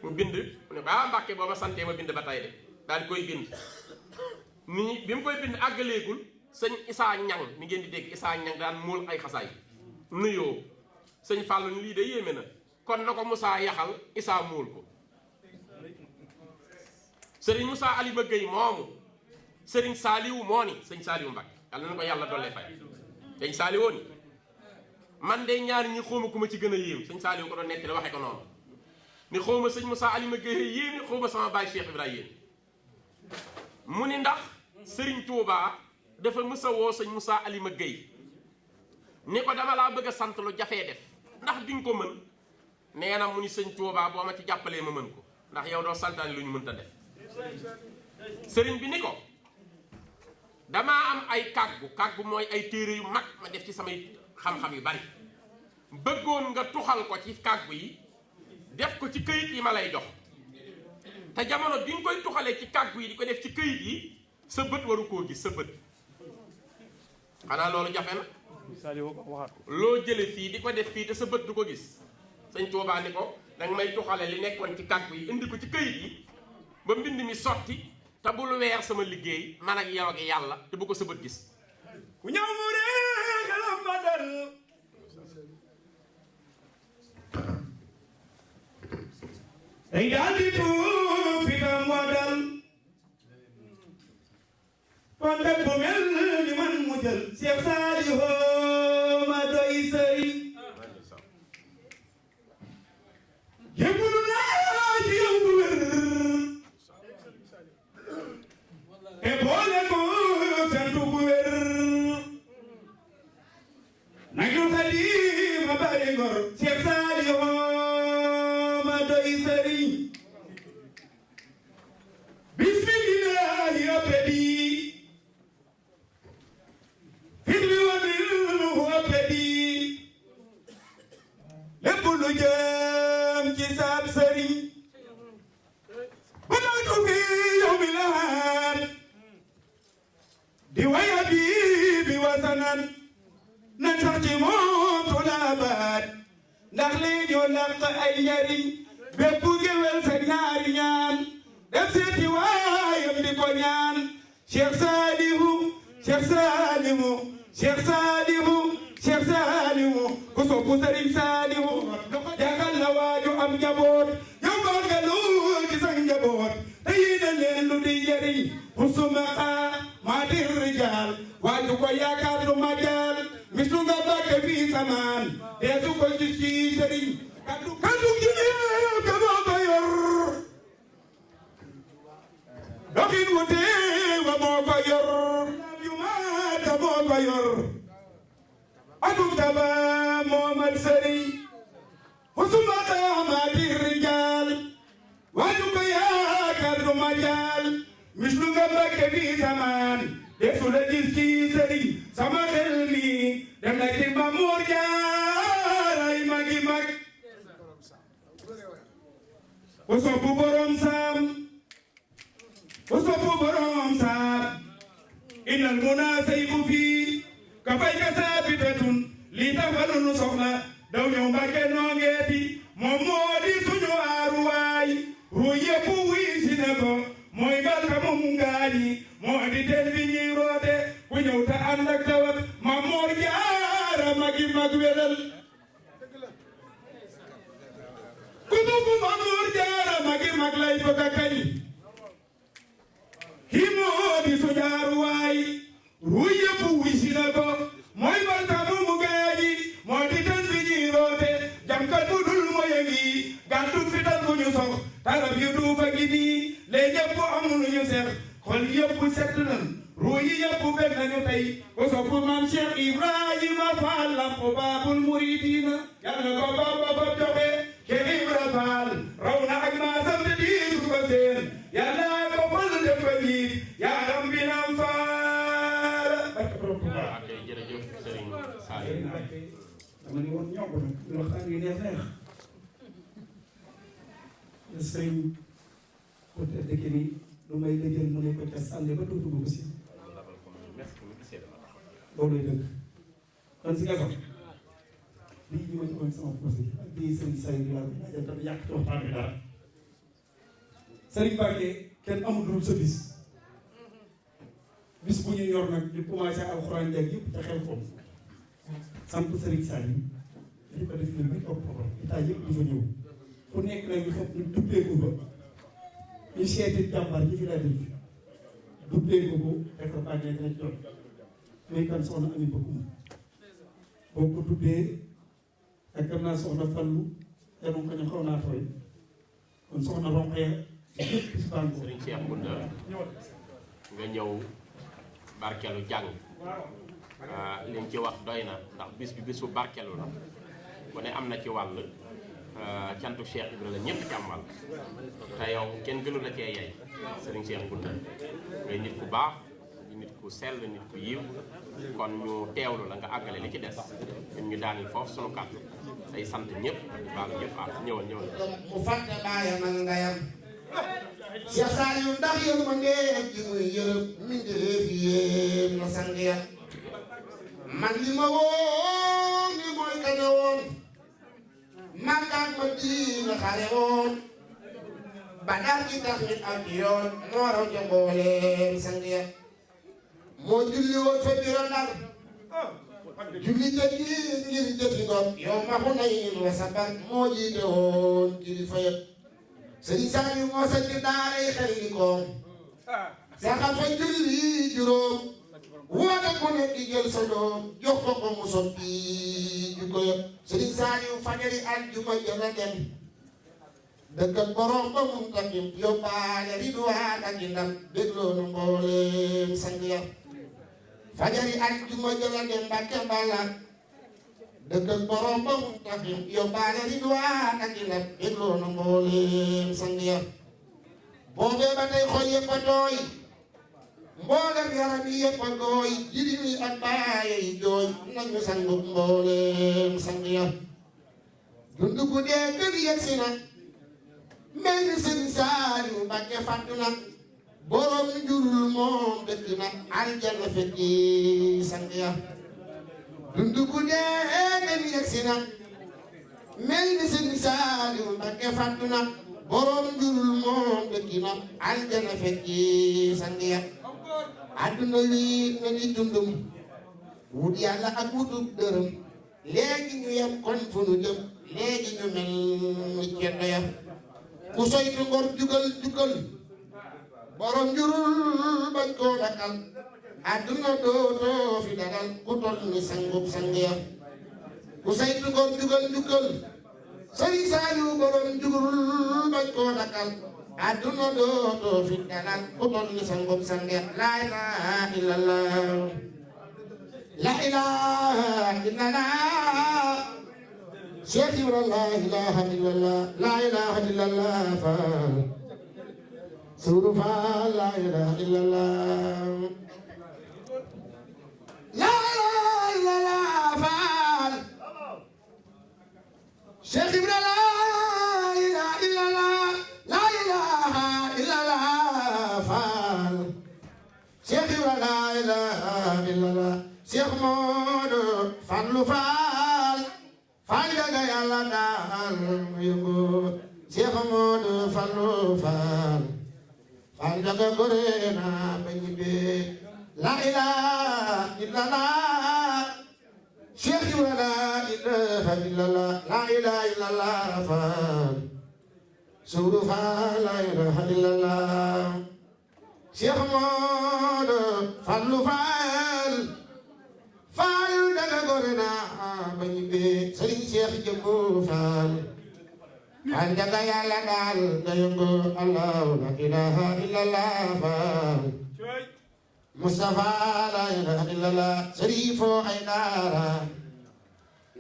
mu bind mu ne ko Mbàkke boo ma santee ma bind ba tey de daal di koy bind ni bi mu koy bind àggaleegul sëñ Issa Ñang ni ngeen di dégg Issa Ñang daan móol ay xasaay nuyoo sëñ Fallou ni lii de yéeme na kon na ko Moussa yaxal Issa móol ko sëriñ Moussa Alima Gueye moomu sëriñ Saaliwu moo ni sëñ Saaliwu Mbàkke yàlla na ko yàlla dollee fay sëñ Saaliwu ni man de ñaari ñi xawma ku ma ci gën a yéem sëñ Saaliwu ko doon nettali waxe ko noonu ni xawma sëñ Moussa Alima Gueye yéem ni xawma sama baay Cheikh Ibrahima yéen mu ni ndax sëriñ Touba dafa mës a woo sëñ Moussa Alima Gueye ni ko dama laa bëgg a sant lu jafee def ndax di nga ko mën nee na mu ni sëñ Touba boo ma ci jàppalee ma mën ko ndax yow doo santaane lu ñu mënta def sëriñ bi ni ko damaa am ay kàggu mooy ay téere yu mag ma def ci samay xam-xam yu bari bëggoon nga tuxal ko ci kàggu yi def ko ci këyit yi ma lay jox te jamono bi nga koy tuxalee ci kàggu yi di ko def ci këyit yi sa bët waru koo gis sa bët xanaa loolu jafe na loo jële fii di ko def fii te sa bët du ko gis sëñ Tuubaa ni ko danga may tuxale li nekkoon ci kàggu yi indi ko ci këyit yi ba mbind mi sotti te bul weer sama liggéey man ak yow ak yàlla te bu ko sa bët gis ku ñëw mu ree xelam ba dal ay daal di tuub fi tam moo dal kon def bu mel ni man mu jël Cheikh Saliou ma doy sëriñ yëgulu naa ci yow bu wér e boole ko santu bu wér nañu xali ma bari ngor Cheikh Saliou ma doy sëriñ bismillahi opedi fitli wa bil opedi lépp lu jëm ci saab sëriñ ba nañu fi yow mi lahaat di waya bi wasanan na sax ci moom tulaabaat ndax lii ñu laq ay njariñ bépp géwél sa ñaari ñaan def seeti waayam di ko ñaan Cheikh Saliou Cheikh Saliou Cheikh Saliou Cheikh Saliou ku soppu Sëriñ Saliou jagal la waaju am njaboot yow góor nga lu ci sa njaboot te yéene leen lu di njariñ husuma maatir rijaal waaju ko yaakaar du majaal mislu nga bàkke fii samaan deesu ko gis ci sëriñ kaddu gi ka moo ko yor doxin wu teewa moo ko yor yu maata moo ko yor atum taba moo mat sëriñ husuma maatir rijaal waaju ko yaakaar du majaal mislu nga bàkke fii samaan deesu la gis ci sëriñ sama xel mi dem na ci Mamour Jaaray magi mag ku soppu borom saam ku soppu borom saam innal muna saybu fii ka fay ka saabitatun lii taxalu nu soxla daw ñëw Mbàkke noo ngeeti moom moo di suñu aaruwaay ru yëpp wuy si ne ko mooy balka moom ngaañi moo di teen bi ñuy roote ku ñëw te ànd ak tawat Mamour Jaara magi mag welal ku soppu Mamour Jaara magi mag lay bëgg a kañ kii moo di su jaaruwaay ru yëpp wuy si na ko mooy balka moom ngaañi moo di teen bi ñuy roote jamkat bu dul moye ngi gàntu fital bu ñu sox tarab yu duufa gi nii lee ñëpp amul ñu seex xol yëpp set nan ruu yi yëpp bëgg nañu tey ko sopp maam Cheikh Ibrahima Fall lamp baabul muridina yàlla na ko Bamba fa joxe Cheikh Ibra Fall raw na ak maasam te di su ko seen yàlla ko fal def ko jiit yaaram bi naam Fall ok jërëjëf Serigne Saliou dama ne woon ñoo ko nag ñu waxtaan wi neex sëriñ ko tedd ki ni lu may dëjël mu ne ko ca sànni ba dootu ko si loolu lay dëgg kon si nga sax lii ñu ma joxoon sama posé ak bii sëriñ Saliou laa ko ñaajal tam yàq ci waxtaan bi dara sëriñ Mbacke kenn amul dul sa bis bu ñu yor nag ñu commencé alxuraan jag yëpp ca xel foofu sant sëriñ Saliou dañu ko def ñun bi octobre état yëpp di fa ñëw fu nekk nag ñu xam ñu dubbee ko ba ñu seeti jàmbar ji fi laa def dubbee ko ko def ko bànnee dina jot muy kan soxna Ami Bakkum boo ko dubbee ak dem naa soxna Fallu demoon ko ñu xaw naa tooy kon soxna Roqaya yëpp bis baa ko Serigne Cheikh Ngounda nga ñëw barkelu jàng liñ ci wax doy na ndax bis bi bisu barkelu la ku ne am na ci wàll cantu Cheikh Ibra la ñëpp ci am wàll te yow kenn gënu la cee yey Serigne Cheikh Ngounda ngay nit ku baax di nit ku sell nit ku yiw kon ñu teewlu la nga àggale li ci des ñun ñu daanil foofu sunu kàddu day sant ñëpp di baalu ñëpp ñëwal mu fàtte baayam ak ndeyam Cheikh Saliou ndax yéen ma ngeen ji muy yërëm mbindeef yéen na sang ya man li ma woon ni mooy kaña woon Makka ma diina xare woon ba daal ci tax nit ak yoon moo raw ca mbooleem sang ya moo julli woon fa biro Ndar julli ca gi ngir jëfi ngor yow ma xu nayin wa sabar moo jiite woon kilifa yëpp Serigne Saliou moo sa ci daaray xel li koom saxal fa julli juróom woote ku nekk di jël sa doom jox ko ko mu soppi ju ko yëpp Serigne Saliou fajari aljuma jëla dem dëkkal borom ba mun takim yóbbaale ridwaan ak ndam dégloo nu mbooleem sang ya fajari aljuma jëla dem Mbàkke Balla dëkkal borom ba mun takim yóbbaale ridwaan ak ndam dégloo nu mbooleem sang ya boobee ba tey xol yëpp a tooy mboolem yaram yi yëpp a tooy jirim yi ak baaye yi jooy nañu sangu mbooleem sang ya dundu gu dee kër yegsi na mel ni Serigne Saliou Mbacke fàttu na borom njurul moom dëkk na aljana fekki sang ya dundu gu dee kër yegsi na mel ni Serigne Saliou Mbacke fàttu na borom njurul moom dëkk na aljana fekki sang ya àdduna wi na ni dundum wut yàlla ak wutub dërëm léegi ñu yem kon fu nu jëm léegi ñu mel ni ceddo ya ku soytu ngor jugal jugal borom njurul bañ koo dakal àdduna dootoo fi dagal ku toll ni sangub sang ya ku soytu ngor jugal jugal Serigne Saliou borom njurul bañ koo dakal àdduna dootoo fi dagal ku toll ni sangub sang ya la ilaha illallah la ilaha illallah Cheikh Ibra la ilaha illallah la ilaha illallah Fall Suru Fall la ilaha illallah la ilaha illallah Fall Cheikh Ibra la ilaha illallah la ilaha illallah Fall Cheikh Ibra la ilaha illallah Cheikh Modou Fallou Fall Fall jaga yàlla daal yëngu Cheikh Modou Fallou Fall Fall jaga gore na ba ñibbe la ilaha illallah Cheikh Ibra la ilaha illallah la ilaha illallah Fall Suru Fall la ilaha illallah Cheikh Modou Fallou Fall Fall daga gore na ba ñibbe Serigne Cheikh Jëmbu Fall Fall daga yàlla daal nga yëngu Allah la ilaha illallah Fall Mustafa la ilaha illallah Sharifo Aydara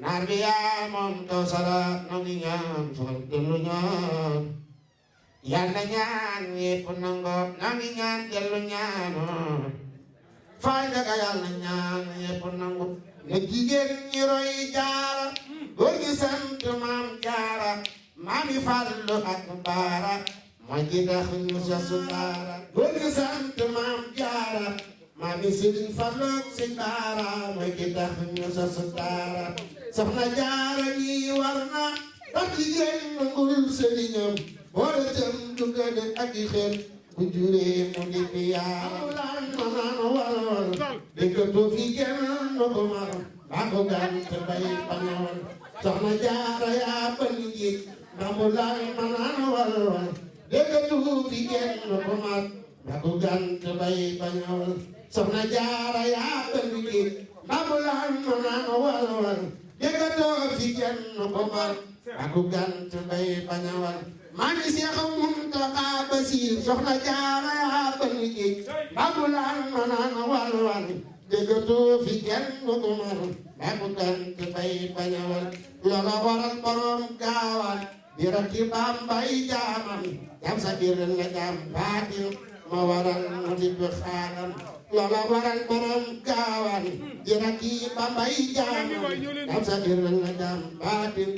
naar bi yaa moom Kawsara noo ngi ñaan fal dellu ñaan yàlla ñaan yépp nango noo ngi ñaan dellu ñaan faa njaga yàlla ñaan yépp nangu ne jigéen ñi roy jaara góor gi sant maam jaara maami Fallu ak baara mooy ki tax ñu sasu baara góor gi sant maam jaara maami Sëriñ Fallu ak Sëñ baara mooy ki tax ñu sasu baara soxna jaara ñi war na tax jigéen nangul sëriñam boole tam dugale ak i xel bu juree mu di bi yaara laan manaan walwal dékkatoo fi kenn no ko mar baa ko gant bay bañoon soxna jaara yaa bani njiit Bambulaan manaan walwal dékkatoo fi kenn no ko mar baa ko gant bay bañoon soxna jaara yaa bani njiit Bambulaan manaan walwal dékkatoo fi kenn no ko mar baa ko gant bay bañoon maami Seex Muntaxa Basiir soxna jaara yaa bani njiit Bambulaan manaan walwal dékkatoo fi kenn no ko mar baa ko gant bay bañoon loola waral borom gaawaan di rakki Bambay jaamam jam sa biir la jam baatin ma waral mu di ko xaaram loola waral borom gaawaan di rakki Bambay jaamam jam sa biir la jam baatin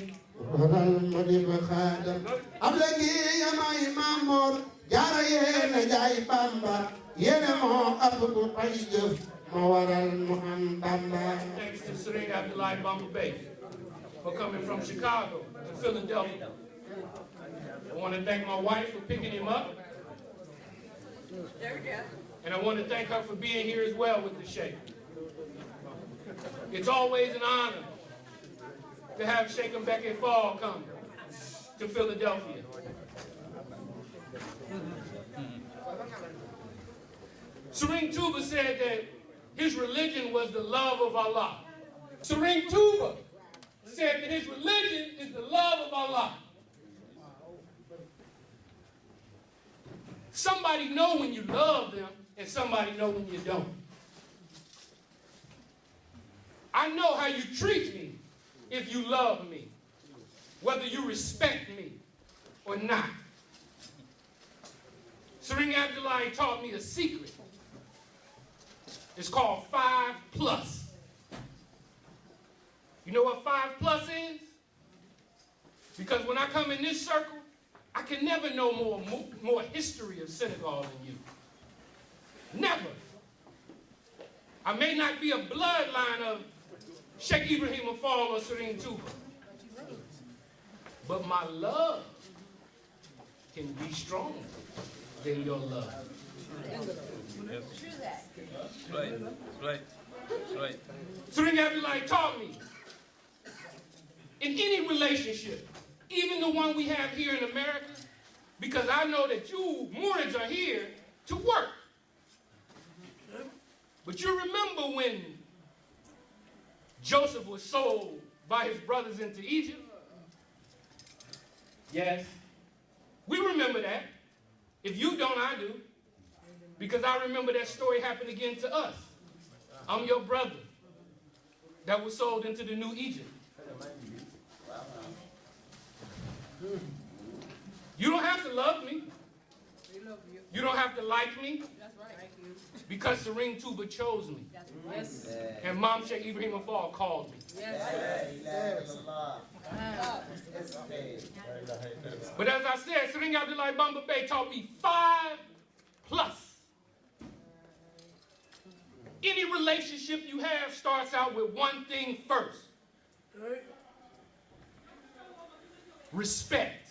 waral mu di ko xaaram ab léegi yamay Mamoor jaara yéene jaay Bamba yéene moo ëpp ku pay jëf ma waral mu am Bamba. Thanks to Serigne Abdoulaye Bamba Bey for coming from Chicago to Philadelphia. I want to thank my wife for picking him up. And I want to thank her for being here as well with the Sheikh. It's always an honor to have Sheikh Mbeke Fall come to Philadelphia. Serigne Touba said that his religion was the love of Allah. Serigne Touba said that his religion is the love of Allah. Somebody know when you love them, and somebody know when you don't. I know how you treat me if you love me, whether you respect me or not. Serigne Abdoulaye taught me a secret. It's called 5+. You know what 5+ is? Because when I come in this circle, I can never know more history of Senegal than you. Never. I may not be a bloodline of Sheikh Ibrahim Fall or Serigne Touba, but my love can be stronger than your love. Right. Serigne Abdoulaye taught me, in any relationship, even the one we have here in America, because I know that you Moorids are here to work. But you remember when Joseph was sold by his brothers into Egypt? Yes. We remember that. If you don't, I do. Because I remember that story happened again to us. I'm your brother that was sold into the new Egypt. You don't have to love me. You don't have to like me. Because Serigne Touba chose me. And Mom Sheikh Ibrahim Fall called me. But as I said, Serigne Abdoulaye Bamba Bey taught me 5+. Any relationship you have starts out with one thing first. Respect.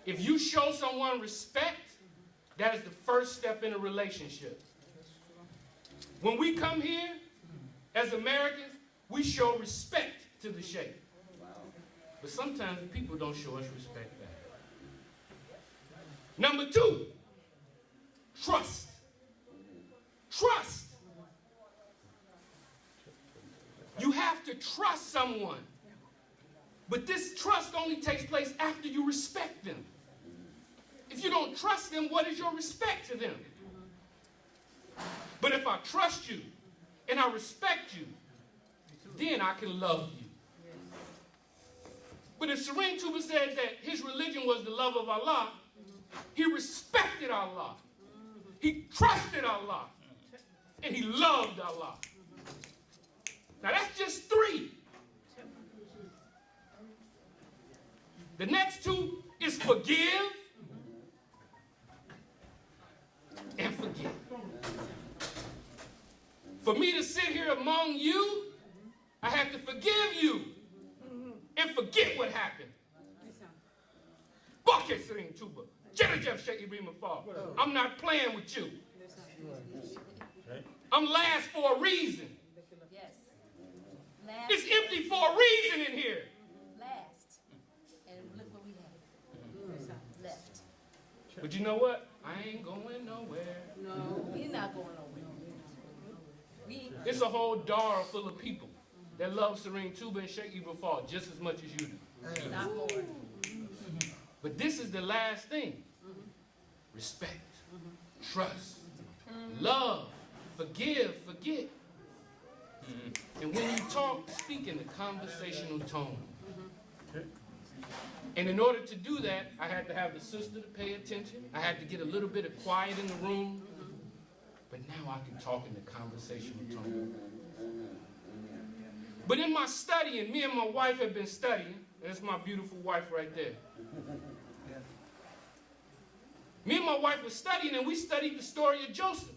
If you show someone respect, that is the first step in a relationship. When we come here, as Americans, we show respect to the Sheikh. But sometimes people don't show us respect back. Number 2, trust. Trust. You have to trust someone. But this trust only takes place after you respect them. If you don't trust them, what is your respect to them? But if I trust you and I respect you, then I can love you. But if Serene Tuba said that his religion was the love of Allah, he respected Allah, he trusted Allah, and he loved Allah. Now that's just 3. The next 2 is forgive and forget. For me to sit here among you, I have to forgive you and forget what happened. Bucket Serene Tuba. Jeff Sheikh Ibrahim Fall. I'm not playing with you. I'm last for a reason. Yes. Last. It's empty for a reason in here. Last. And look what we have. Left. But you know what? I ain't going nowhere. No, we're not going nowhere. It's a whole Dara full of people that love Serene Tuba and Sheikh Ibrahim Fall just as much as you do. Not more. But this is the last thing. Respect, trust, love, forgive, forget. And when you talk, speak in the conversational tone. And in order to do that, I had to have the sister to pay attention. I had to get a little bit of quiet in the room. But now I can talk in the conversational tone. But in my studying, me and my wife have been studying. And it's my beautiful wife right there. Me and my wife were studying, and we studied the story of Joseph.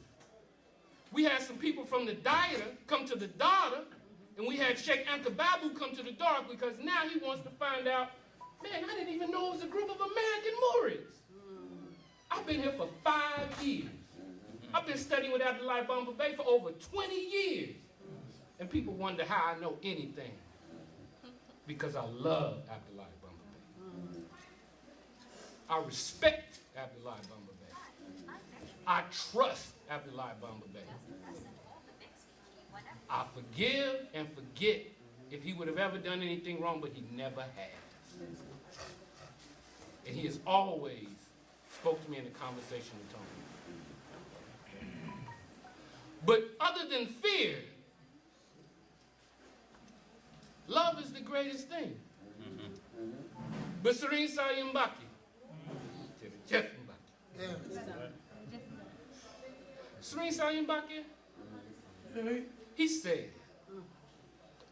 We had some people from the Daira come to the Dada, and we had Sheikh Ankababu come to the Dark because now he wants to find out, man, I didn't even know it was a group of American Moorids. I've been here for 5 years. I've been studying with Abdullah Bamba Bey for over 20 years. And people wonder how I know anything. Because I love Abdullah Bamba Bey. I respect Abdullah Bamba Bey. I trust Abdullah Bamba Bey. I forgive and forget if he would have ever done anything wrong, but he never has. And he has always spoke to me in a conversational tone. But other than fear, love is the greatest thing. But Serene Salim Mbaki, Jeff Mbaki. Serene Salim Mbaki, he said, the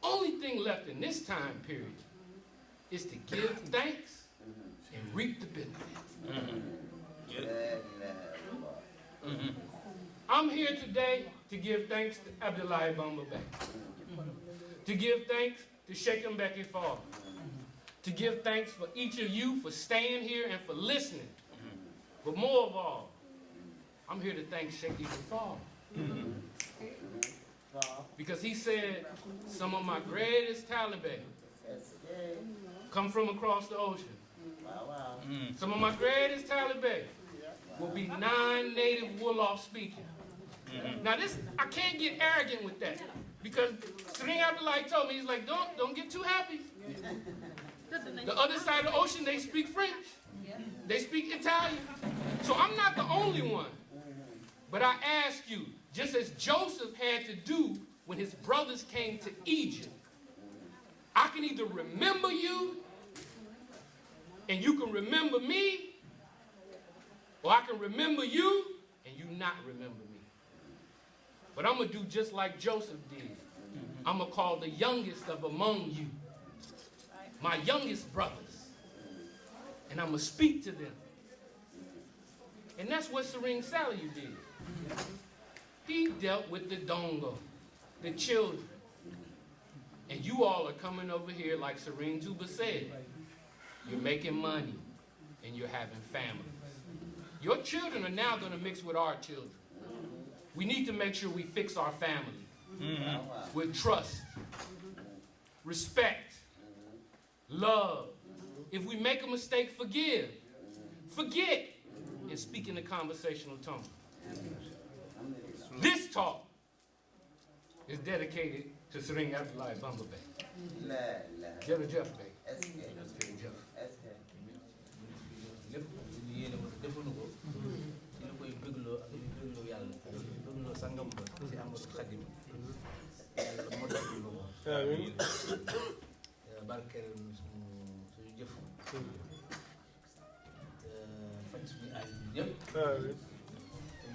only thing left in this time period is to give thanks and reap the benefits. I'm here today to give thanks to Abdullah Bamba Bey, to give thanks to Sheikh Mbeki Fall, to give thanks for each of you for staying here and for listening. But more of all, I'm here to thank Sheikh Ibn Fall. Because he said some of my greatest Taliban come from across the ocean. Some of my greatest Taliban will be non-native Wolof speaking. Now this, I can't get arrogant with that. Because Serene Abdullah told me, he's like, don't get too happy. The other side of the ocean, they speak French. They speak Italian. So I'm not the only one. But I ask you, just as Joseph had to do when his brothers came to Egypt, I can either remember you and you can remember me, or I can remember you and you not remember me. But I'm going to do just like Joseph did. I'm going to call the youngest of among you, my youngest brothers, and I'm going to speak to them. And that's what Serene Saliu did. He dealt with the Dongo, the children. And you all are coming over here, like Serene Tuba said. You're making money, and you're having families. Your children are now going to mix with our children. We need to make sure we fix our family with trust, respect, love. If we make a mistake, forgive. Forget, and speak in a conversational tone. This talk is dedicated to Serene Abdullah Bamba Bey. Jeff Bey. yéene ko defuñu ko dina koy bégloo ak bégloo yàlla bégloo sangam ba amiin barkeel suñu jëf faj suñu aaj bi ñëpp amiin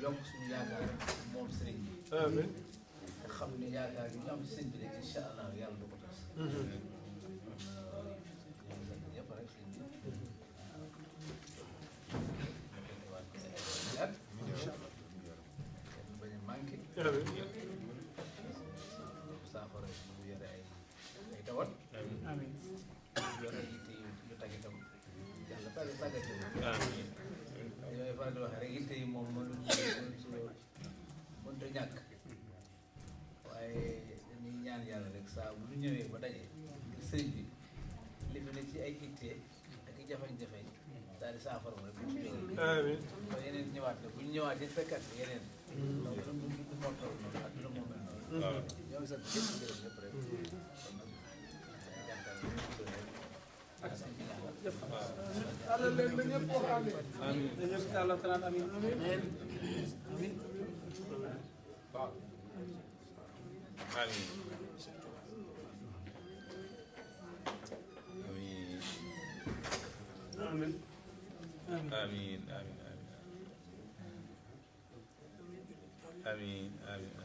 yokk suñu yaakaar moom sëriñ bi amiin nga xam ne yaakaar yi ñu am sëriñ bi rek incha allah yàlla du ko tas yëpp rek sëriñ bi at bañ a manqué saafara bu yore ay tawat yore yitte yu tag itam yàlla tàggat yooyu faral di wax rek yitte yi moom mënut a ñàkk waaye dañuy ñaan yàlla rek saa bu ñu ñëwee ba daje sëriñ bi li fi ne ci ay yitte ak i jafe-jafe daal di saafara rek bu ñu jógee ba yeneen ñëwaat ne bu ñu ñëwaatee fekkaat yeneen donc lu moo toll noonu ak lu moo mel noonu ñoo ngi sant ñëpp gërëm ñëpp rek kon nag jàngal ñu rek ak seen bi ñaanal Yàlla leen na ñëpp wax amiin amiin ñëpp Yàlla tanaan amiin amiin waaw amiin amiin amiin amiin amiin amiin